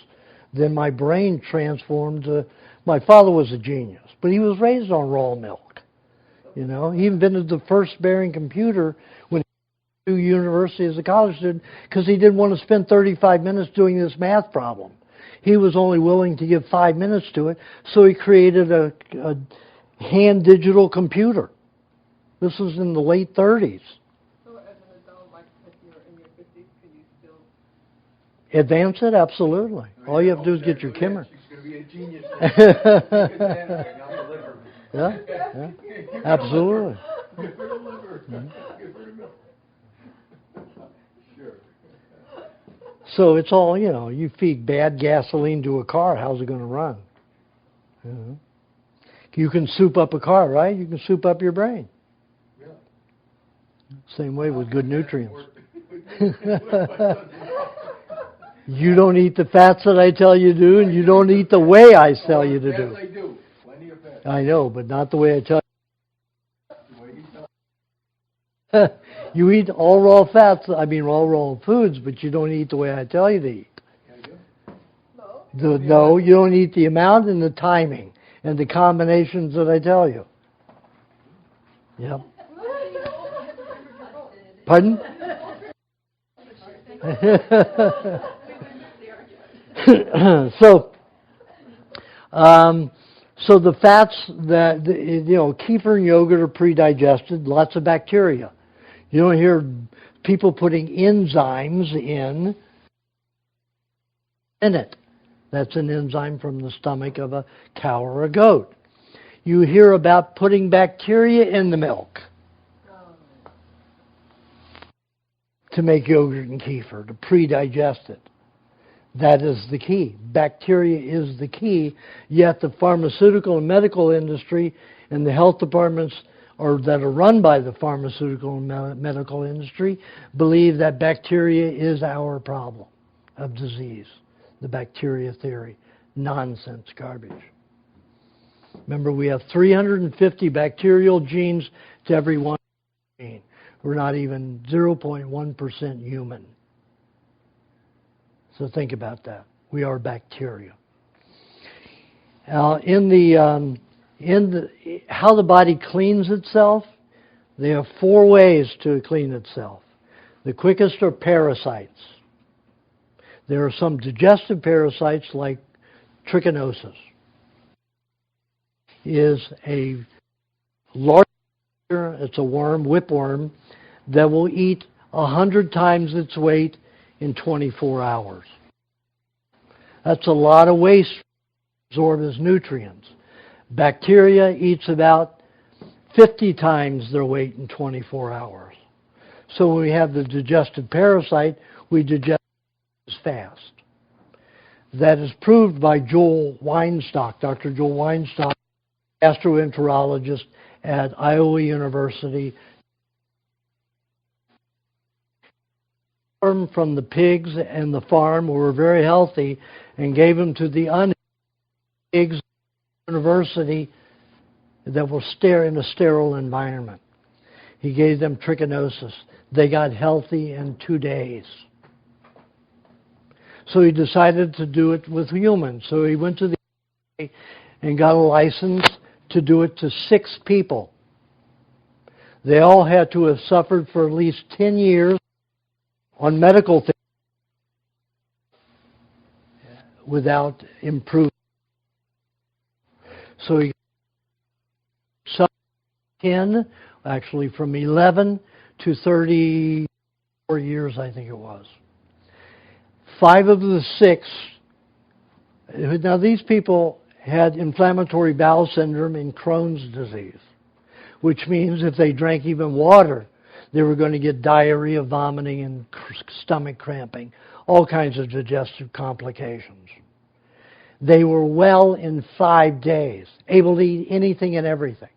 then my brain transformed to... My father was a genius, but he was raised on raw milk. He invented the first bearing computer when to university as a college student because he didn't want to spend 35 minutes doing this math problem. He was only willing to give 5 minutes to it, so he created a hand digital computer. This was in the late 30s. So as an adult, like if you're in your 50s, can you still... Advance it? Absolutely. All you have to do is get your Kimmer. She's going to be a genius. Yeah, yeah, absolutely. Give her a liver. Give her a milk. Sure. So it's all, you feed bad gasoline to a car, how's it going to run? You can soup up a car, right? You can soup up your brain. Yeah. Same way with good nutrients. You don't eat the fats that I tell you to do, and you don't eat the way I tell you to do. Yes, I do. Plenty of fat. I know, but not the way I tell The way you tell. you. You eat all raw fats, all raw foods, but you don't eat the way I tell you to eat. I do. No, you don't eat the amount and the timing and the combinations that I tell you. Yep. Pardon? So the fats that, kefir and yogurt are pre-digested, lots of bacteria. You don't hear people putting enzymes in it. That's an enzyme from the stomach of a cow or a goat. You hear about putting bacteria in the milk to make yogurt and kefir, to pre-digest it. That is the key. Bacteria is the key, yet the pharmaceutical and medical industry and the health departments that are run by the pharmaceutical and medical industry believe that bacteria is our problem of disease. The bacteria theory. Nonsense, garbage. Remember, we have 350 bacterial genes to every one gene. We're not even 0.1% human. So think about that. We are bacteria. How the body cleans itself, they have 4 ways to clean itself. The quickest are parasites. There are some digestive parasites like trichinosis. It's a worm, whipworm, that will eat 100 times its weight in 24 hours. That's a lot of waste absorbed as nutrients. Bacteria eats about 50 times their weight in 24 hours. So when we have the digestive parasite, we digest fast. That is proved by Joel Weinstock, Dr. Joel Weinstock, gastroenterologist at Iowa University. From the pigs and the farm who were very healthy and gave them to the unhealthy pigs university that were in a sterile environment. He gave them trichinosis. They got healthy in 2 days. So he decided to do it with humans. So he went to the and got a license to do it to 6 people. They all had to have suffered for at least 10 years on medical things without improvement. So he suffered 10, actually from 11 to 34 years, I think it was. 5 of the 6, now these people had inflammatory bowel syndrome and Crohn's disease, which means if they drank even water, they were going to get diarrhea, vomiting, and stomach cramping, all kinds of digestive complications. They were well in 5 days, able to eat anything and everything.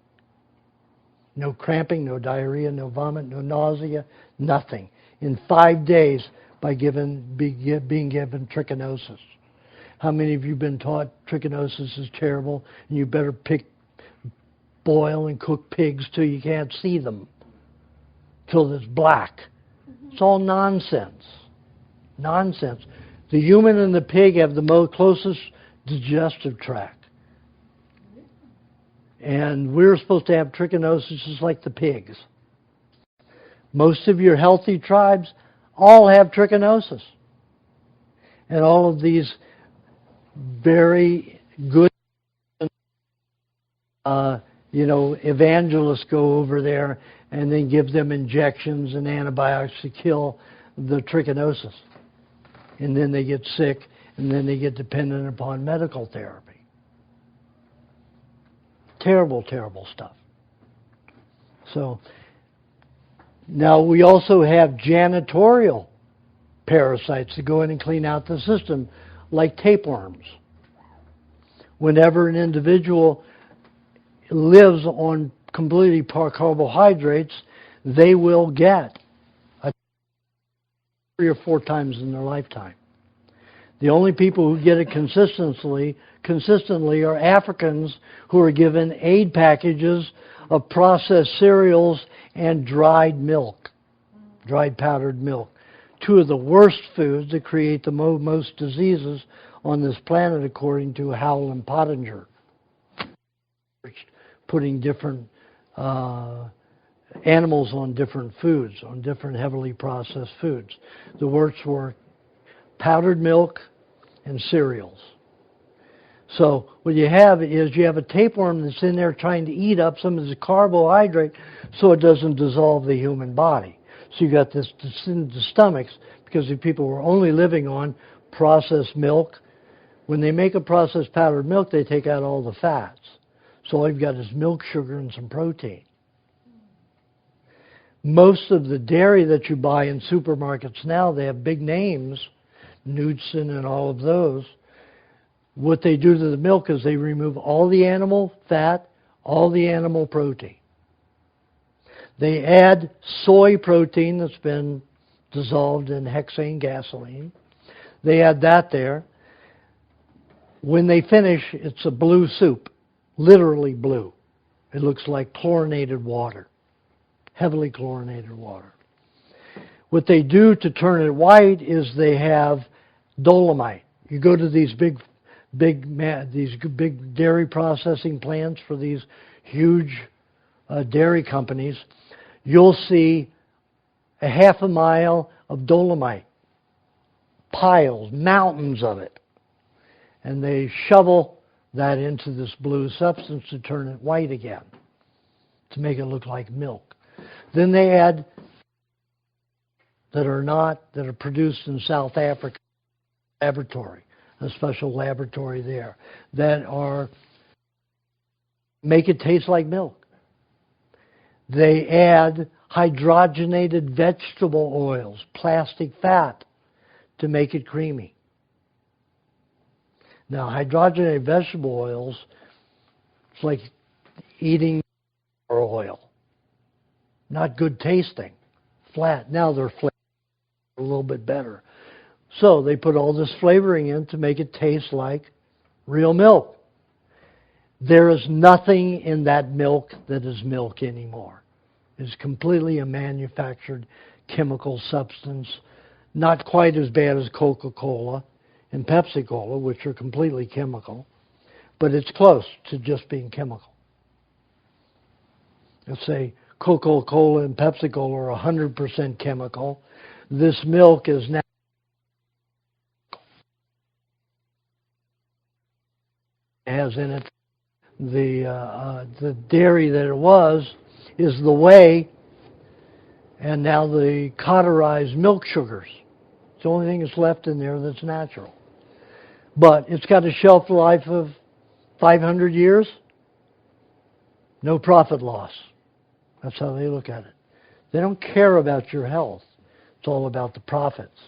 No cramping, no diarrhea, no vomit, no nausea, nothing. In 5 days by being given trichinosis. How many of you have been taught trichinosis is terrible and you better boil and cook pigs till you can't see them, till it's black? It's all nonsense. Nonsense. The human and the pig have the closest digestive tract. And we're supposed to have trichinosis just like the pigs. Most of your healthy tribes all have trichinosis. And all of these very good, evangelists go over there and then give them injections and antibiotics to kill the trichinosis. And then they get sick, and then they get dependent upon medical therapy. Terrible, terrible stuff. So, now we also have janitorial parasites that go in and clean out the system, like tapeworms. Whenever an individual lives on completely carbohydrates, they will get 3 or 4 times in their lifetime. The only people who get it consistently are Africans who are given aid packages of processed cereals and dried milk, dried powdered milk. 2 of the worst foods that create the most diseases on this planet, according to Howell and Pottinger, putting different animals on different foods, on different heavily processed foods. The worst were powdered milk and cereals. So what you have is you have a tapeworm that's in there trying to eat up some of the carbohydrate so it doesn't dissolve the human body. So you got this in the stomachs because the people were only living on processed milk. When they make a processed powdered milk, they take out all the fats. So all you've got is milk, sugar, and some protein. Most of the dairy that you buy in supermarkets now, they have big names, Knudsen and all of those. What they do to the milk is they remove all the animal fat, all the animal protein. They add soy protein that's been dissolved in hexane gasoline. They add that there. When they finish, it's a blue soup, literally blue. It looks like chlorinated water, heavily chlorinated water. What they do to turn it white is they have dolomite. You go to these big dairy processing plants for these huge dairy companies, you'll see a half a mile of dolomite, piles, mountains of it. And they shovel that into this blue substance to turn it white again, to make it look like milk. Then they add that are produced in South Africa, laboratory, a special laboratory there, that make it taste like milk. They add hydrogenated vegetable oils, plastic fat, to make it creamy. Now, hydrogenated vegetable oils, it's like eating oil. Not good tasting, flat. Now they're flavored a little bit better. So they put all this flavoring in to make it taste like real milk. There is nothing in that milk that is milk anymore. It's completely a manufactured chemical substance, not quite as bad as Coca-Cola and Pepsi-Cola, which are completely chemical, but it's close to just being chemical. Let's say Coca-Cola and Pepsi-Cola are 100% chemical. This milk is now has in it the dairy that it was is the whey, and now the cauterized milk sugars. It's the only thing that's left in there that's natural. But it's got a shelf life of 500 years. No profit loss. That's how they look at it. They don't care about your health. It's all about the profits.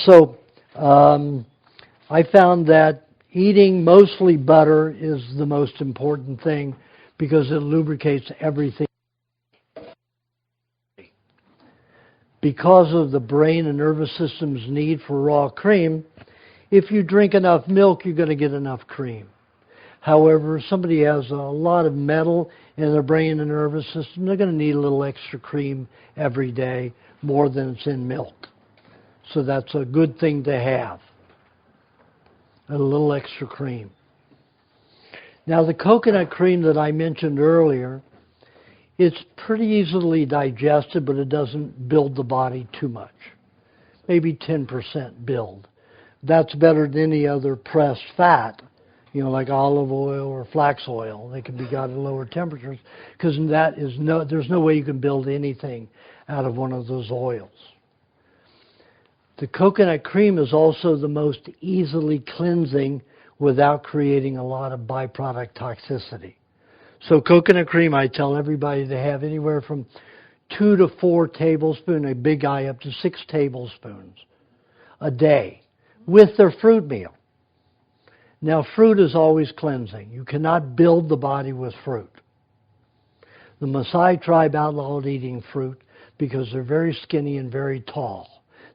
So I found that eating mostly butter is the most important thing because it lubricates everything. Because of the brain and nervous system's need for raw cream, if you drink enough milk, you're going to get enough cream. However, if somebody has a lot of metal in their brain and nervous system, they're going to need a little extra cream every day, more than it's in milk. So that's a good thing to have, a little extra cream. Now the coconut cream that I mentioned earlier, it's pretty easily digested, but it doesn't build the body too much. Maybe 10% build. That's better than any other pressed fat, like olive oil or flax oil. They can be got at lower temperatures because there's no way you can build anything out of one of those oils. The coconut cream is also the most easily cleansing without creating a lot of byproduct toxicity. So coconut cream, I tell everybody to have anywhere from 2 to 4 tablespoons, a big guy up to 6 tablespoons a day with their fruit meal. Now, fruit is always cleansing. You cannot build the body with fruit. The Maasai tribe outlawed eating fruit because they're very skinny and very tall.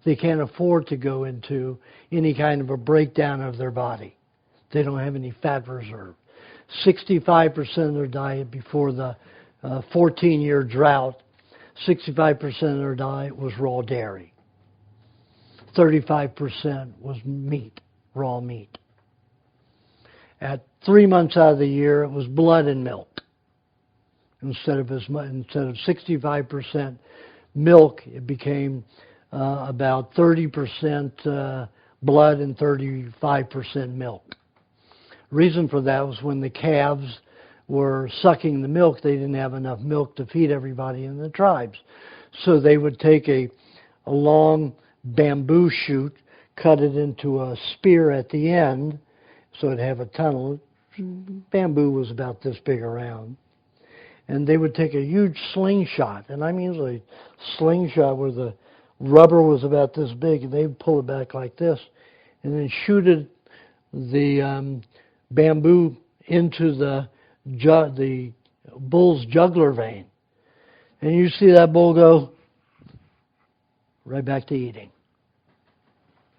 They can't afford to go into any kind of a breakdown of their body. They don't have any fat reserve. 65% of their diet before the 14-year drought, 65% of their diet was raw dairy. 35% was meat, raw meat. At 3 months out of the year, it was blood and milk. Instead of 65% milk, it became about 30% blood and 35% milk. Reason for that was when the calves were sucking the milk, they didn't have enough milk to feed everybody in the tribes. So they would take a long bamboo shoot, cut it into a spear at the end, so it'd have a tunnel. Bamboo was about this big around. And they would take a huge slingshot, and I mean a slingshot where the rubber was about this big, and they'd pull it back like this, and then shoot the bamboo into the bull's jugular vein. And you see that bull go right back to eating.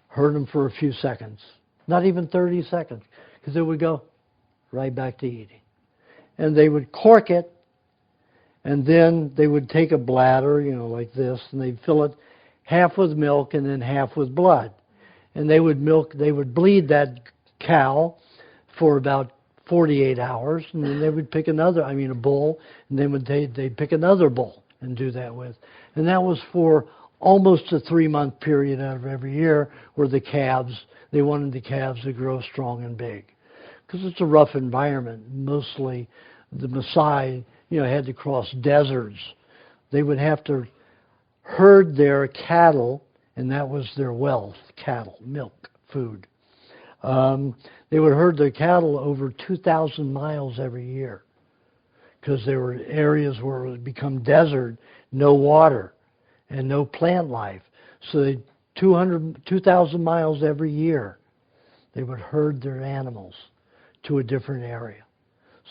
Hurt him for a few seconds. Not even 30 seconds, because it would go right back to eating. And they would cork it, and then they would take a bladder, like this, and they'd fill it half with milk and then half with blood. And they would bleed that cow for about 48 hours, and then they would pick a bull, and then they'd pick another bull and do that with. And that was for almost a 3-month period out of every year where they wanted the calves to grow strong and big. Because it's a rough environment. Mostly the Maasai, had to cross deserts. They would have to herd their cattle, and that was their wealth, cattle, milk, food. They would herd their cattle over 2,000 miles every year because there were areas where it would become desert, no water, and no plant life. So 2,000 miles every year, they would herd their animals to a different area.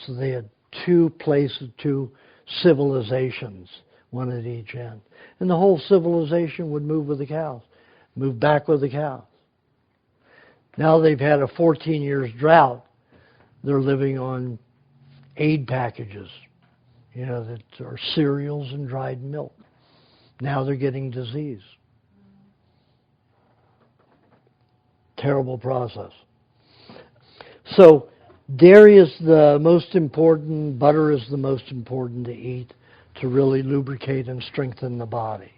So they had 2 places, 2 civilizations, one at each end. And the whole civilization would move with the cows, move back with the cows. Now they've had a 14 years drought. They're living on aid packages, that are cereals and dried milk. Now they're getting disease. Terrible process. So dairy is the most important, butter is the most important to eat to really lubricate and strengthen the body.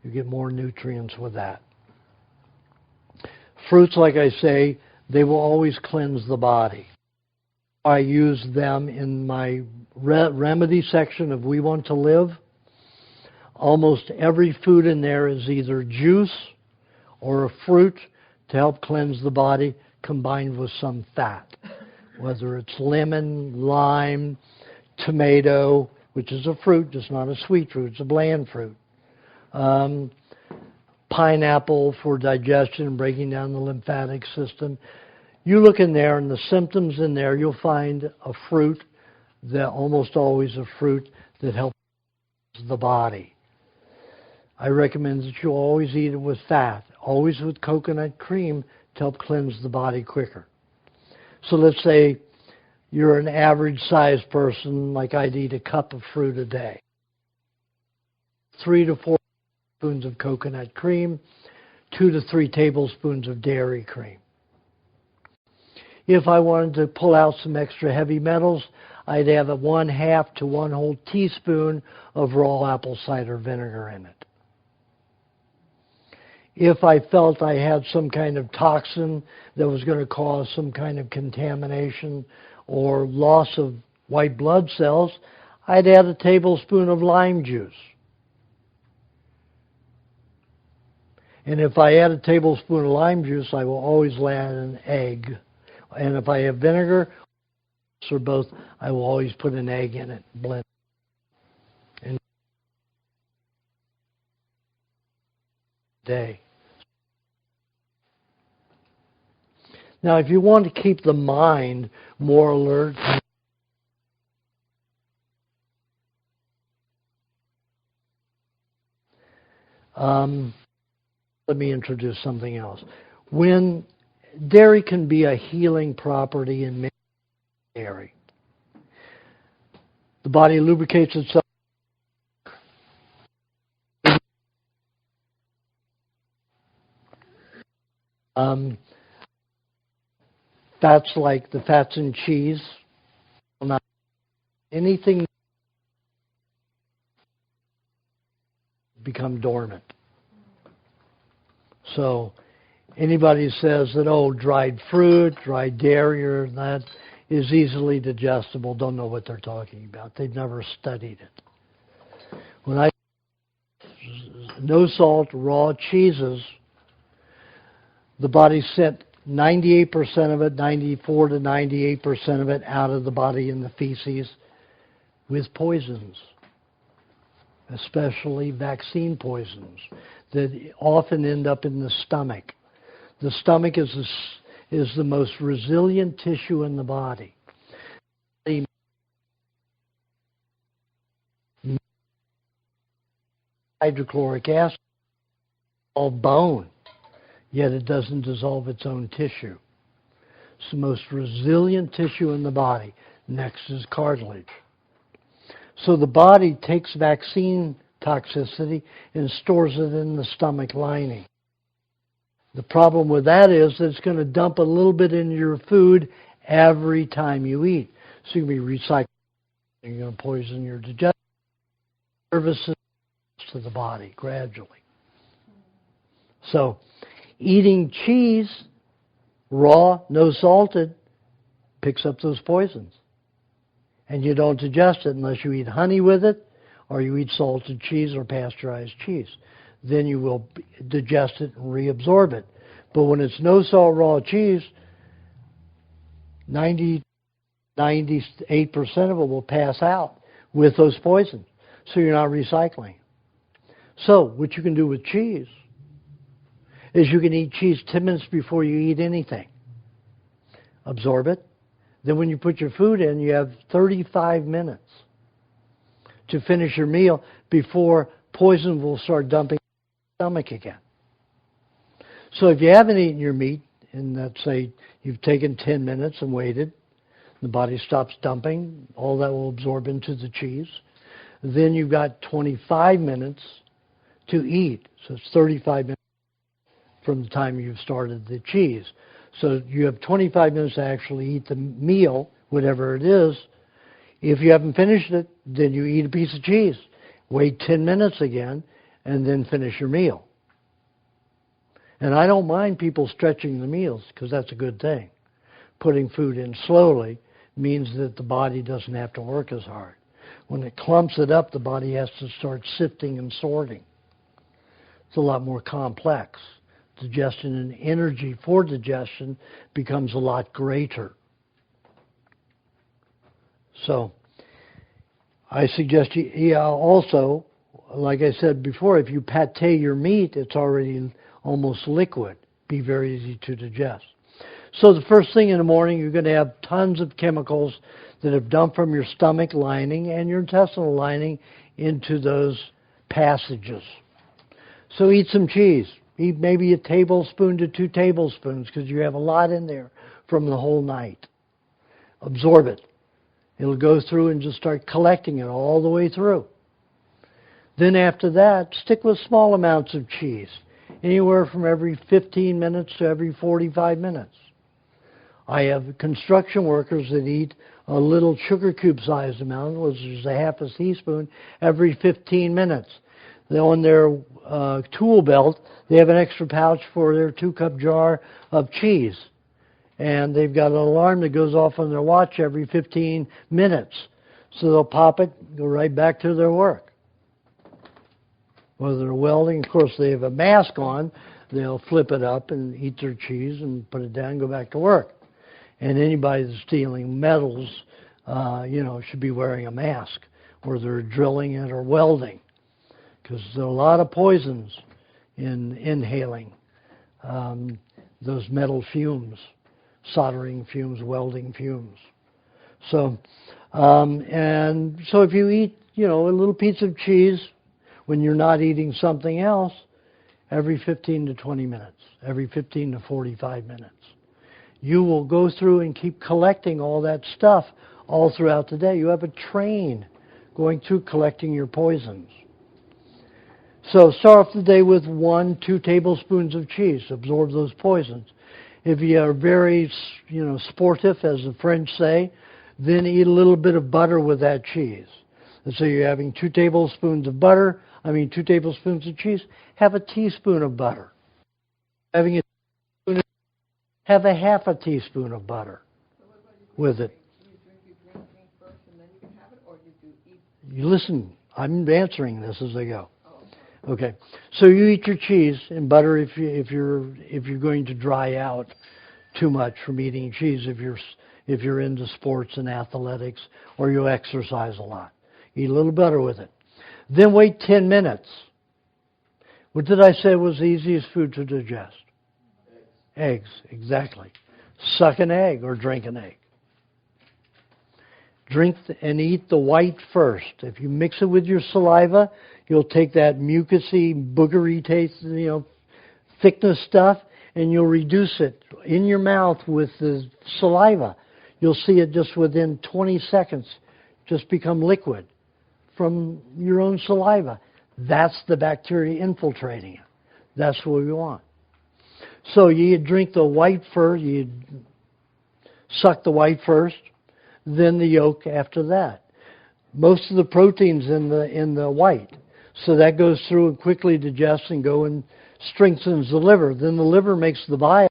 You get more nutrients with that. Fruits, like I say, they will always cleanse the body. I use them in my remedy section of We Want to Live. Almost every food in there is either juice or a fruit to help cleanse the body combined with some fat. Whether it's lemon, lime, tomato, which is a fruit, just not a sweet fruit, it's a bland fruit. Pineapple for digestion and breaking down the lymphatic system. You look in there and the symptoms in there, you'll find a fruit, almost always a fruit that helps the body. I recommend that you always eat it with fat, always with coconut cream to help cleanse the body quicker. So let's say you're an average sized person, like I'd eat a cup of fruit a day. 3 to 4 tablespoons of coconut cream, 2 to 3 tablespoons of dairy cream. If I wanted to pull out some extra heavy metals, I'd have a 1/2 to 1 whole teaspoon of raw apple cider vinegar in it. If I felt I had some kind of toxin that was going to cause some kind of contamination or loss of white blood cells, I'd add a tablespoon of lime juice. And if I add a tablespoon of lime juice, I will always add an egg. And if I have vinegar or both, I will always put an egg in it, blend. And day. Now, if you want to keep the mind more alert, let me introduce something else. When dairy can be a healing property in dairy, the body lubricates itself. Fats like the fats in cheese, not anything become dormant. So anybody who says that, oh, dried fruit, dried dairy, or that is easily digestible, don't know what they're talking about. They've never studied it. When I no salt, raw cheeses, the body sent 98% of it, 94 to 98% of it out of the body in the feces with poisons, especially vaccine poisons that often end up in the stomach. The stomach is the most resilient tissue in the body. Hydrochloric acid, all bone, yet it doesn't dissolve its own tissue. It's the most resilient tissue in the body. Next is cartilage. So the body takes vaccine toxicity and stores it in the stomach lining. The problem with that is that it's going to dump a little bit into your food every time you eat. So you're going to be recycling. You're going to poison your digestive services to the body gradually. So eating cheese, raw, no salted, picks up those poisons. And you don't digest it unless you eat honey with it or you eat salted cheese or pasteurized cheese. Then you will digest it and reabsorb it. But when it's no salt raw cheese, 98% of it will pass out with those poisons. So you're not recycling. So what you can do with cheese is you can eat cheese 10 minutes before you eat anything. Absorb it. Then when you put your food in, you have 35 minutes to finish your meal before poison will start dumping in your stomach again. So if you haven't eaten your meat, and let's say you've taken 10 minutes and waited, the body stops dumping, all that will absorb into the cheese. Then you've got 25 minutes to eat. So it's 35 minutes from the time you've started the cheese. So you have 25 minutes to actually eat the meal, whatever it is. If you haven't finished it, then you eat a piece of cheese. Wait 10 minutes again, and then finish your meal. And I don't mind people stretching the meals, because that's a good thing. Putting food in slowly means that the body doesn't have to work as hard. When it clumps it up, the body has to start sifting and sorting. It's a lot more complex. Digestion and energy for digestion becomes a lot greater. So I suggest you also, like I said before, if you pate your meat, it's already almost liquid. Be very easy to digest. So the first thing in the morning, you're going to have tons of chemicals that have dumped from your stomach lining and your intestinal lining into those passages. So eat some cheese. Eat maybe a tablespoon to 2 tablespoons because you have a lot in there from the whole night. Absorb it. It'll go through and just start collecting it all the way through. Then after that, stick with small amounts of cheese, anywhere from every 15 minutes to every 45 minutes. I have construction workers that eat a little sugar cube sized amount, which is a half a teaspoon, every 15 minutes. On their tool belt, they have an extra pouch for their 2-cup jar of cheese. And they've got an alarm that goes off on their watch every 15 minutes. So they'll pop it, go right back to their work. Whether they're welding, of course, they have a mask on. They'll flip it up and eat their cheese and put it down and go back to work. And anybody that's dealing metals, should be wearing a mask, or they're drilling it or welding, because there are a lot of poisons in inhaling those metal fumes, soldering fumes, welding fumes. So, so if you eat, a little piece of cheese when you're not eating something else, every 15 to 20 minutes, every 15 to 45 minutes. You will go through and keep collecting all that stuff all throughout the day. You have a train going through collecting your poisons. So start off the day with 1-2 tablespoons of cheese. Absorb those poisons. If you are very, sportive, as the French say, then eat a little bit of butter with that cheese. And so you're having 2 tablespoons of butter, 2 tablespoons of cheese, have a teaspoon of butter. Having a teaspoon, have a half a teaspoon of butter with it. You listen, I'm answering this as I go. Okay, so you eat your cheese and butter if you're going to dry out too much from eating cheese. If you're into sports and athletics, or you exercise a lot, eat a little butter with it. Then wait 10 minutes. What did I say was the easiest food to digest? Eggs, exactly. Suck an egg or drink an egg. Drink and eat the white first. If you mix it with your saliva, you'll take that mucousy, boogery taste, thickness stuff, and you'll reduce it in your mouth with the saliva. You'll see it just within 20 seconds just become liquid from your own saliva. That's the bacteria infiltrating it. That's what we want. So you drink the white first, you suck the white first, then the yolk after that. Most of the protein's in the white. So that goes through and quickly digests and strengthens the liver. Then the liver makes the bile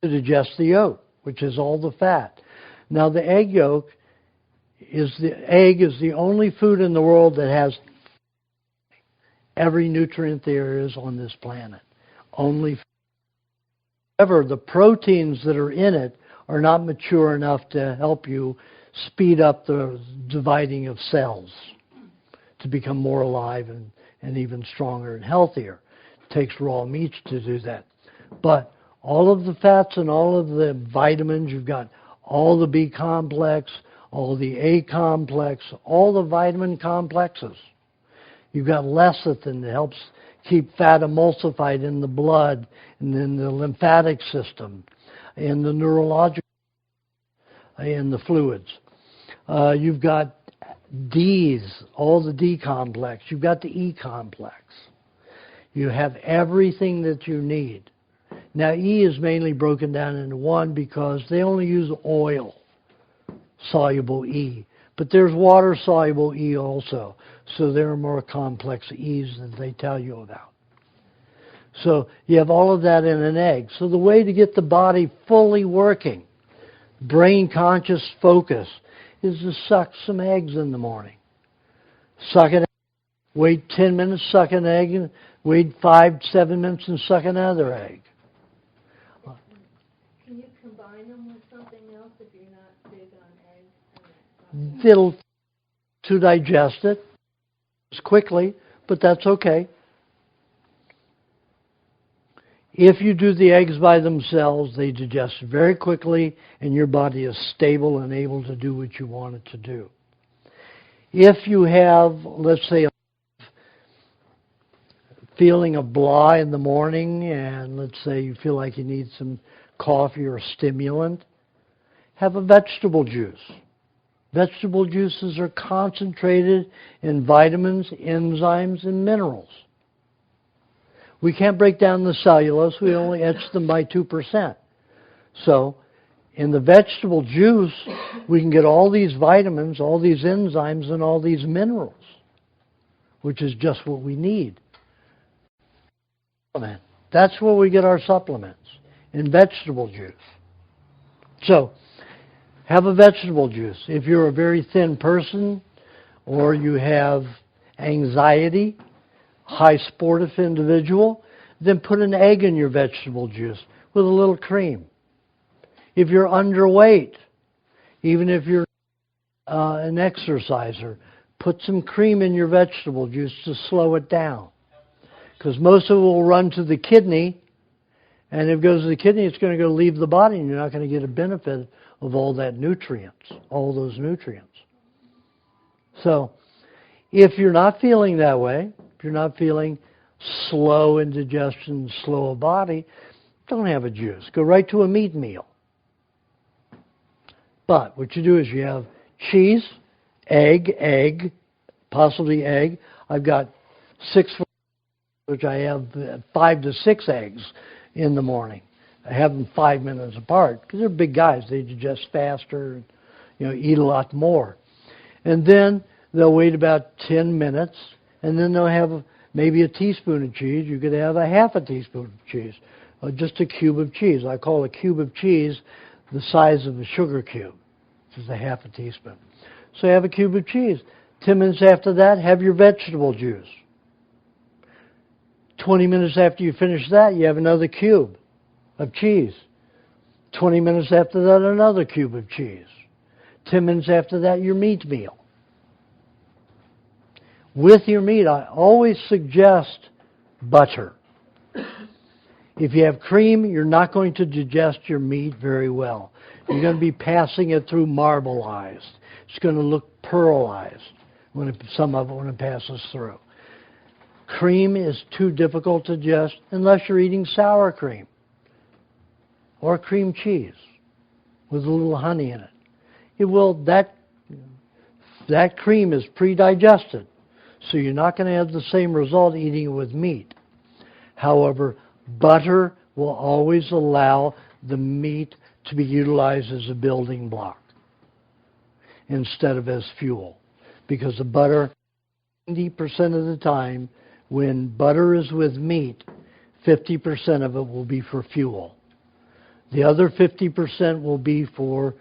to digest the yolk, which is all the fat. Now the egg yolk is the only food in the world that has every nutrient there is on this planet. Only. However, the proteins that are in it are not mature enough to help you speed up the dividing of cells to become more alive and even stronger and healthier. It takes raw meats to do that. But all of the fats and all of the vitamins, you've got all the B complex, all the A complex, all the vitamin complexes. You've got lecithin that helps keep fat emulsified in the blood and in the lymphatic system, in the neurological, in the fluids. You've got D's, all the D complex. You've got the E complex. You have everything that you need. Now, E is mainly broken down into one because they only use oil, soluble E. But there's water-soluble E also. So there are more complex E's than they tell you about. So you have all of that in an egg. So the way to get the body fully working, brain-conscious focus, is to suck some eggs in the morning. Suck an egg, wait 10 minutes, suck an egg, and wait 5-7 minutes and suck another egg. Can you combine them with something else if you're not big on eggs? It'll to digest it quickly, but that's okay. If you do the eggs by themselves, they digest very quickly and your body is stable and able to do what you want it to do. If you have, let's say, a feeling of blah in the morning and let's say you feel like you need some coffee or a stimulant, have a vegetable juice. Vegetable juices are concentrated in vitamins, enzymes, and minerals. We can't break down the cellulose. We only etch them by 2%. So In the vegetable juice, we can get all these vitamins, all these enzymes, and all these minerals, which is just what we need. That's where we get our supplements, in vegetable juice. So, have a vegetable juice. If you're a very thin person, or you have anxiety, high sportive individual, then put an egg in your vegetable juice with a little cream. If you're underweight, even if you're an exerciser, put some cream in your vegetable juice to slow it down. Because most of it will run to the kidney, and if it goes to the kidney, it's going to go leave the body, and you're not going to get a benefit of all that nutrients, all those nutrients. So, if you're not feeling that way, if you're not feeling slow in digestion, slow of body, don't have a juice. Go right to a meat meal. But what you do is you have cheese, egg, possibly egg. I've got 6, which I have 5 to 6 eggs in the morning. I have them 5 minutes apart because they're big guys. They digest faster, eat a lot more. And then they'll wait about 10 minutes, and then they'll have maybe a teaspoon of cheese. You could have a half a teaspoon of cheese, or just a cube of cheese. I call a cube of cheese the size of a sugar cube, which is a half a teaspoon. So have a cube of cheese. 10 minutes after that, have your vegetable juice. 20 minutes after you finish that, you have another cube of cheese. 20 minutes after that, another cube of cheese. 10 minutes after that, your meat meal. With your meat, I always suggest butter. If you have cream, you're not going to digest your meat very well. You're going to be passing it through marbleized. It's going to look pearlized when it passes through. Cream is too difficult to digest unless you're eating sour cream or cream cheese with a little honey in it. That cream is pre-digested, so you're not going to have the same result eating it with meat. However, butter will always allow the meat to be utilized as a building block instead of as fuel. Because the butter, 90% of the time, when butter is with meat, 50% of it will be for fuel. The other 50% will be for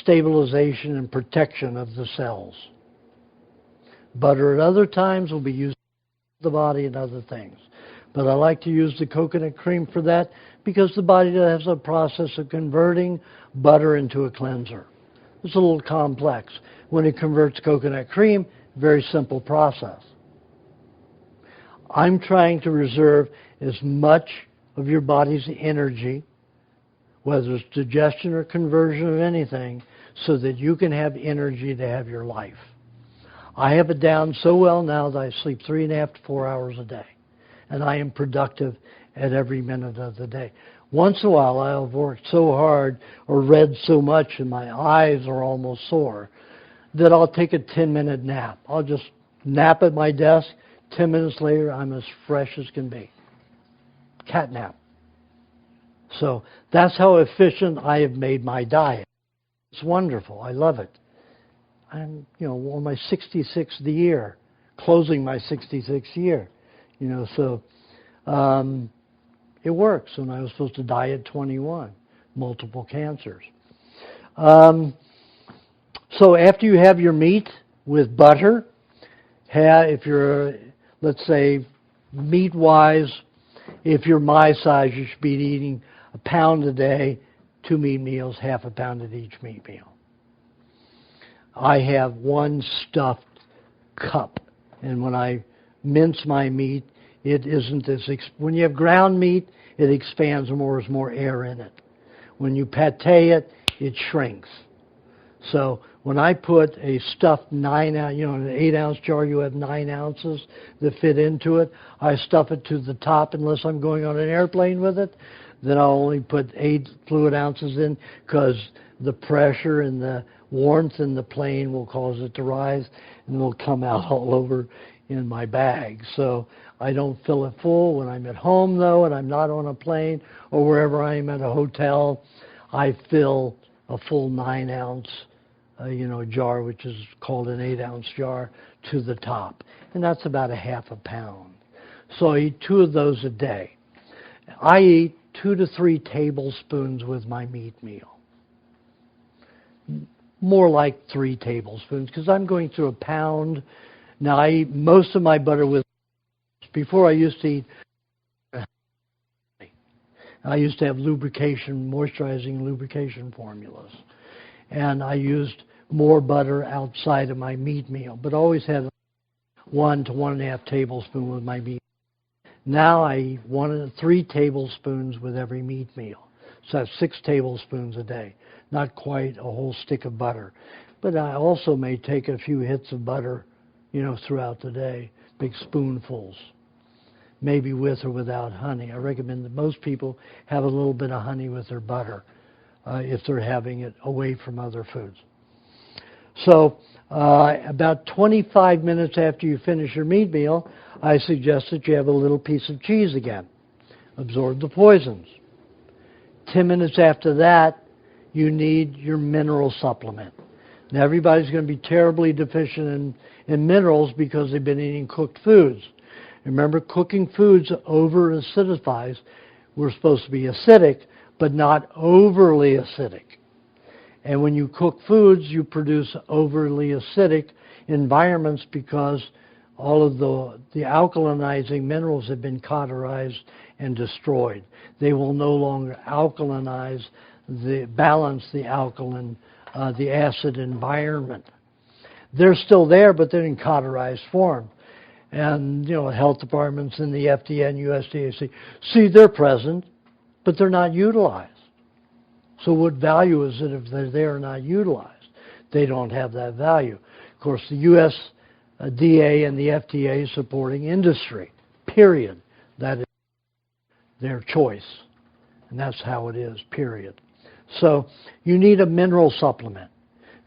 stabilization and protection of the cells. Butter at other times will be used for the body and other things. But I like to use the coconut cream for that because the body has a process of converting butter into a cleanser. It's a little complex. When it converts coconut cream, very simple process. I'm trying to reserve as much of your body's energy, whether it's digestion or conversion of anything, so that you can have energy to have your life. I have it down so well now that I sleep 3.5 to 4 hours a day. And I am productive at every minute of the day. Once in a while, I'll have worked so hard or read so much and my eyes are almost sore that I'll take a 10-minute nap. I'll just nap at my desk. 10 minutes later, I'm as fresh as can be. Cat nap. So that's how efficient I have made my diet. It's wonderful. I love it. I'm, on my 66th year, closing my 66th year. So it works. And I was supposed to die at 21, multiple cancers. So after you have your meat with butter, if you're, let's say, meat-wise, if you're my size, you should be eating a pound a day, 2 meat meals, half a pound at each meat meal. I have 1 stuffed cup, and when I mince my meat, it isn't as, when you have ground meat, it expands more, there's more air in it. When you pate it, it shrinks. So when I put a stuffed 9 ounce, in an 8-ounce jar, you have 9 ounces that fit into it. I stuff it to the top unless I'm going on an airplane with it. Then I'll only put 8 fluid ounces in because the pressure and the warmth in the plane will cause it to rise and it'll come out all over in my bag. So I don't fill it full. When I'm at home, though, and I'm not on a plane or wherever I am at a hotel, I fill a full 9-ounce, jar, which is called an 8-ounce jar, to the top. And that's about a half a pound. So I eat 2 of those a day. I eat 2 to 3 tablespoons with my meat meal. More like 3 tablespoons, because I'm going through a pound. Now, I eat most of my butter with, before I used to eat, I used to have moisturizing lubrication formulas. And I used more butter outside of my meat meal, but always had 1 to 1.5 tablespoons with my meat. Now I eat 1 to 3 tablespoons with every meat meal. So that's 6 tablespoons a day. Not quite a whole stick of butter. But I also may take a few hits of butter, throughout the day, big spoonfuls. Maybe with or without honey. I recommend that most people have a little bit of honey with their butter if they're having it away from other foods. So about 25 minutes after you finish your meat meal, I suggest that you have a little piece of cheese again. Absorb the poisons. 10 minutes after that, you need your mineral supplement. Now, everybody's going to be terribly deficient in minerals because they've been eating cooked foods. Remember, cooking foods over-acidifies. We're supposed to be acidic, but not overly acidic. And when you cook foods, you produce overly acidic environments because all of the alkalinizing minerals have been cauterized and destroyed. They will no longer balance the alkaline, the acid environment. They're still there, but they're in cauterized form. And, health departments and the FDA and USDA see they're present, but they're not utilized. So what value is it if they're there and not utilized? They don't have that value. Of course, the USDA and the FDA supporting industry, period. That is their choice. And that's how it is, period. So you need a mineral supplement.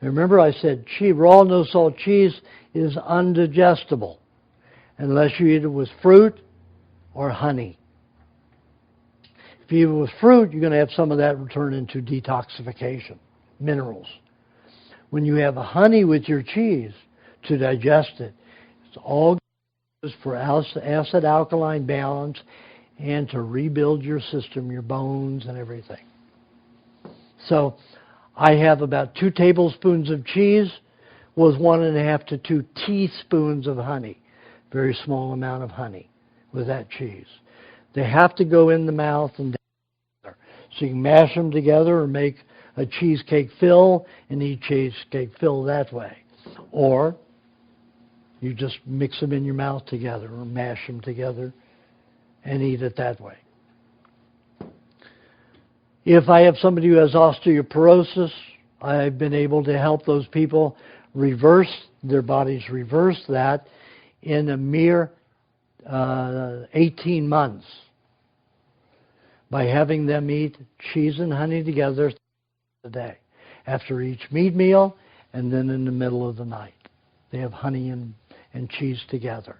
Remember I said raw no-salt cheese is undigestible unless you eat it with fruit or honey. If you eat it with fruit, you're going to have some of that return into detoxification, minerals. When you have honey with your cheese to digest it, it's all good for acid-alkaline balance and to rebuild your system, your bones and everything. So I have about 2 tablespoons of cheese with 1.5 to 2 teaspoons of honey. Very small amount of honey with that cheese. They have to go in the mouth and down together. So you can mash them together or make a cheesecake fill and eat cheesecake fill that way. Or you just mix them in your mouth together or mash them together and eat it that way. If I have somebody who has osteoporosis, I've been able to help those people their bodies reverse that in a mere 18 months by having them eat cheese and honey together a day after each meat meal and then in the middle of the night. They have honey and cheese together.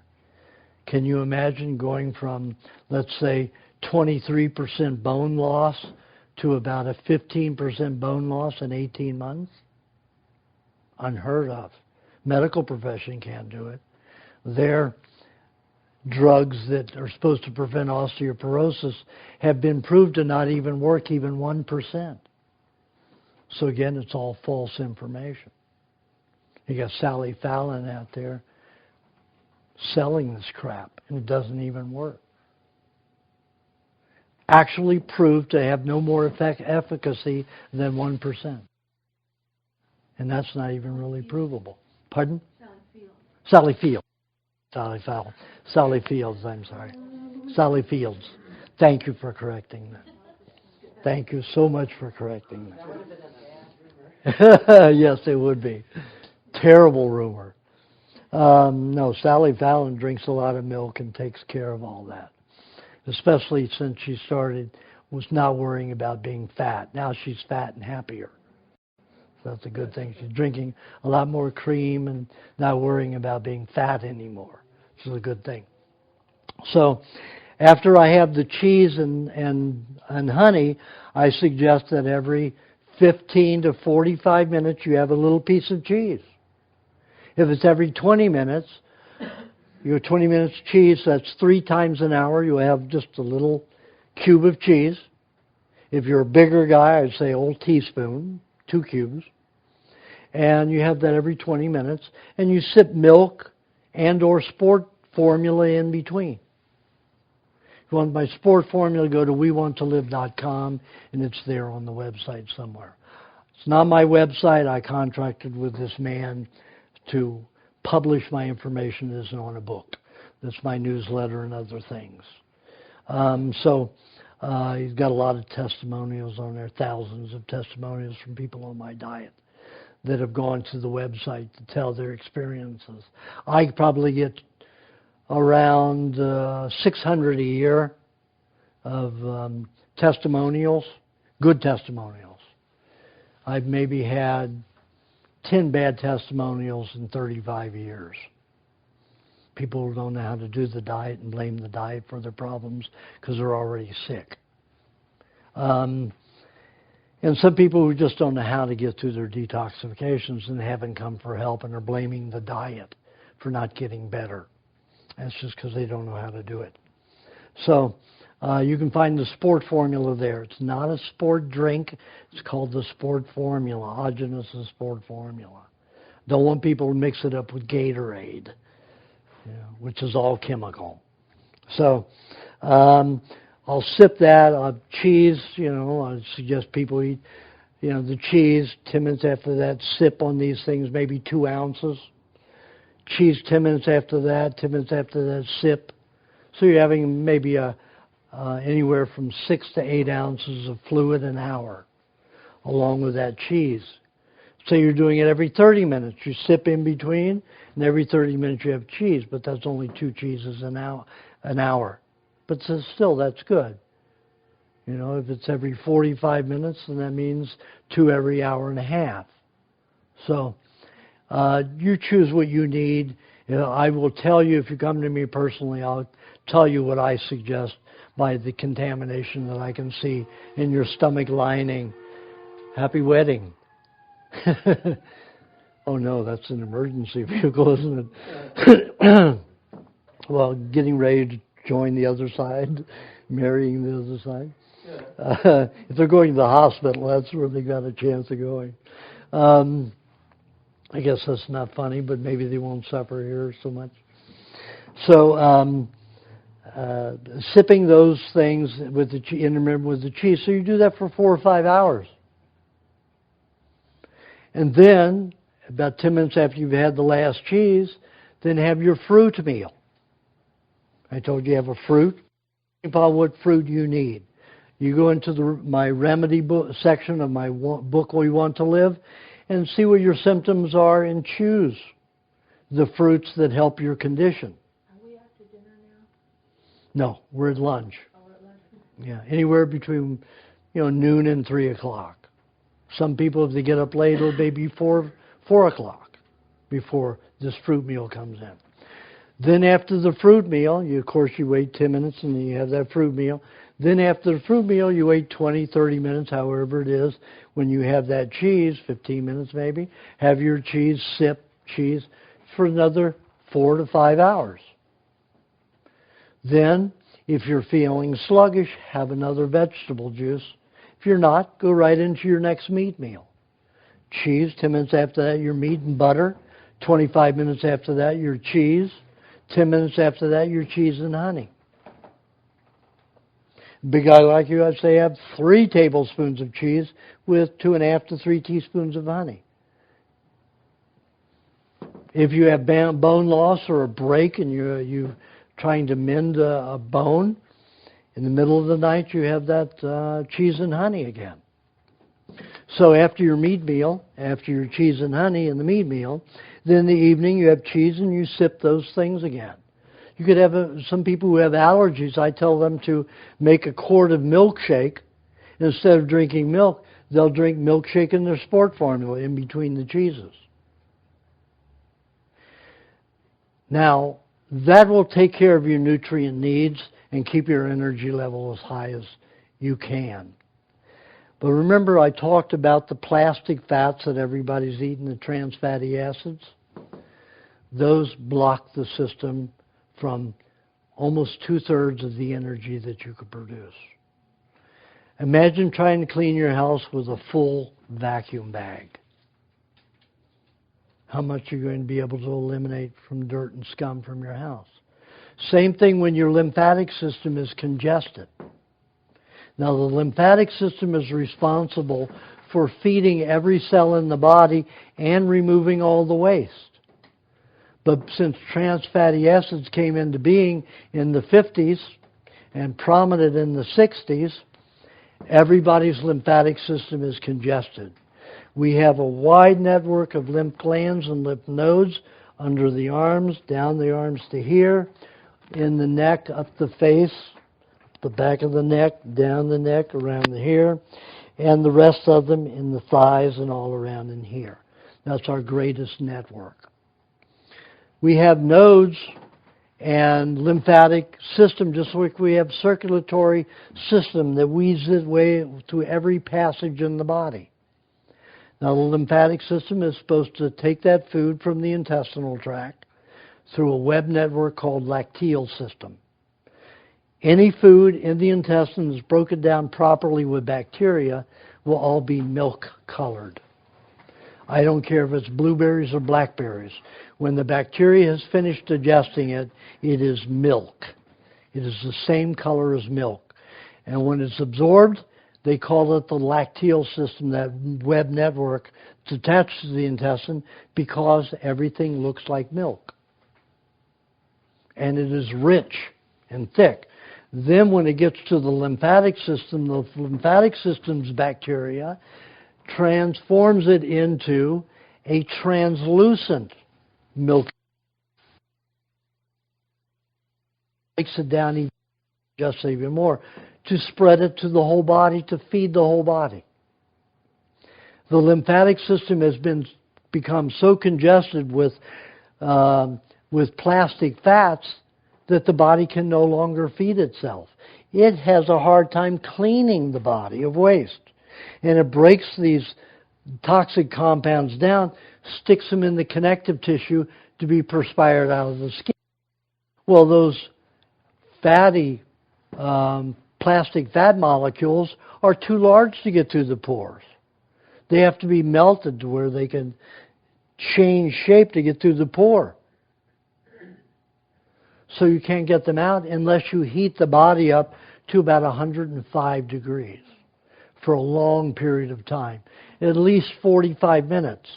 Can you imagine going from, let's say, 23% bone loss to about a 15% bone loss in 18 months? Unheard of. Medical profession can't do it. Their drugs that are supposed to prevent osteoporosis have been proved to not even work even 1%. So again, it's all false information. You got Sally Fallon out there selling this crap, and it doesn't even work. Actually proved to have no more efficacy than 1%. And that's not even really provable. Pardon? Sally Fields. Sally Fallon. Sally Fields, I'm sorry. Sally Fields. Thank you for correcting that. Thank you so much for correcting that. Yes, it would be. Terrible rumor. No, Sally Fallon drinks a lot of milk and takes care of all that. Especially since she was not worrying about being fat. Now she's fat and happier. So that's a good thing. She's drinking a lot more cream and not worrying about being fat anymore. Which is a good thing. So after I have the cheese and honey, I suggest that every 15 to 45 minutes, you have a little piece of cheese. If it's every 20 minutes, you have 20 minutes of cheese, that's 3 times an hour. You have just a little cube of cheese. If you're a bigger guy, I'd say a whole teaspoon, 2 cubes. And you have that every 20 minutes. And you sip milk and or sport formula in between. If you want my sport formula, go to wewanttolive.com, and it's there on the website somewhere. It's not my website. I contracted with this man to publish my information. It isn't on a book. That's my newsletter and other things. He's got a lot of testimonials on there, thousands of testimonials from people on my diet that have gone to the website to tell their experiences. I probably get around 600 a year of testimonials, good testimonials. I've maybe had 10 bad testimonials in 35 years. People who don't know how to do the diet and blame the diet for their problems because they're already sick. And some people who just don't know how to get through their detoxifications and haven't come for help and are blaming the diet for not getting better. That's just because they don't know how to do it. So you can find the sport formula there. It's not a sport drink. It's called the sport formula, Aajonus sport formula. Don't want people to mix it up with Gatorade, which is all chemical. So I'll sip that. Cheese, I suggest people eat, the cheese. 10 minutes after that, sip on these things, maybe 2 ounces. Cheese 10 minutes after that, 10 minutes after that, sip. So you're having maybe anywhere from 6 to 8 ounces of fluid an hour along with that cheese. So you're doing it every 30 minutes. You sip in between, and every 30 minutes you have cheese, but that's only 2 cheeses an hour. But still, that's good. If it's every 45 minutes, then that means 2 every hour and a half. So you choose what you need. I will tell you, if you come to me personally, I'll tell you what I suggest by the contamination that I can see in your stomach lining. Happy wedding. Oh no, that's an emergency vehicle, isn't it? Well, getting ready to join the other side, marrying the other side. If they're going to the hospital, that's where they got a chance of going. I guess that's not funny, but maybe they won't suffer here so much. So sipping those things with the intermittent with the cheese, so you do that for 4 or 5 hours. And then, about 10 minutes after you've had the last cheese, then have your fruit meal. I told you have a fruit. Think about what fruit you need. You go into my remedy book section of my book, We Want to Live, and see what your symptoms are and choose the fruits that help your condition. Are we after dinner now? No, we're at lunch. Oh, we're at lunch. Yeah, anywhere between noon and 3 o'clock. Some people, if they get up late, it'll be 4 o'clock before this fruit meal comes in. Then after the fruit meal, of course, you wait 10 minutes and then you have that fruit meal. Then after the fruit meal, you wait 20, 30 minutes, however it is. When you have that cheese, 15 minutes maybe, have your cheese, sip cheese for another 4 to 5 hours. Then, if you're feeling sluggish, have another vegetable juice. If you're not, go right into your next meat meal. Cheese, 10 minutes after that, your meat and butter. 25 minutes after that, your cheese. 10 minutes after that, your cheese and honey. Big guy like you, I'd say have 3 tablespoons of cheese with 2.5 to 3 teaspoons of honey. If you have bone loss or a break and you're trying to mend a bone, in the middle of the night you have that cheese and honey again. So after your meat meal, after your cheese and honey and the meat meal, then in the evening you have cheese and you sip those things again. You could have some people who have allergies, I tell them to make a quart of milkshake. Instead of drinking milk, they'll drink milkshake in their sport formula in between the cheeses. Now, that will take care of your nutrient needs and keep your energy level as high as you can. But remember I talked about the plastic fats that everybody's eating, the trans fatty acids? Those block the system from almost 2/3 of the energy that you could produce. Imagine trying to clean your house with a full vacuum bag. How much are you going to be able to eliminate from dirt and scum from your house? Same thing when your lymphatic system is congested. Now, the lymphatic system is responsible for feeding every cell in the body and removing all the waste. But since trans fatty acids came into being in the 50s and prominent in the 60s, everybody's lymphatic system is congested. We have a wide network of lymph glands and lymph nodes under the arms, down the arms to here, in the neck, up the face, the back of the neck, down the neck, around here, and the rest of them in the thighs and all around in here. That's our greatest network. We have nodes and lymphatic system, just like we have circulatory system that weaves its way through every passage in the body. Now, the lymphatic system is supposed to take that food from the intestinal tract through a web network called lacteal system. Any food in the intestine that's broken down properly with bacteria will all be milk-colored. I don't care if it's blueberries or blackberries. When the bacteria has finished digesting it, it is milk. It is the same color as milk. And when it's absorbed, they call it the lacteal system, that web network that's attached to the intestine, because everything looks like milk. And it is rich and thick. Then when it gets to the lymphatic system, the lymphatic system's bacteria transforms it into a translucent milk. Breaks it down even more to spread it to the whole body, to feed the whole body. The lymphatic system has become so congested with plastic fats that the body can no longer feed itself. It has a hard time cleaning the body of waste. And it breaks these toxic compounds down, sticks them in the connective tissue to be perspired out of the skin. Well, those fatty plastic fat molecules are too large to get through the pores. They have to be melted to where they can change shape to get through the pore. So you can't get them out unless you heat the body up to about 105 degrees for a long period of time, at least 45 minutes.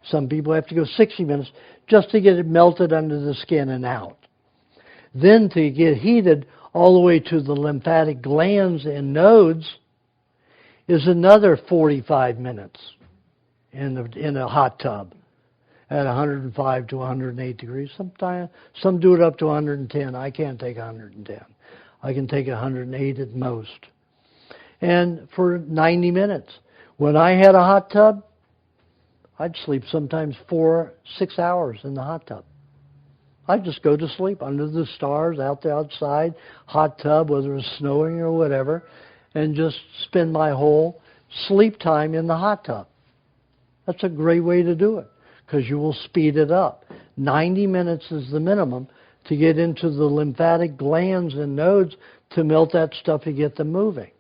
Some people have to go 60 minutes just to get it melted under the skin and out. Then to get heated all the way to the lymphatic glands and nodes is another 45 minutes in a hot tub at 105 to 108 degrees. Sometimes some do it up to 110. I can't take 110. I can take 108 at most. And for 90 minutes. When I had a hot tub, I'd sleep sometimes 4-6 hours in the hot tub. I'd just go to sleep under the stars, out there outside, hot tub, whether it was snowing or whatever, and just spend my whole sleep time in the hot tub. That's a great way to do it, because you will speed it up. 90 minutes is the minimum to get into the lymphatic glands and nodes to melt that stuff to get them moving.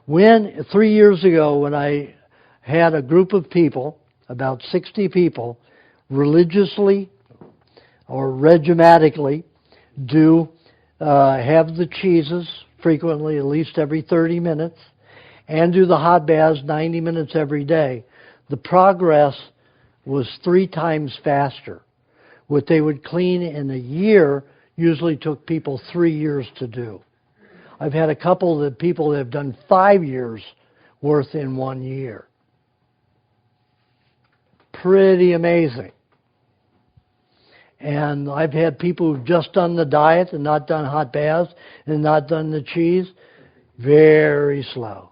3 years ago, when I had a group of people, about 60 people, religiously or regimatically have the cheeses frequently, at least every 30 minutes, and do the hot baths 90 minutes every day, the progress was 3 times faster. What they would clean in a year usually took people 3 years to do. I've had a couple of people that have done 5 years worth in 1 year. Pretty amazing. And I've had people who've just done the diet and not done hot baths and not done the cheese. Very slow.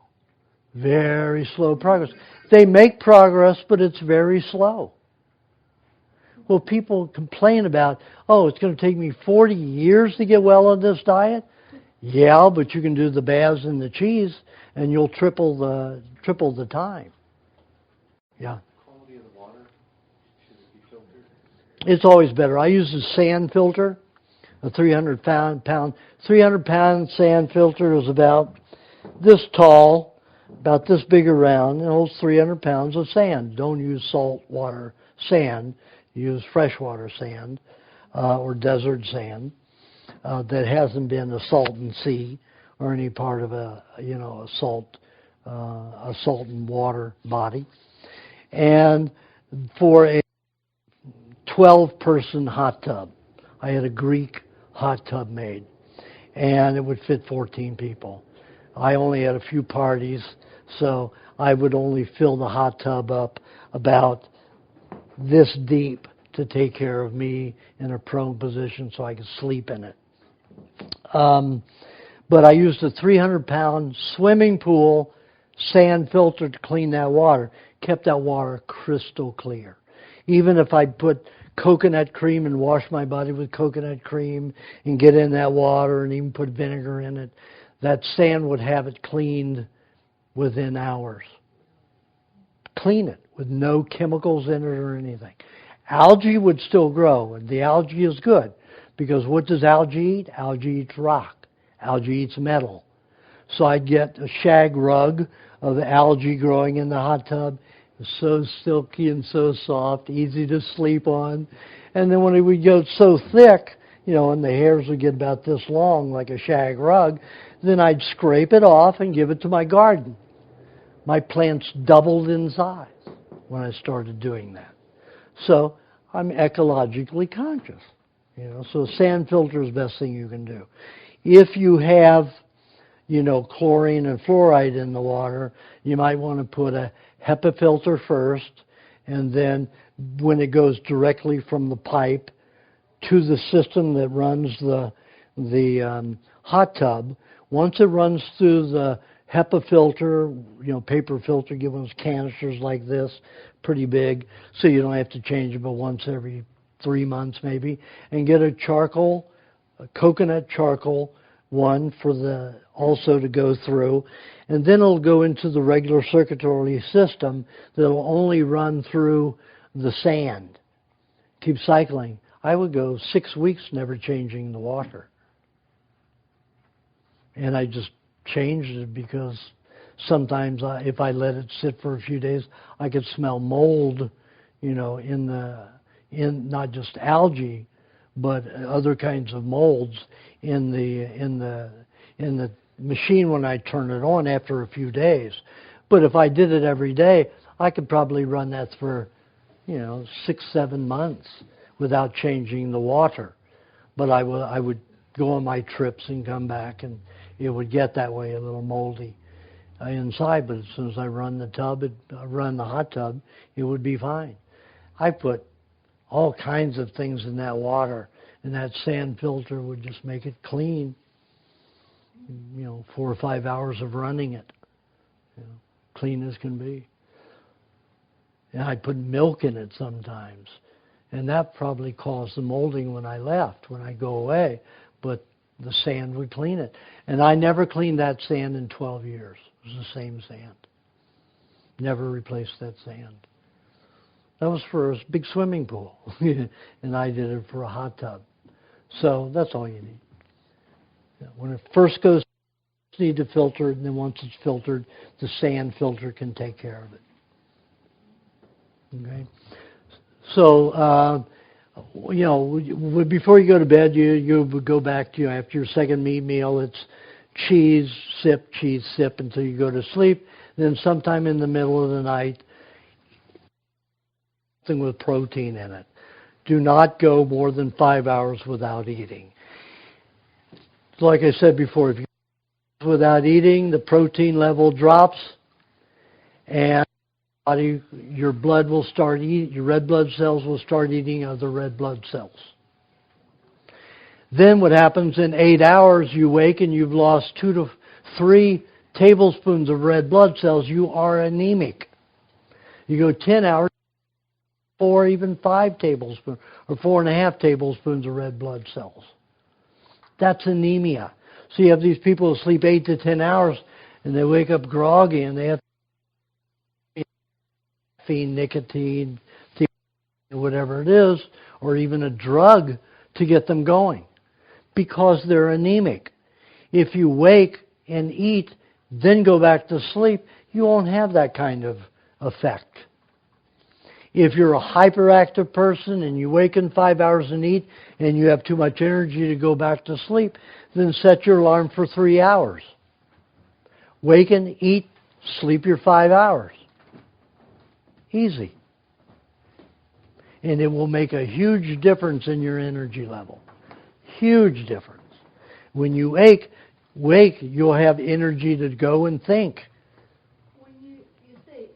Very slow progress. They make progress, but it's very slow. Well, people complain about, oh, it's going to take me 40 years to get well on this diet. Yeah, but you can do the baths and the cheese, and you'll triple the time. Yeah. Quality of the water, should it be filtered? It's always better. I use a sand filter, a 300-pound sand filter is about this tall, about this big around, and holds 300 pounds of sand. Don't use salt water sand. Use freshwater sand or desert sand that hasn't been a salton sea or any part of a salt and water body. And for a 12-person hot tub, I had a Greek hot tub made, and it would fit 14 people. I only had a few parties, so I would only fill the hot tub up about this deep to take care of me in a prone position so I could sleep in it. But I used a 300-pound swimming pool sand filter to clean that water. Kept that water crystal clear. Even if I put coconut cream and wash my body with coconut cream and get in that water and even put vinegar in it, that sand would have it cleaned within hours. Clean it with no chemicals in it or anything. Algae would still grow, and the algae is good because what does algae eat? Algae eats rock. Algae eats metal. So I'd get a shag rug of algae growing in the hot tub. It's so silky and so soft, easy to sleep on. And then when it would go so thick, and the hairs would get about this long like a shag rug, then I'd scrape it off and give it to my garden. My plants doubled in size when I started doing that. So I'm ecologically conscious. So a sand filter is the best thing you can do. If you have, chlorine and fluoride in the water, you might want to put a HEPA filter first, and then when it goes directly from the pipe to the system that runs the hot tub, once it runs through the HEPA filter, paper filter, give us canisters like this, pretty big, so you don't have to change it but once every 3 months maybe, and get a coconut charcoal one also to go through, and then it'll go into the regular circulatory system that'll only run through the sand. Keep cycling. I would go 6 weeks never changing the water. And I just changed it because sometimes if I let it sit for a few days, I could smell mold, in not just algae, but other kinds of molds in the machine when I turn it on after a few days. But if I did it every day, I could probably run that for 6-7 months without changing the water. But I would go on my trips and come back, and it would get that way a little moldy inside. But as soon as I run the hot tub, it would be fine. I put all kinds of things in that water, and that sand filter would just make it clean. 4 or 5 hours of running it, clean as can be. And I put milk in it sometimes, and that probably caused the molding when I left, when I go away, but the sand would clean it. And I never cleaned that sand in 12 years. It was the same sand. Never replaced that sand. That was for a big swimming pool, and I did it for a hot tub. So that's all you need. When it first goes, you need to filter it, and then once it's filtered, the sand filter can take care of it. Okay? So, before you go to bed, you would go back to, after your second meal, it's cheese, sip, until you go to sleep. Then sometime in the middle of the night, something with protein in it. Do not go more than 5 hours without eating. Like I said before, if you go without eating, the protein level drops, and your blood will start eating, your red blood cells will start eating other red blood cells. Then what happens in 8 hours, you wake and you've lost 2 to 3 tablespoons of red blood cells. You are anemic. You go 10 hours, 4, even 5 tablespoons, or 4.5 tablespoons of red blood cells. That's anemia. So you have these people who sleep 8 to 10 hours, and they wake up groggy, and they have caffeine, nicotine, whatever it is, or even a drug to get them going, because they're anemic. If you wake and eat, then go back to sleep, you won't have that kind of effect. If you're a hyperactive person and you wake in 5 hours and eat, and you have too much energy to go back to sleep, then set your alarm for 3 hours. Waken, eat, sleep your 5 hours. Easy. And it will make a huge difference in your energy level. Huge difference. When you wake, you'll have energy to go and think. When you said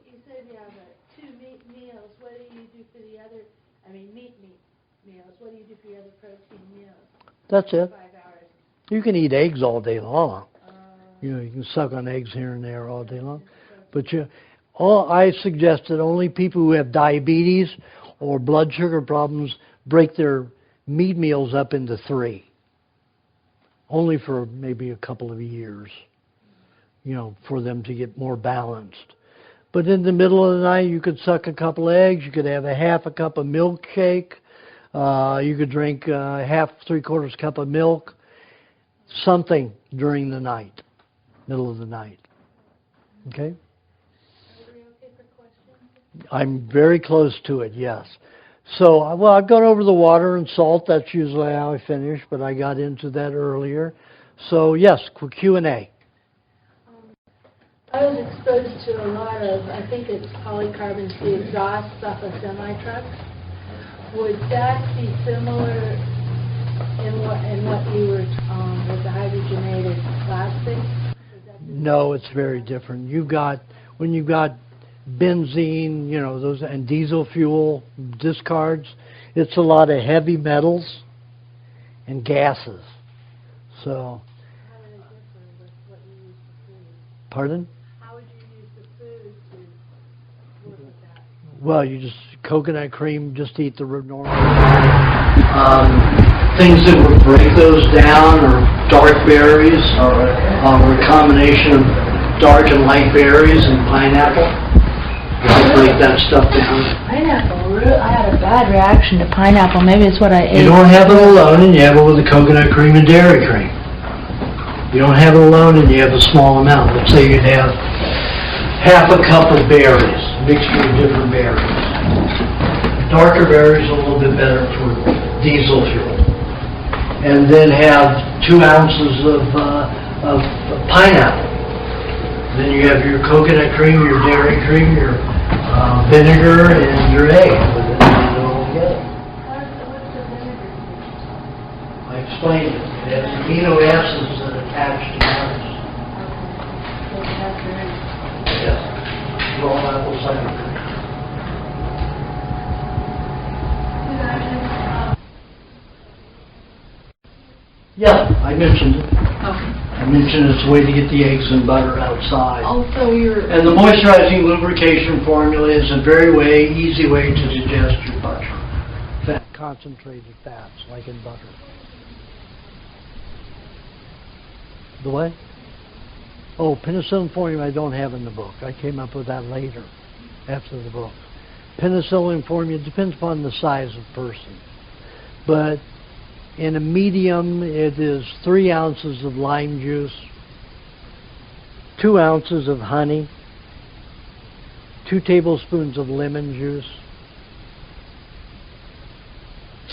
you have 2 meat meals, what do you do for the other, meat meals, what do you do for your other protein meals? That's it. 5 hours. You can eat eggs all day long. You can suck on eggs here and there all day long. But I suggest that only people who have diabetes or blood sugar problems break their meat meals up into 3. Only for maybe a couple of years, for them to get more balanced. But in the middle of the night, you could suck a couple of eggs, you could have a half a cup of milkshake, you could drink half, 3/4 cup of milk, something during the night, middle of the night. Okay? I'm very close to it, yes. So, I've gone over the water and salt. That's usually how I finish, but I got into that earlier. So, yes, Q&A. I was exposed to a lot of, I think it's polycarbons, the exhaust off of semi-trucks. Would that be similar in what you were, with the hydrogenated plastics? No, it's very different. When you've got benzene, those, and diesel fuel discards, it's a lot of heavy metals and gases. So, How would it differ with what you use for food? pardon? How would you use the food to work with that? Well, you just coconut cream, just eat the normal. Things that would break those down are dark berries, or a combination of dark and light berries and pineapple. I'll break that stuff down. Pineapple, I had a bad reaction to pineapple. Maybe it's what I ate. You don't have it alone, and you have it with the coconut cream and dairy cream. You don't have it alone, and you have a small amount. Let's say you'd have half a cup of berries, mixture of different berries. Darker berries are a little bit better for diesel fuel. And then have 2 ounces of pineapple. Then you have your coconut cream, your dairy cream, your vinegar, and your egg. Put it all together. What's the vinegar? I explained it. It has amino acids that attach together. Yes. Raw apple cider vinegar. Yeah, I mentioned it. Okay. I mentioned it's a way to get the eggs and butter outside. Also, And the moisturizing lubrication formula is a very easy way to digest your butter. Fat, concentrated fats, like in butter. The what? Oh, penicillin formula I don't have in the book. I came up with that later, after the book. Penicillin formula depends upon the size of person. But in a medium, it is 3 ounces of lime juice, 2 ounces of honey, 2 tablespoons of lemon juice,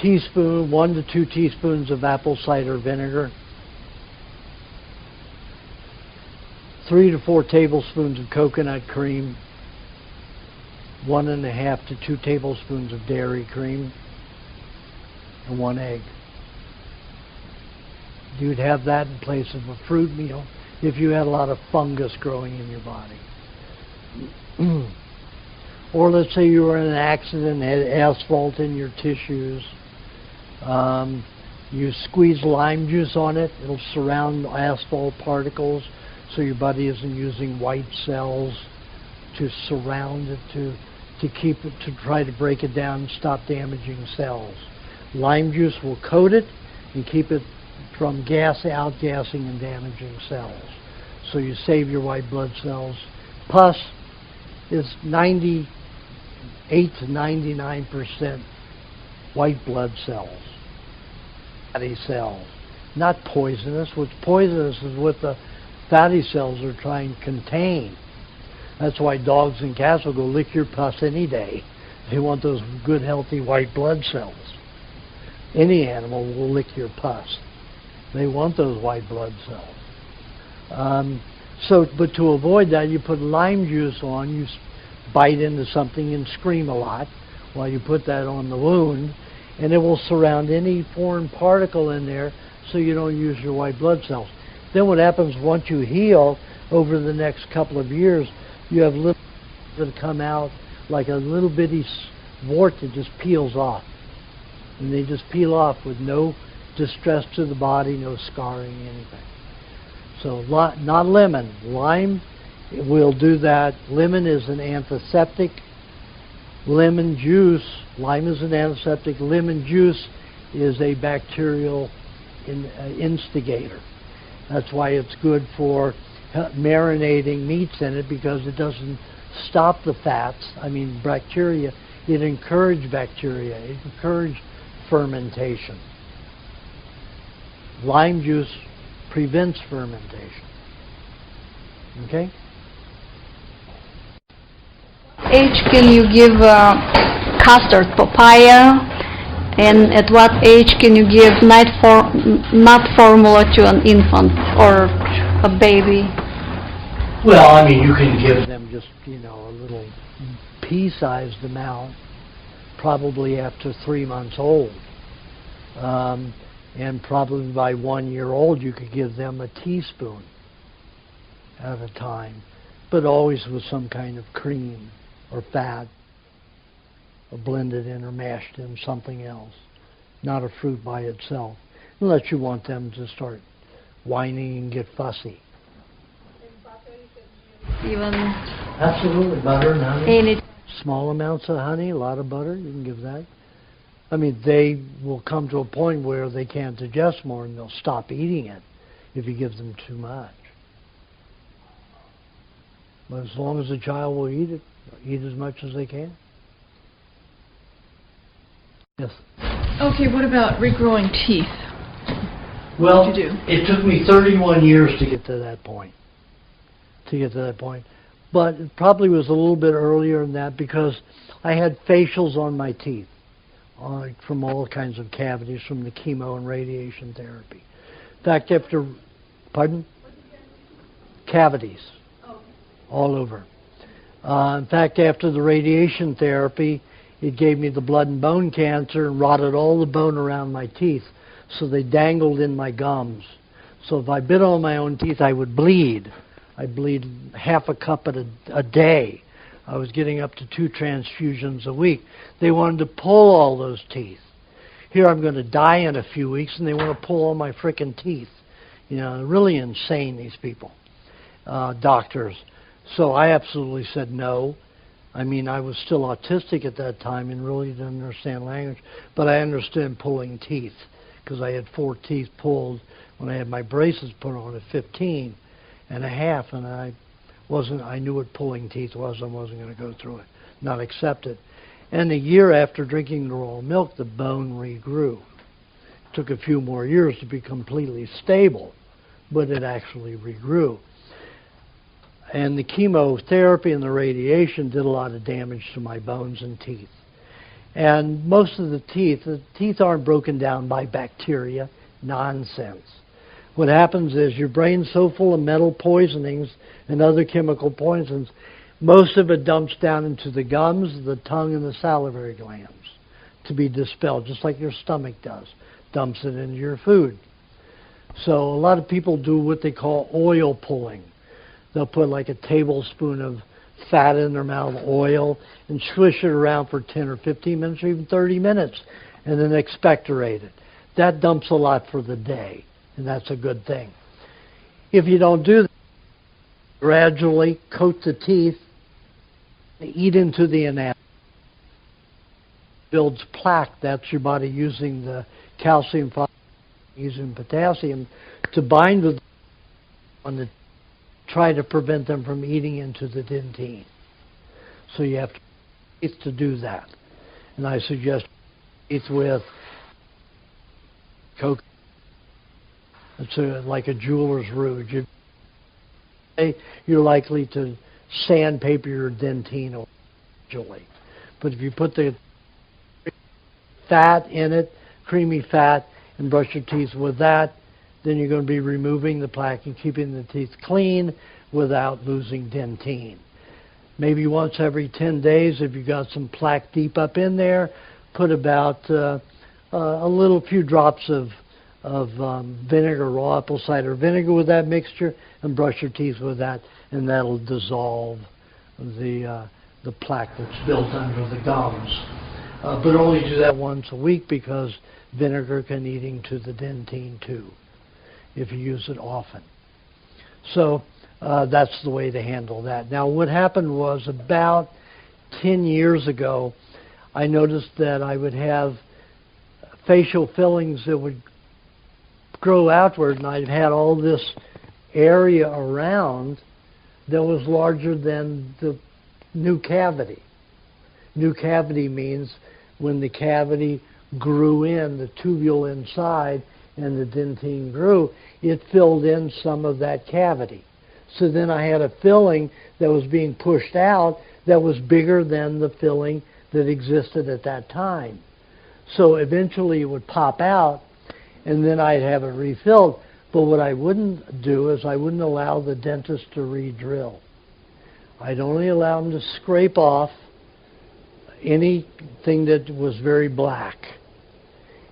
1 to 2 teaspoons of apple cider vinegar, 3 to 4 tablespoons of coconut cream, 1.5 to 2 tablespoons of dairy cream, and 1 egg. You'd have that in place of a fruit meal if you had a lot of fungus growing in your body. Or let's say you were in an accident and had asphalt in your tissues. You squeeze lime juice on it. It'll surround asphalt particles so your body isn't using white cells to surround it, to keep it, to try to break it down and stop damaging cells. Lime juice will coat it and keep it from outgassing and damaging cells. So you save your white blood cells. Pus is 98 to 99% white blood cells, fatty cells, not poisonous. What's poisonous is what the fatty cells are trying to contain. That's why dogs and cats will go lick your pus any day. They want those good, healthy white blood cells. Any animal will lick your pus. They want those white blood cells. But to avoid that, you put lime juice on. You bite into something and scream a lot while you put that on the wound, and it will surround any foreign particle in there so you don't use your white blood cells. Then what happens once you heal, over the next couple of years, you have little that come out like a little bitty wart that just peels off. And they just peel off with no distress to the body, no scarring, anything. So not lemon. Lime will do that. Lemon is an antiseptic. Lemon juice, lime is an antiseptic. Lemon juice is a bacterial instigator. That's why it's good for marinating meats in it, because it doesn't stop the fats. I mean, bacteria. It encourages bacteria. It encourages fermentation. Lime juice prevents fermentation. Okay? Age can you give custard, papaya, and at what age can you give nut formula to an infant or a baby? Well, I mean, you can give them just, a little pea-sized amount, probably after 3 months old. And probably by 1 year old, you could give them a teaspoon at a time, but always with some kind of cream or fat, or blended in or mashed in something else, not a fruit by itself, unless you want them to start whining and get fussy. Even absolutely, butter and honey. Any Small amounts of honey, a lot of butter, you can give that. I mean, they will come to a point where they can't digest more and they'll stop eating it if you give them too much. But as long as the child will eat it, eat as much as they can. Yes? Okay, what about regrowing teeth? Well, What did you do? it took me 31 years to get to that point. But it probably was a little bit earlier than that, because I had facials on my teeth from all kinds of cavities from the chemo and radiation therapy. In fact, cavities all over. In fact, after the radiation therapy, it gave me the blood and bone cancer and rotted all the bone around my teeth, so they dangled in my gums. So if I bit on my own teeth, I would bleed. I'd bleed half a cup a day. I was getting up to 2 transfusions a week. They wanted to pull all those teeth. Here I'm going to die in a few weeks, and they want to pull all my frickin' teeth. Really insane, these people, doctors. So I absolutely said no. I mean, I was still autistic at that time and really didn't understand language, but I understood pulling teeth, because I had 4 teeth pulled when I had my braces put on at 15 and a half, and I knew what pulling teeth was. I wasn't going to go through it, not accept it. And a year after drinking the raw milk, the bone regrew. It took a few more years to be completely stable, but it actually regrew. And the chemotherapy and the radiation did a lot of damage to my bones and teeth. And most of the teeth aren't broken down by bacteria. Nonsense. What happens is your brain's so full of metal poisonings and other chemical poisons, most of it dumps down into the gums, the tongue, and the salivary glands to be dispelled, just like your stomach does. Dumps it into your food. So a lot of people do what they call oil pulling. They'll put like a tablespoon of fat in their mouth, oil, and swish it around for 10 or 15 minutes or even 30 minutes, and then expectorate it. That dumps a lot for the day, and that's a good thing. If you don't do that, gradually coat the teeth, eat into the enamel. Builds plaque. That's your body using the calcium phosphate using potassium to bind with on the try to prevent them from eating into the dentine. So you have to do that. And I suggest it's with coke. It's like a jeweler's rouge. You're likely to sandpaper your dentine eventually. But if you put the fat in it, creamy fat, and brush your teeth with that, then you're going to be removing the plaque and keeping the teeth clean without losing dentine. Maybe once every 10 days, if you got some plaque deep up in there, put about a few drops of vinegar, raw apple cider vinegar with that mixture, and brush your teeth with that, and that'll dissolve the plaque that's built under the gums. But only do that once a week because vinegar can eat into the dentine too if you use it often. So that's the way to handle that. Now what happened was about 10 years ago, I noticed that I would have facial fillings that would grow outward, and I'd had all this area around that was larger than the new cavity. New cavity means when the cavity grew in, the tubule inside, and the dentine grew, it filled in some of that cavity. So then I had a filling that was being pushed out that was bigger than the filling that existed at that time. So eventually it would pop out, and then I'd have it refilled. But what I wouldn't do is I wouldn't allow the dentist to re-drill. I'd only allow him to scrape off anything that was very black,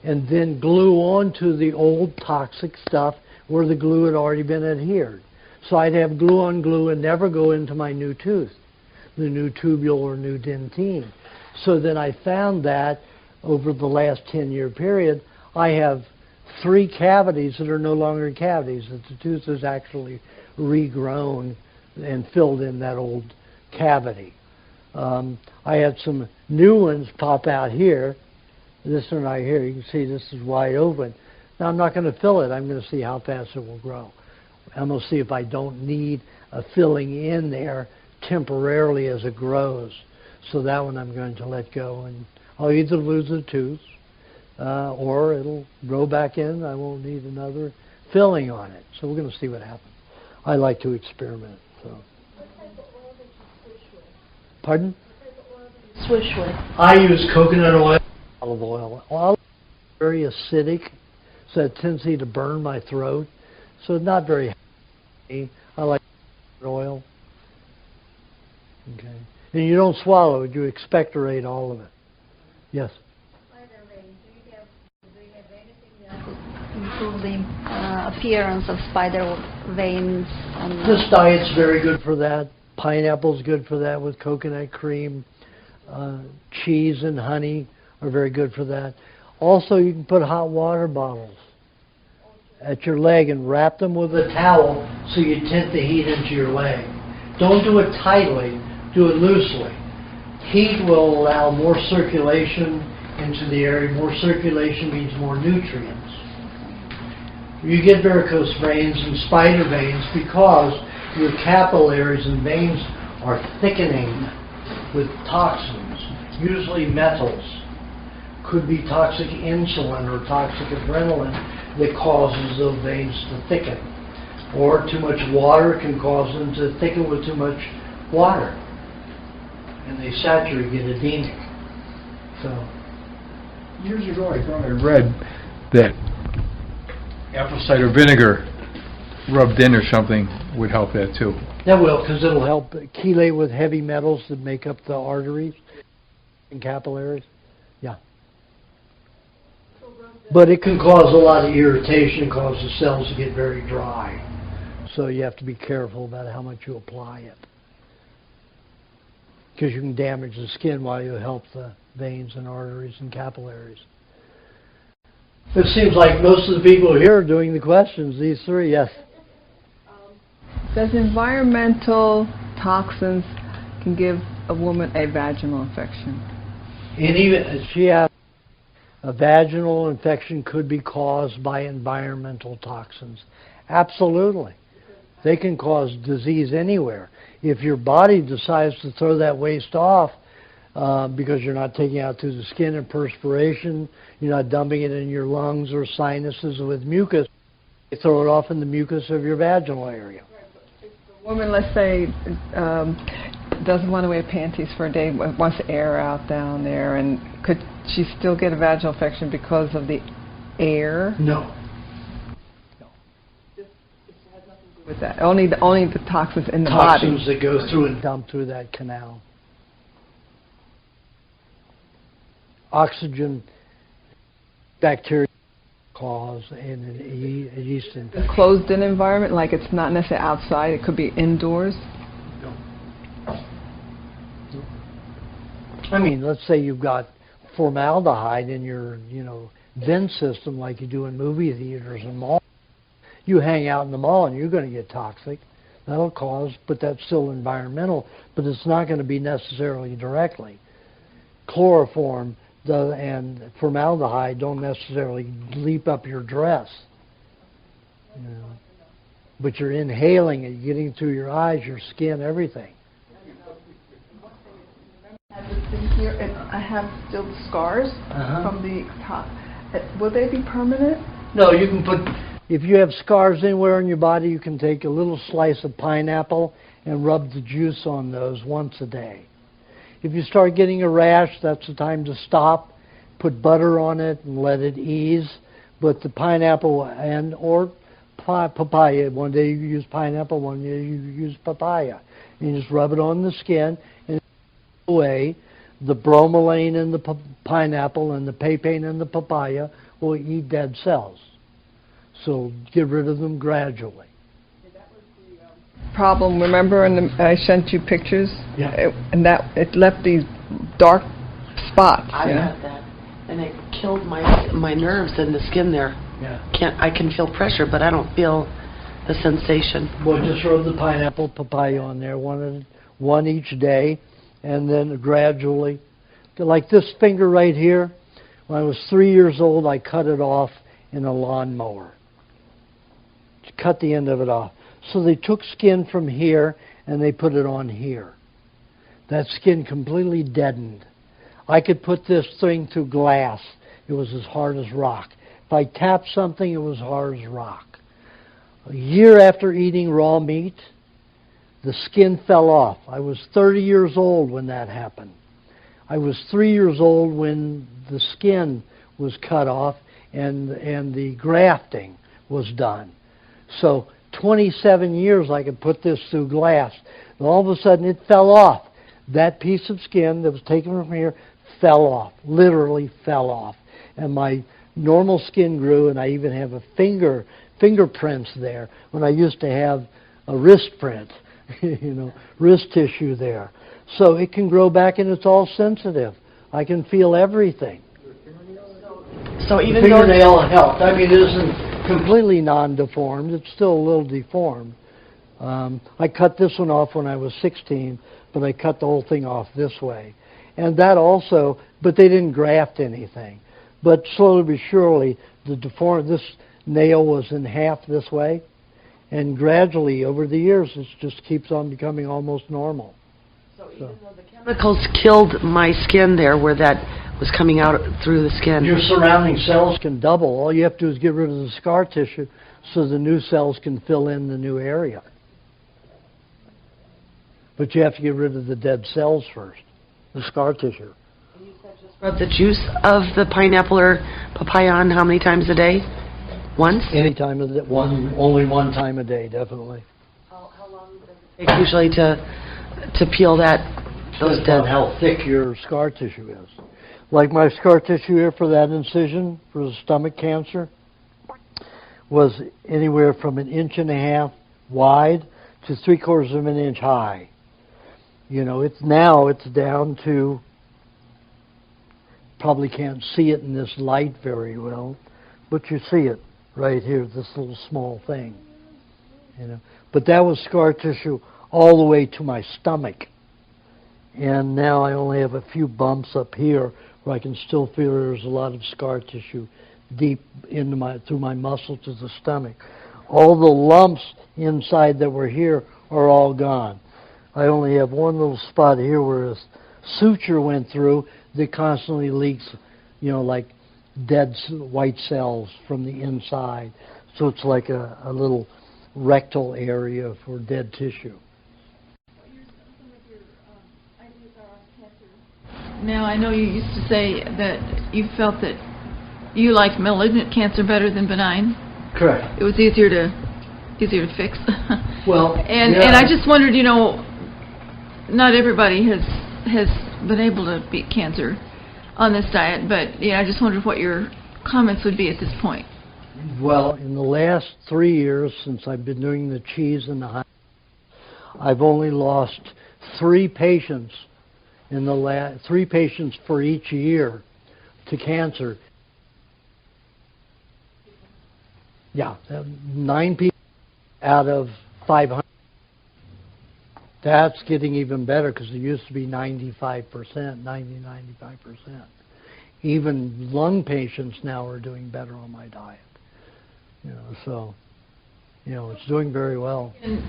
and then glue onto the old toxic stuff where the glue had already been adhered. So I'd have glue on glue and never go into my new tooth, the new tubule or new dentine. So then I found that over the last 10-year period, I have 3 cavities that are no longer cavities, that the tooth is actually regrown and filled in that old cavity. I had some new ones pop out here. This one right here, you can see this is wide open. Now I'm not going to fill it. I'm going to see how fast it will grow. I'm going to see if I don't need a filling in there temporarily as it grows. So that one I'm going to let go, and I'll either lose the tooth or it'll grow back in. I won't need another filling on it. So we're going to see what happens. I like to experiment. So. What type of oil did you swish with? Pardon? What type of oil did you swish with? I use coconut oil, olive oil. Olive oil is very acidic, so it tends to burn my throat. So it's not very healthy. I like oil. Okay. And you don't swallow it, you expectorate all of it. Yes? Spider vein. Do you have anything that would improve the appearance of spider veins? This diet's very good for that. Pineapple's good for that with coconut cream. Cheese and honey are very good for that. Also, you can put hot water bottles at your leg and wrap them with a towel so you tint the heat into your leg. Don't do it tightly, do it loosely. Heat will allow more circulation into the area. More circulation means more nutrients. You get varicose veins and spider veins because your capillaries and veins are thickening with toxins, usually metals. Could be toxic insulin or toxic adrenaline that causes those veins to thicken. Or too much water can cause them to thicken with too much water. And they saturate, get edemic. So. Years ago, I thought I read that apple cider vinegar rubbed in or something would help that too. That will, because it'll help chelate with heavy metals that make up the arteries and capillaries. Yeah. But it can cause a lot of irritation, cause the cells to get very dry. So you have to be careful about how much you apply it. Because you can damage the skin while you help the veins and arteries and capillaries. It seems like most of the people here are doing the questions, these 3, yes. Does environmental toxins can give a woman a vaginal infection? And even she has a vaginal infection could be caused by environmental toxins. Absolutely. They can cause disease anywhere. If your body decides to throw that waste off because you're not taking it out through the skin and perspiration, you're not dumping it in your lungs or sinuses with mucus, you throw it off in the mucus of your vaginal area. If a woman, let's say, doesn't want to wear panties for a day, wants to air out down there, and could she still get a vaginal infection because of the air? No. With that, only the toxins in the Toxins body. that go through and dump through that canal. Oxygen, bacteria cause and yeast infection. A closed-in environment, like it's not necessarily outside; it could be indoors. I mean, let's say you've got formaldehyde in your, vent system, like you do in movie theaters and malls. You hang out in the mall and you're going to get toxic. That'll cause, but that's still environmental, but it's not going to be necessarily directly. Chloroform and formaldehyde don't necessarily leap up your dress. But you're inhaling it, getting through your eyes, your skin, everything. I have still scars from the top. Will they be permanent? No, you can put, if you have scars anywhere in your body, you can take a little slice of pineapple and rub the juice on those once a day. If you start getting a rash, that's the time to stop, put butter on it and let it ease. But the pineapple and or papaya, one day you use pineapple, one day you use papaya. And you just rub it on the skin and away. The bromelain in the pineapple and the papain in the papaya will eat dead cells. So get rid of them gradually. Problem, remember, I sent you pictures? Yeah. And it left these dark spots. I had that, and it killed my nerves in the skin there. Yeah. I can feel pressure, but I don't feel the sensation. Well, just rub the pineapple, papaya on there, one each day, and then gradually, like this finger right here. When I was 3 years old, I cut it off in a lawnmower. Cut the end of it off. So they took skin from here and they put it on here. That skin completely deadened. I could put this thing through glass. It was as hard as rock. If I tapped something, it was hard as rock. A year after eating raw meat, the skin fell off. I was 30 years old when that happened. I was 3 years old when the skin was cut off and the grafting was done. So 27 years I could put this through glass. And all of a sudden it fell off. That piece of skin that was taken from here fell off, literally fell off. And my normal skin grew, and I even have a fingerprints there when I used to have a wrist print, wrist tissue there. So it can grow back, and it's all sensitive. I can feel everything. So even the fingernail helped. I mean, it isn't completely non-deformed. It's still a little deformed. I cut this one off when I was 16, but I cut the whole thing off this way. And that also, but they didn't graft anything. But slowly but surely, this nail was in half this way. And gradually, over the years, it just keeps on becoming almost normal. So even though the chemicals killed my skin there, where that was coming out through the skin. Your surrounding cells can double. All you have to do is get rid of the scar tissue so the new cells can fill in the new area. But you have to get rid of the dead cells first, the scar tissue. And you said just rub the juice of the pineapple or papaya on how many times a day? Once? Any time of the day. Only one time a day, definitely. How long does it take usually to peel those dead? On how thick your scar tissue is. Like my scar tissue here for that incision for the stomach cancer was anywhere from 1.5 inches wide to 3/4 of an inch high. It's down to, probably can't see it in this light very well, but you see it right here, this little small thing. But that was scar tissue all the way to my stomach. And now I only have a few bumps up here where I can still feel there's a lot of scar tissue deep into through my muscle to the stomach. All the lumps inside that were here are all gone. I only have one little spot here where a suture went through that constantly leaks, like dead white cells from the inside. So it's like a little rectal area for dead tissue. Now, I know you used to say that you felt that you liked malignant cancer better than benign. Correct. It was easier to fix. Well, and I just wondered, not everybody has been able to beat cancer on this diet, but I just wondered what your comments would be at this point. Well, in the last 3 years since I've been doing the cheese and the high, I've only lost 3 patients in the 3 patients for each year to cancer. Yeah, 9 people out of 500. That's getting even better because it used to be 95%, 95%. Even lung patients now are doing better on my diet. So it's doing very well. And,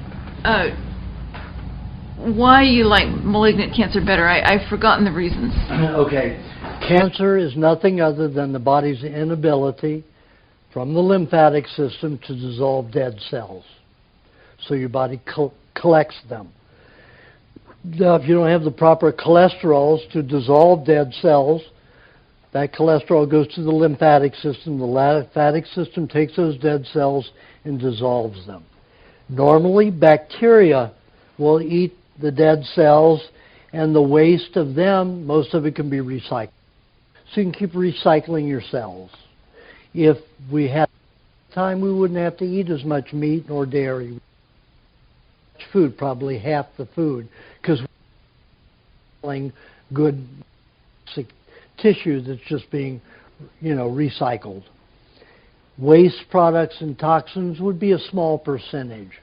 why you like malignant cancer better? I've forgotten the reasons. Okay. Cancer is nothing other than the body's inability from the lymphatic system to dissolve dead cells. So your body collects them. Now, if you don't have the proper cholesterols to dissolve dead cells, that cholesterol goes to the lymphatic system. The lymphatic system takes those dead cells and dissolves them. Normally, bacteria will eat the dead cells, and the waste of them, most of it can be recycled. So you can keep recycling your cells. If we had time, we wouldn't have to eat as much meat nor dairy. Food, probably half the food, because we're selling good tissue that's just being, recycled. Waste products and toxins would be a small percentage,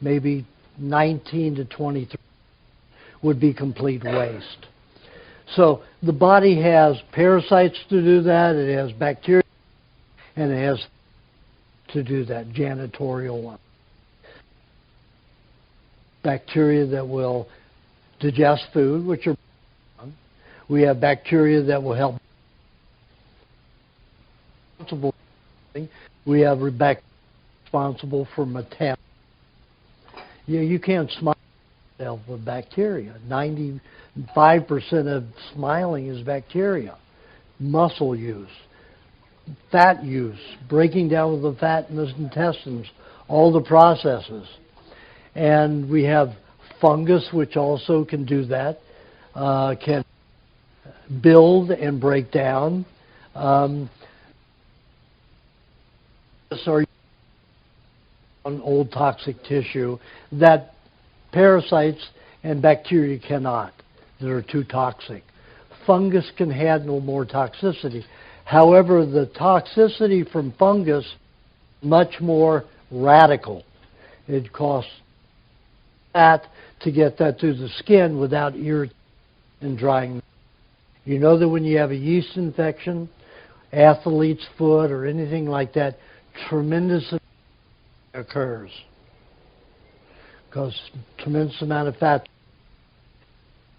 maybe 19 to 23 would be complete waste. So the body has parasites to do that, it has bacteria, and it has to do that, janitorial one. Bacteria that will digest food, which are we have bacteria that will help. We have bacteria responsible for metabolism. You can't smile yourself with bacteria. 95% of smiling is bacteria. Muscle use, fat use, breaking down of the fat in the intestines, all the processes. And we have fungus, which also can do that, can build and break down. Or on old toxic tissue that parasites and bacteria cannot, that are too toxic. Fungus can handle more toxicity. However, the toxicity from fungus is much more radical. It costs fat to get that through the skin without irritation and drying. You know that when you have a yeast infection, athlete's foot or anything like that, tremendous occurs because tremendous amount of fat.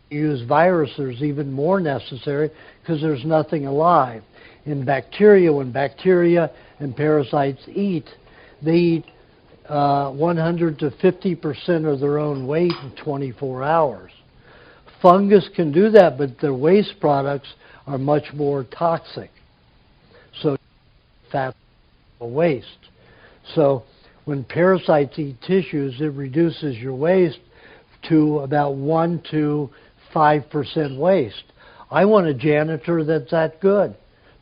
Use viruses even more necessary because there's nothing alive. In bacteria, when bacteria and parasites eat, they eat 100 to 50% of their own weight in 24 hours. Fungus can do that, but their waste products are much more toxic. So fat waste. So when parasites eat tissues, it reduces your waste to about 1 to 5% waste. I want a janitor that's that good,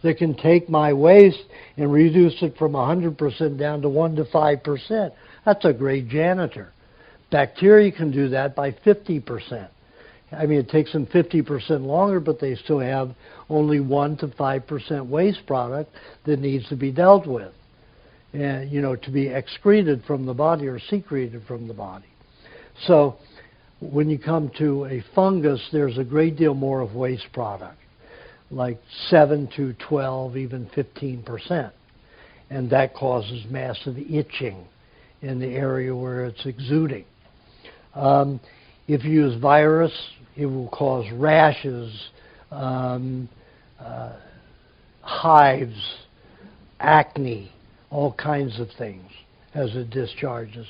that can take my waste and reduce it from 100% down to 1 to 5%. That's a great janitor. Bacteria can do that by 50%. I mean, it takes them 50% longer, but they still have only 1 to 5% waste product that needs to be dealt with, and to be excreted from the body or secreted from the body. So when you come to a fungus, there's a great deal more of waste product. like 7 to 12, even 15%. And that causes massive itching in the area where it's exuding. If you use virus, it will cause rashes, hives, acne, all kinds of things as it discharges.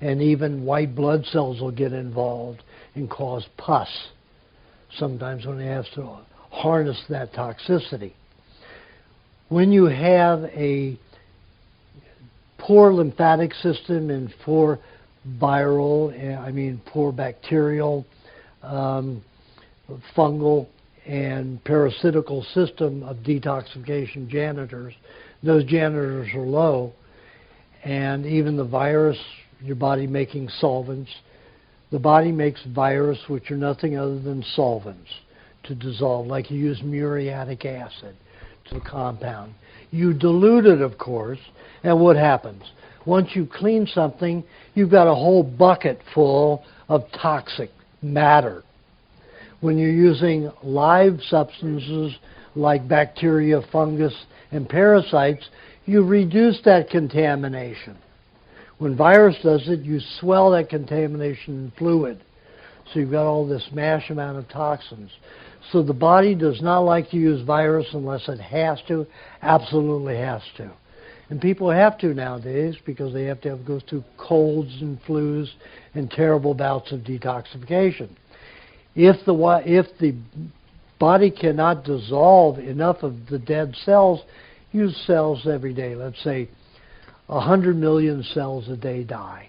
And even white blood cells will get involved and cause pus, sometimes when they have to harness that toxicity. When you have a poor lymphatic system and poor poor bacterial, fungal, and parasitical system of detoxification janitors, those janitors are low, and even the virus, your body making solvents, the body makes virus, which are nothing other than solvents to dissolve, like you use muriatic acid to the compound. You dilute it, of course, and what happens? Once you clean something, you've got a whole bucket full of toxic matter. When you're using live substances like bacteria, fungus, and parasites, you reduce that contamination. When virus does it, you swell that contamination in fluid. So you've got all this mash amount of toxins. So the body does not like to use virus unless it has to, absolutely has to. And people have to nowadays because they have to go through colds and flus and terrible bouts of detoxification. If the body cannot dissolve enough of the dead cells, use cells every day. Let's say 100 million cells a day die.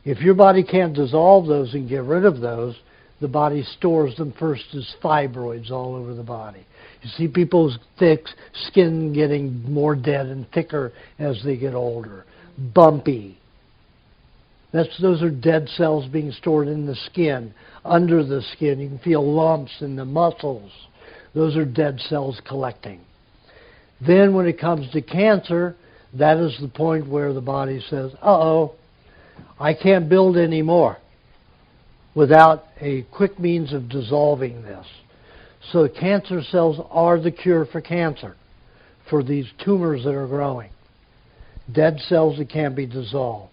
If your body can't dissolve those and get rid of those, the body stores them first as fibroids all over the body. You see people's thick skin getting more dead and thicker as they get older. Bumpy. Those are dead cells being stored in the skin, under the skin. You can feel lumps in the muscles. Those are dead cells collecting. Then when it comes to cancer, that is the point where the body says, uh-oh, I can't build anymore without a quick means of dissolving this. So cancer cells are the cure for cancer, for these tumors that are growing. Dead cells that can't be dissolved.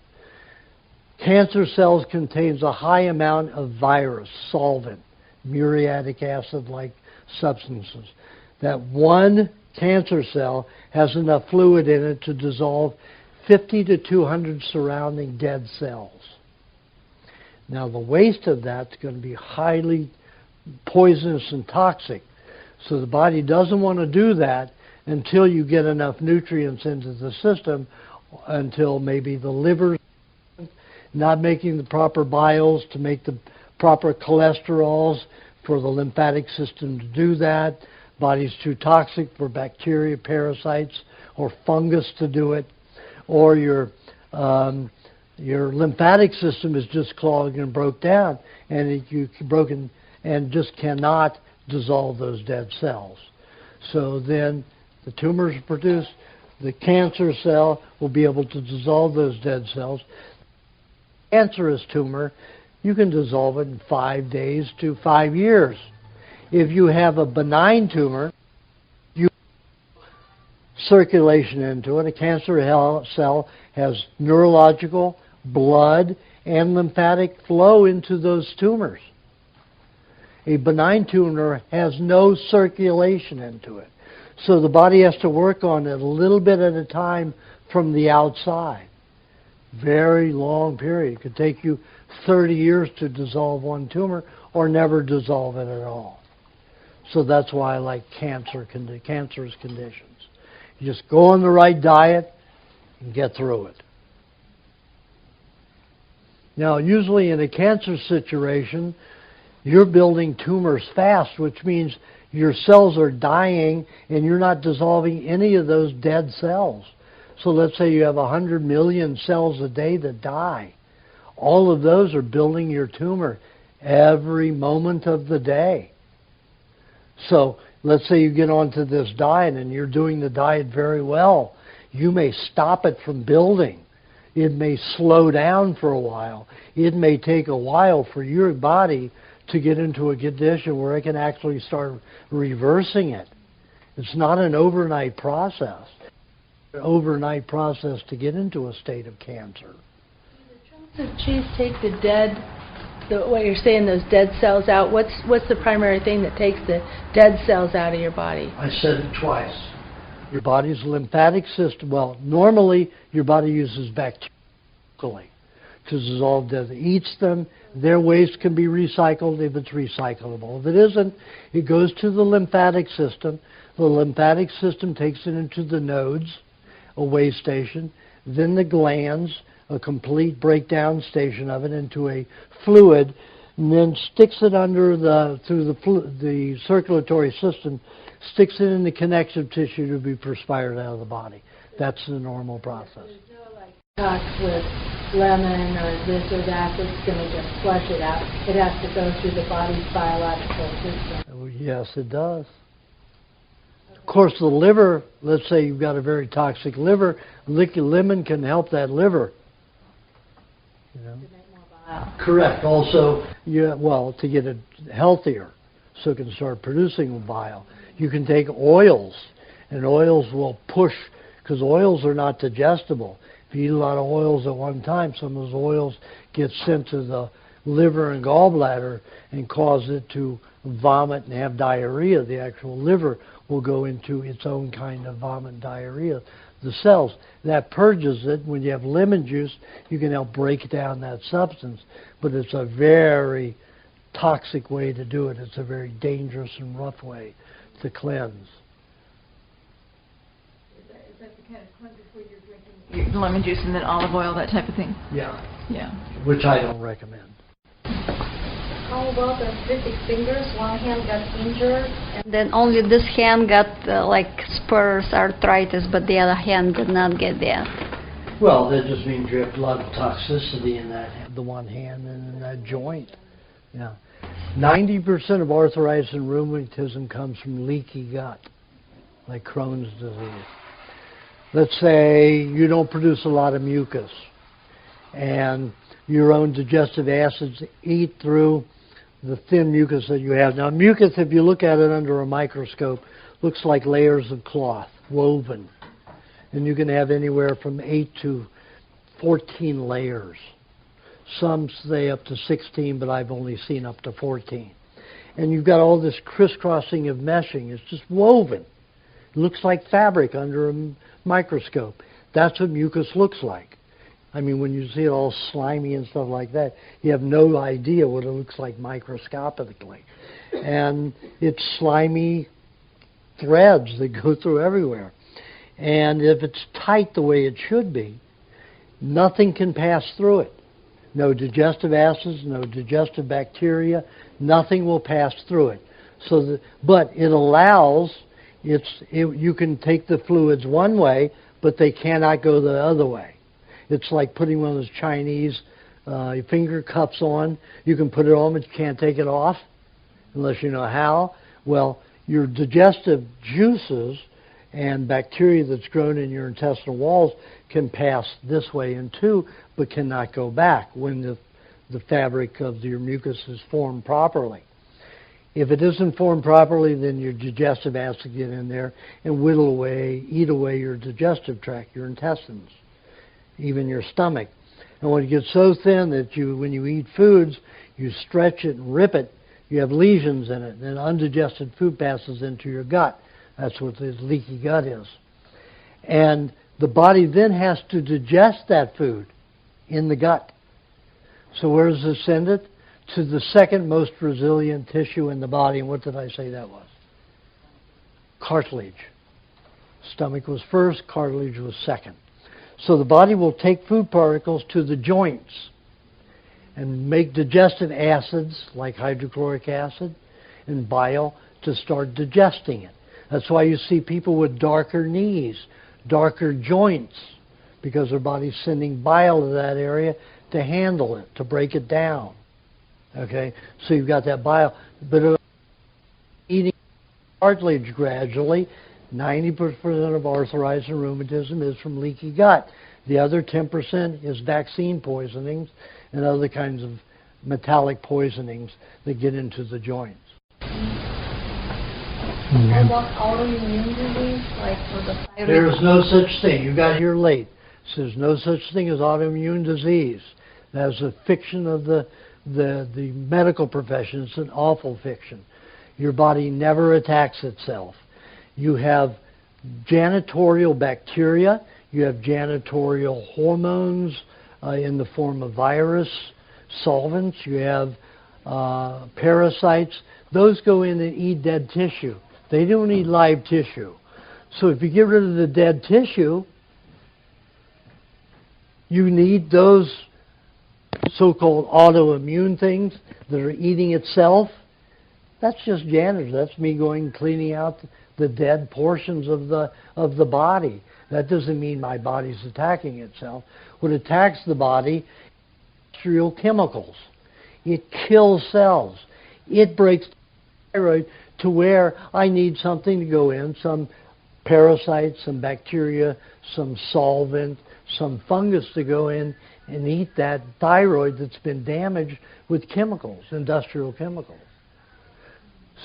Cancer cells contains a high amount of virus, solvent, muriatic acid-like substances. That one cancer cell has enough fluid in it to dissolve 50 to 200 surrounding dead cells. Now the waste of that's going to be highly poisonous and toxic. So the body doesn't want to do that until you get enough nutrients into the system, until maybe the liver not making the proper biles to make the proper cholesterols for the lymphatic system to do that. Body's too toxic for bacteria, parasites, or fungus to do it. Or your lymphatic system is just clogged and broke down, and and just cannot dissolve those dead cells. So then the tumors are produced. The cancer cell will be able to dissolve those dead cells. Cancerous tumor, you can dissolve it in 5 days to 5 years. If you have a benign tumor, you circulation into it. A cancer cell has neurological, blood, and lymphatic flow into those tumors. A benign tumor has no circulation into it. So the body has to work on it a little bit at a time from the outside. Very long period. It could take you 30 years to dissolve one tumor or never dissolve it at all. So that's why I like cancerous conditions. You just go on the right diet and get through it. Now, usually in a cancer situation, you're building tumors fast, which means your cells are dying and you're not dissolving any of those dead cells. So let's say you have 100 million cells a day that die. All of those are building your tumor every moment of the day. So let's say you get onto this diet and you're doing the diet very well. You may stop it from building. It may slow down for a while. It may take a while for your body to get into a condition where it can actually start reversing it. It's not an overnight process. An overnight process to get into a state of cancer. Does cheese take the dead, what you're saying, those dead cells out? What's the primary thing that takes the dead cells out of your body? I said it twice. Your body's lymphatic system, well, normally your body uses bacteria to dissolve dead. It eats them. Their waste can be recycled if it's recyclable. If it isn't, it goes to the lymphatic system. The lymphatic system takes it into the nodes, a waste station, then the glands, a complete breakdown station of it, into a fluid, and then sticks it under through the circulatory system, sticks it in the connective tissue to be perspired out of the body. That's the normal process. There's no like talk with lemon or this or that that's going to just flush it out. It has to go through the body's biological system. Yes, it does. Of course, the liver, let's say you've got a very toxic liver, lemon can help that liver. You know? Correct. Also, to get it healthier, so it can start producing bile. You can take oils, and oils will push, because oils are not digestible. If you eat a lot of oils at one time, some of those oils get sent to the liver and gallbladder and cause it to vomit and have diarrhea. The actual liver will go into its own kind of vomit and diarrhea. The cells, that purges it. When you have lemon juice, you can help break down that substance, but it's a very toxic way to do it. It's a very dangerous and rough way to cleanse. Is that the kind of cleanse before you're drinking your lemon juice and then olive oil, that type of thing? Yeah. Yeah. Which I don't recommend. How about arthritic fingers? One hand got injured, and then only this hand got like spurs, arthritis, but the other hand did not get that. Well, that just means you have a lot of toxicity in that, the one hand and in that joint. Yeah. 90% of arthritis and rheumatism comes from leaky gut, like Crohn's disease. Let's say you don't produce a lot of mucus, and your own digestive acids eat through the thin mucus that you have. Now, mucus, if you look at it under a microscope, looks like layers of cloth woven. And you can have anywhere from 8 to 14 layers. Some say up to 16, but I've only seen up to 14. And you've got all this crisscrossing of meshing. It's just woven. It looks like fabric under a microscope. That's what mucus looks like. I mean, when you see it all slimy and stuff like that, you have no idea what it looks like microscopically. And it's slimy threads that go through everywhere. And if it's tight the way it should be, nothing can pass through it. No digestive acids, no digestive bacteria, nothing will pass through it. But it allows, you can take the fluids one way, but they cannot go the other way. It's like putting one of those Chinese finger cups on. You can put it on, but you can't take it off unless you know how. Well, your digestive juices and bacteria that's grown in your intestinal walls can pass this way and too, but cannot go back when the fabric of your mucus is formed properly. If it isn't formed properly, then your digestive acid get in there and whittle away, eat away your digestive tract, your intestines, even your stomach. And when it gets so thin that when you eat foods, you stretch it and rip it, you have lesions in it, and undigested food passes into your gut. That's what this leaky gut is. And the body then has to digest that food in the gut. So where does it send it? To the second most resilient tissue in the body. And what did I say that was? Cartilage. Stomach was first, cartilage was second. So the body will take food particles to the joints and make digestive acids like hydrochloric acid and bile to start digesting it. That's why you see people with darker knees, darker joints, because their body's sending bile to that area to handle it, to break it down. Okay? So you've got that bile. But eating cartilage gradually, 90% of arthritis and rheumatism is from leaky gut. The other 10% is vaccine poisonings and other kinds of metallic poisonings that get into the joints. How about autoimmune disease, like for the thyroid? There is no such thing. You got here late. So there's no such thing as autoimmune disease. That's a fiction of the medical profession. It's an awful fiction. Your body never attacks itself. You have janitorial bacteria. You have janitorial hormones in the form of virus, solvents. You have parasites. Those go in and eat dead tissue. They don't eat live tissue. So if you get rid of the dead tissue, you need those so-called autoimmune things that are eating itself. That's just janitors. That's me going and cleaning out the dead portions of the body. That doesn't mean my body's attacking itself. What attacks the body is industrial chemicals. It kills cells. It breaks the thyroid to where I need something to go in, some parasite, some bacteria, some solvent, some fungus to go in and eat that thyroid that's been damaged with chemicals, industrial chemicals.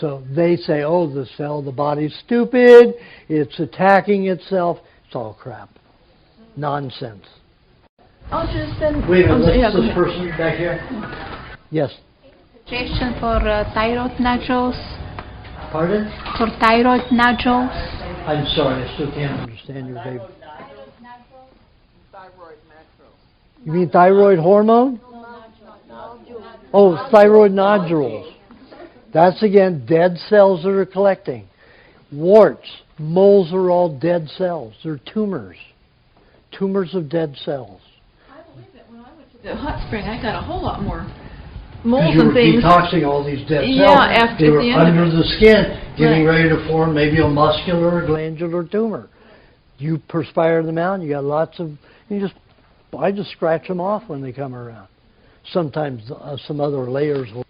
So they say, oh, the body's stupid, it's attacking itself. It's all crap. Nonsense. I'll just send... Wait a minute, yeah, let's this person back here. Yes. Suggestion for thyroid nodules. Pardon? For thyroid nodules. I'm sorry, I still can't understand your baby. You mean thyroid hormone? Oh, thyroid nodules. That's again dead cells that are collecting. Warts, moles are all dead cells. They're tumors. Tumors of dead cells. I believe that when I went to the hot spring, I got a whole lot more moles you and were things. detoxing all these dead cells. Yeah, after they were the end under of it. the skin, getting Right. ready to form maybe a muscular or glandular tumor. You perspire them out, you got lots of. I just scratch them off when they come around. Sometimes some other layers will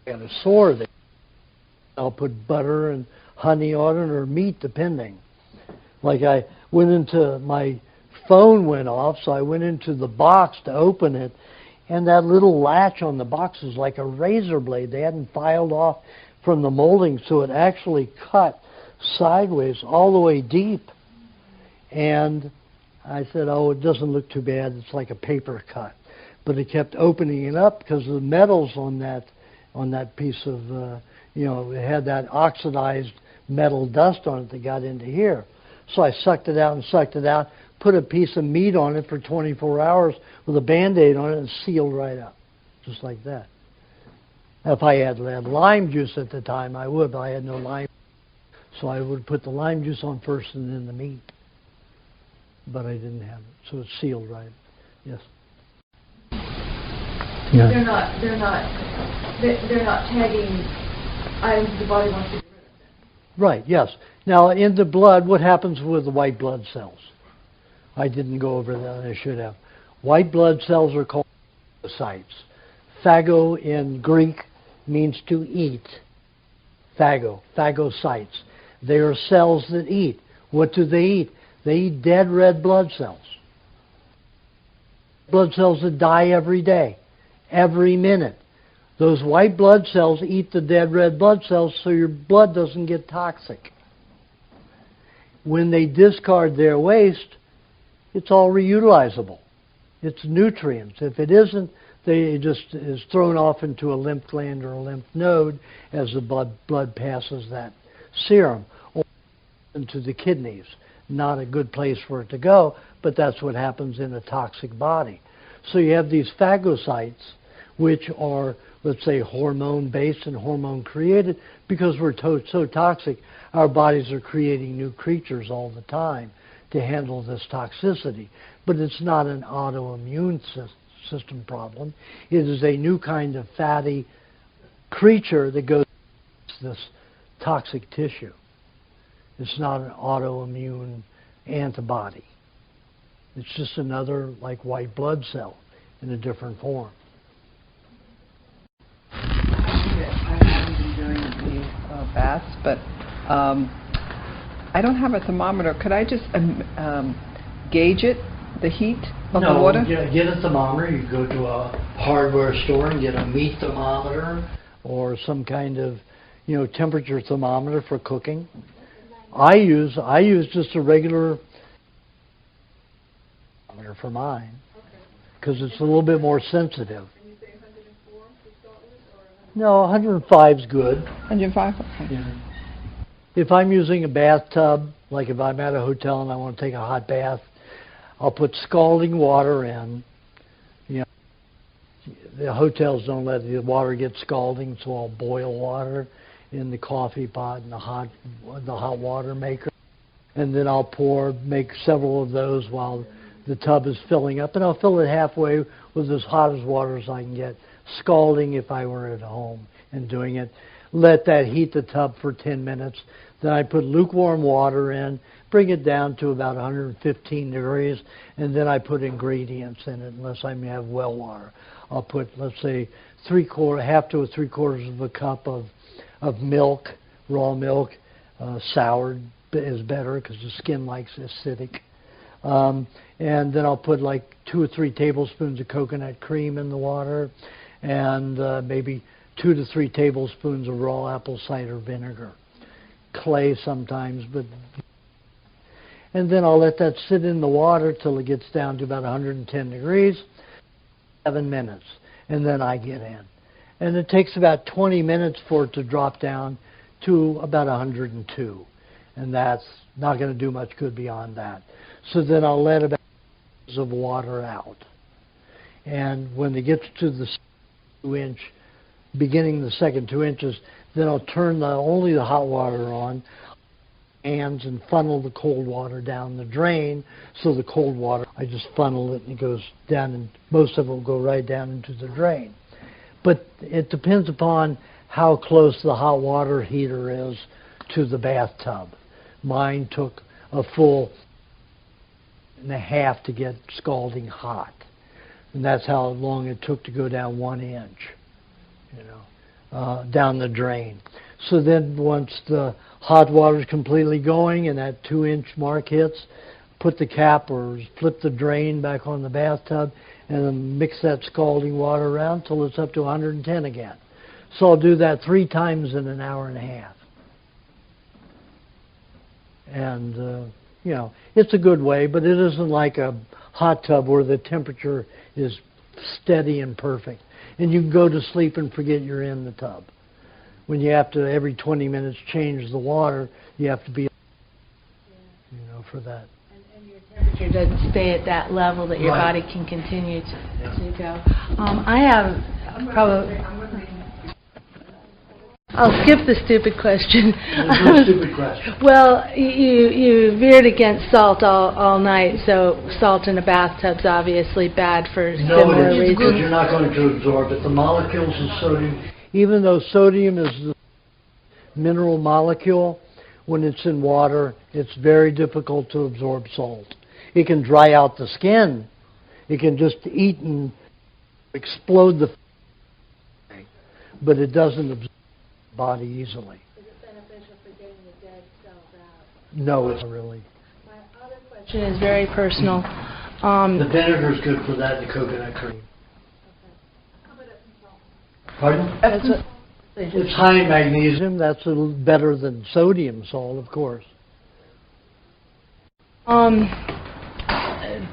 get a sore there. I'll put butter and honey on it or meat, depending. Like I went into my phone went off, so I went into the box to open it, and that little latch on the box is like a razor blade. They hadn't filed off from the molding, so it actually cut sideways all the way deep. And I said, oh, it doesn't look too bad. It's like a paper cut. But it kept opening it up because the metals on that piece of, it had that oxidized metal dust on it that got into here. So I sucked it out, put a piece of meat on it for 24 hours with a Band-Aid on it and sealed right up, just like that. If I had lime juice at the time, I would, but I had no lime. So I would put the lime juice on first and then the meat. But I didn't have it, so it's sealed right. Yes. Yeah. They're not tagging items the body wants to get rid of. Right, yes. Now, in the blood, what happens with the white blood cells? I didn't go over that. I should have. White blood cells are called phagocytes. Phago in Greek means to eat. Phagocytes. They are cells that eat. What do they eat? They eat dead red blood cells. Blood cells that die every day, every minute. Those white blood cells eat the dead red blood cells so your blood doesn't get toxic. When they discard their waste, it's all reutilizable. It's nutrients. If it isn't, it just is thrown off into a lymph gland or a lymph node as the blood passes that serum or into the kidneys. Not a good place for it to go, but that's what happens in a toxic body. So you have these phagocytes, which are, let's say, hormone-based and hormone-created. Because we're so toxic, our bodies are creating new creatures all the time to handle this toxicity. But it's not an autoimmune system problem. It is a new kind of fatty creature that goes to this toxic tissue. It's not an autoimmune antibody. It's just another, like, white blood cell in a different form. I haven't been doing the baths, but I don't have a thermometer. Could I just gauge it the heat of no, the water? Get a thermometer. You go to a hardware store and get a meat thermometer or some kind of, temperature thermometer for cooking. I use just a regular thermometer for mine because it's a little bit more sensitive. And you say 104 to start with, or No, 105 is good. 105? Okay. Yeah. If I'm using a bathtub, like if I'm at a hotel and I want to take a hot bath, I'll put scalding water in. The hotels don't let the water get scalding, so I'll boil water in the coffee pot and the hot water maker. And then I'll make several of those while the tub is filling up. And I'll fill it halfway with as hot as water as I can get, scalding if I were at home and doing it. Let that heat the tub for 10 minutes. Then I put lukewarm water in, bring it down to about 115 degrees, and then I put ingredients in it, unless I may have well water. I'll put, let's say, half to 3/4 of a cup of milk, raw milk. Soured is better because the skin likes acidic. And then I'll put like 2 or 3 tablespoons of coconut cream in the water, and maybe 2 to 3 tablespoons of raw apple cider vinegar. Clay sometimes, and then I'll let that sit in the water till it gets down to about 110 degrees, 7 minutes, and then I get in. And it takes about 20 minutes for it to drop down to about 102, and that's not going to do much good beyond that. So then I'll let about of water out, and when it gets to the 2-inch, beginning the second 2 inches, then I'll turn only the hot water on, hands, and funnel the cold water down the drain. So the cold water, I just funnel it and it goes down, and most of it will go right down into the drain. But it depends upon how close the hot water heater is to the bathtub. Mine took a full and a half to get scalding hot, and that's how long it took to go down 1 inch. Down the drain. So then once the hot water is completely going and that 2-inch mark hits, put the cap or flip the drain back on the bathtub and then mix that scalding water around till it's up to 110 again. So I'll do that 3 times in an hour and a half. And, it's a good way, but it isn't like a hot tub where the temperature is steady and perfect. And you can go to sleep and forget you're in the tub. When you have to, every 20 minutes, change the water, you have to be, for that. And your temperature doesn't stay at that level that your body can continue to go. I have probably... I'll skip the stupid question. There's no stupid question. Well, you veered against salt all night, so salt in a bathtub's obviously bad for similar reasons. No, because you're not going to absorb it. The molecules of sodium, even though sodium is the mineral molecule, when it's in water, it's very difficult to absorb salt. It can dry out the skin. It can just eat and explode the but it doesn't absorb body easily. Is it beneficial for getting the dead cells out? No, it's not really. My other question is very personal. The vinegar is good for that, the coconut cream. Pardon? It's high in magnesium. That's a little better than sodium salt, of course.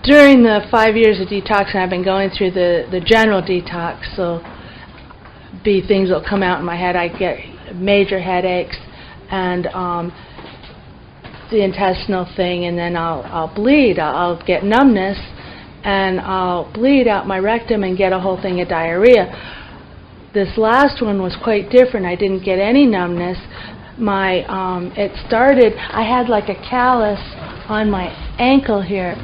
During the 5 years of detoxing, I've been going through the general detox, so things will come out in my head. I get major headaches and the intestinal thing, and then I'll bleed. I'll get numbness, and I'll bleed out my rectum and get a whole thing of diarrhea. This last one was quite different. I didn't get any numbness. It started, I had like a callus on my ankle here,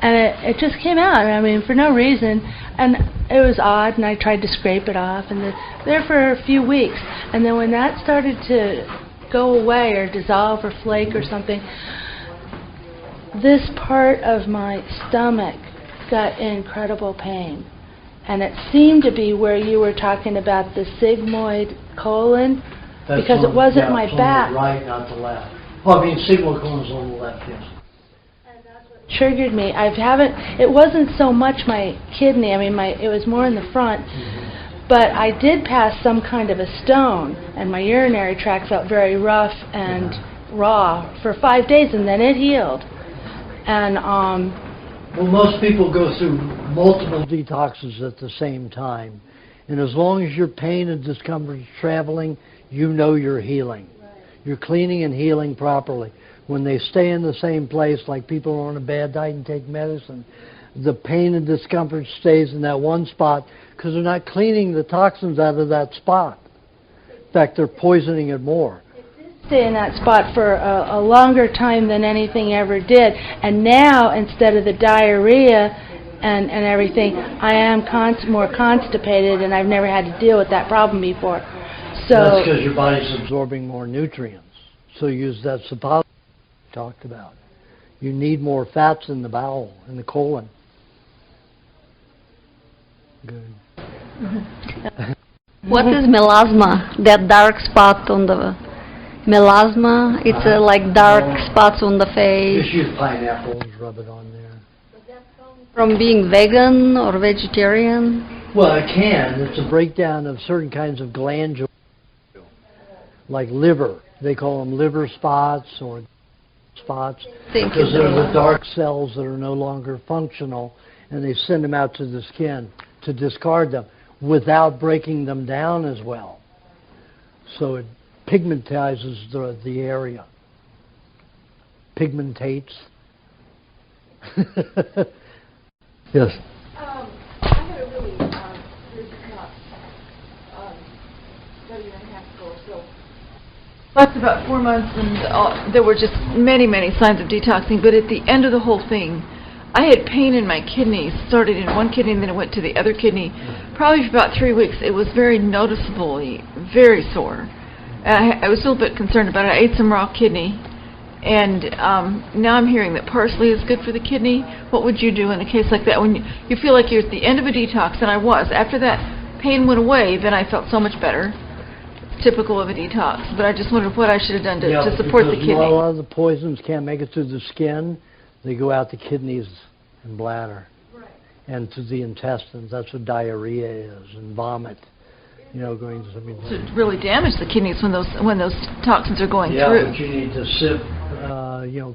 and it just came out, I mean, for no reason, and it was odd, and I tried to scrape it off, and there for a few weeks, and then when that started to go away or dissolve or flake or something, this part of my stomach got incredible pain, and it seemed to be where you were talking about the sigmoid colon, because it wasn't my back. On the right, not the left. Well, I mean, sigmoid colon is on the left, yes. And that's what triggered me. It wasn't so much my kidney, it was more in the front, but I did pass some kind of a stone, and my urinary tract felt very rough and raw for 5 days, and then it healed. And well, most people go through multiple detoxes at the same time, and as long as your pain and discomfort is traveling, you know you're healing. You're cleaning and healing properly. When they stay in the same place, like people are on a bad diet and take medicine, the pain and discomfort stays in that one spot because they're not cleaning the toxins out of that spot. In fact, they're poisoning it more. Stay in that spot for a longer time than anything ever did. And now, instead of the diarrhea and everything, I am more constipated, and I've never had to deal with that problem before. So that's because your body's absorbing more nutrients. So use that suppository talked about. You need more fats in the bowel, in the colon. Good. What is melasma? That dark spot on the melasma? It's like dark spots on the face. Just use pineapple and rub it on there. From being vegan or vegetarian? Well, it can. It's a breakdown of certain kinds of glandules, like liver. They call them liver spots or spots because they're the dark cells that are no longer functional, and they send them out to the skin to discard them without breaking them down as well. So it pigmentizes the area. Pigmentates. Yes. I had a really serious cough about a year and a half ago or so. That's about 4 months, and there were just many, many signs of detoxing. But at the end of the whole thing, I had pain in my kidneys. Started in one kidney, and then it went to the other kidney. Probably for about 3 weeks, it was very noticeably, very sore. I was still a bit concerned about it. I ate some raw kidney, and now I'm hearing that parsley is good for the kidney. What would you do in a case like that when you feel like you're at the end of a detox? And I was. After that pain went away, then I felt so much better. Typical of a detox, but I just wondered what I should have done to support the kidney. A lot of the poisons can't make it through the skin. They go out the kidneys and bladder, and to the intestines. That's what diarrhea is, and vomit. Going to something. To really damage the kidneys when those toxins are going through. Yeah, but you need to sip,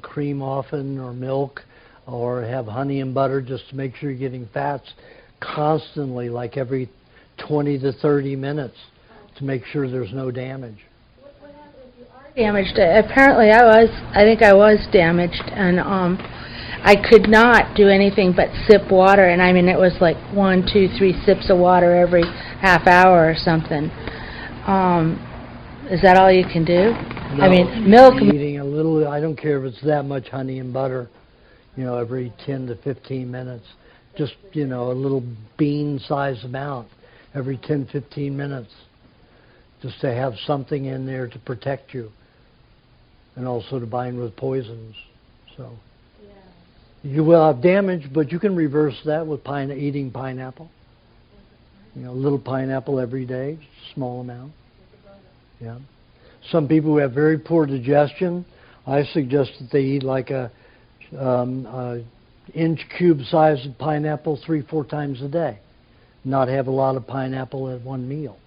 cream often, or milk, or have honey and butter just to make sure you're getting fats constantly, like every 20 to 30 minutes. To make sure there's no damage. What happens if you are damaged? Apparently I think I was damaged, and I could not do anything but sip water, and it was like 1, 2, 3 sips of water every half hour or something. Is that all you can do? No, milk. Eating a little, I don't care if it's that much honey and butter, every 10 to 15 minutes. Just, a little bean-sized amount every 10, 15 minutes. Just to have something in there to protect you, and also to bind with poisons. So you will have damage, but you can reverse that with eating pineapple. A little pineapple every day, small amount. Yeah. Some people who have very poor digestion, I suggest that they eat like a inch cube size of pineapple 3-4 times a day. Not have a lot of pineapple at one meal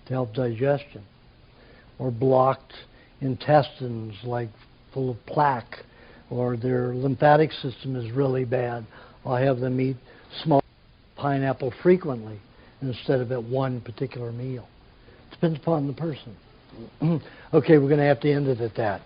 to help digestion. Or blocked intestines, like full of plaque, or their lymphatic system is really bad. I'll have them eat small pineapple frequently instead of at one particular meal. Depends upon the person. Okay, we're going to have to end it at that.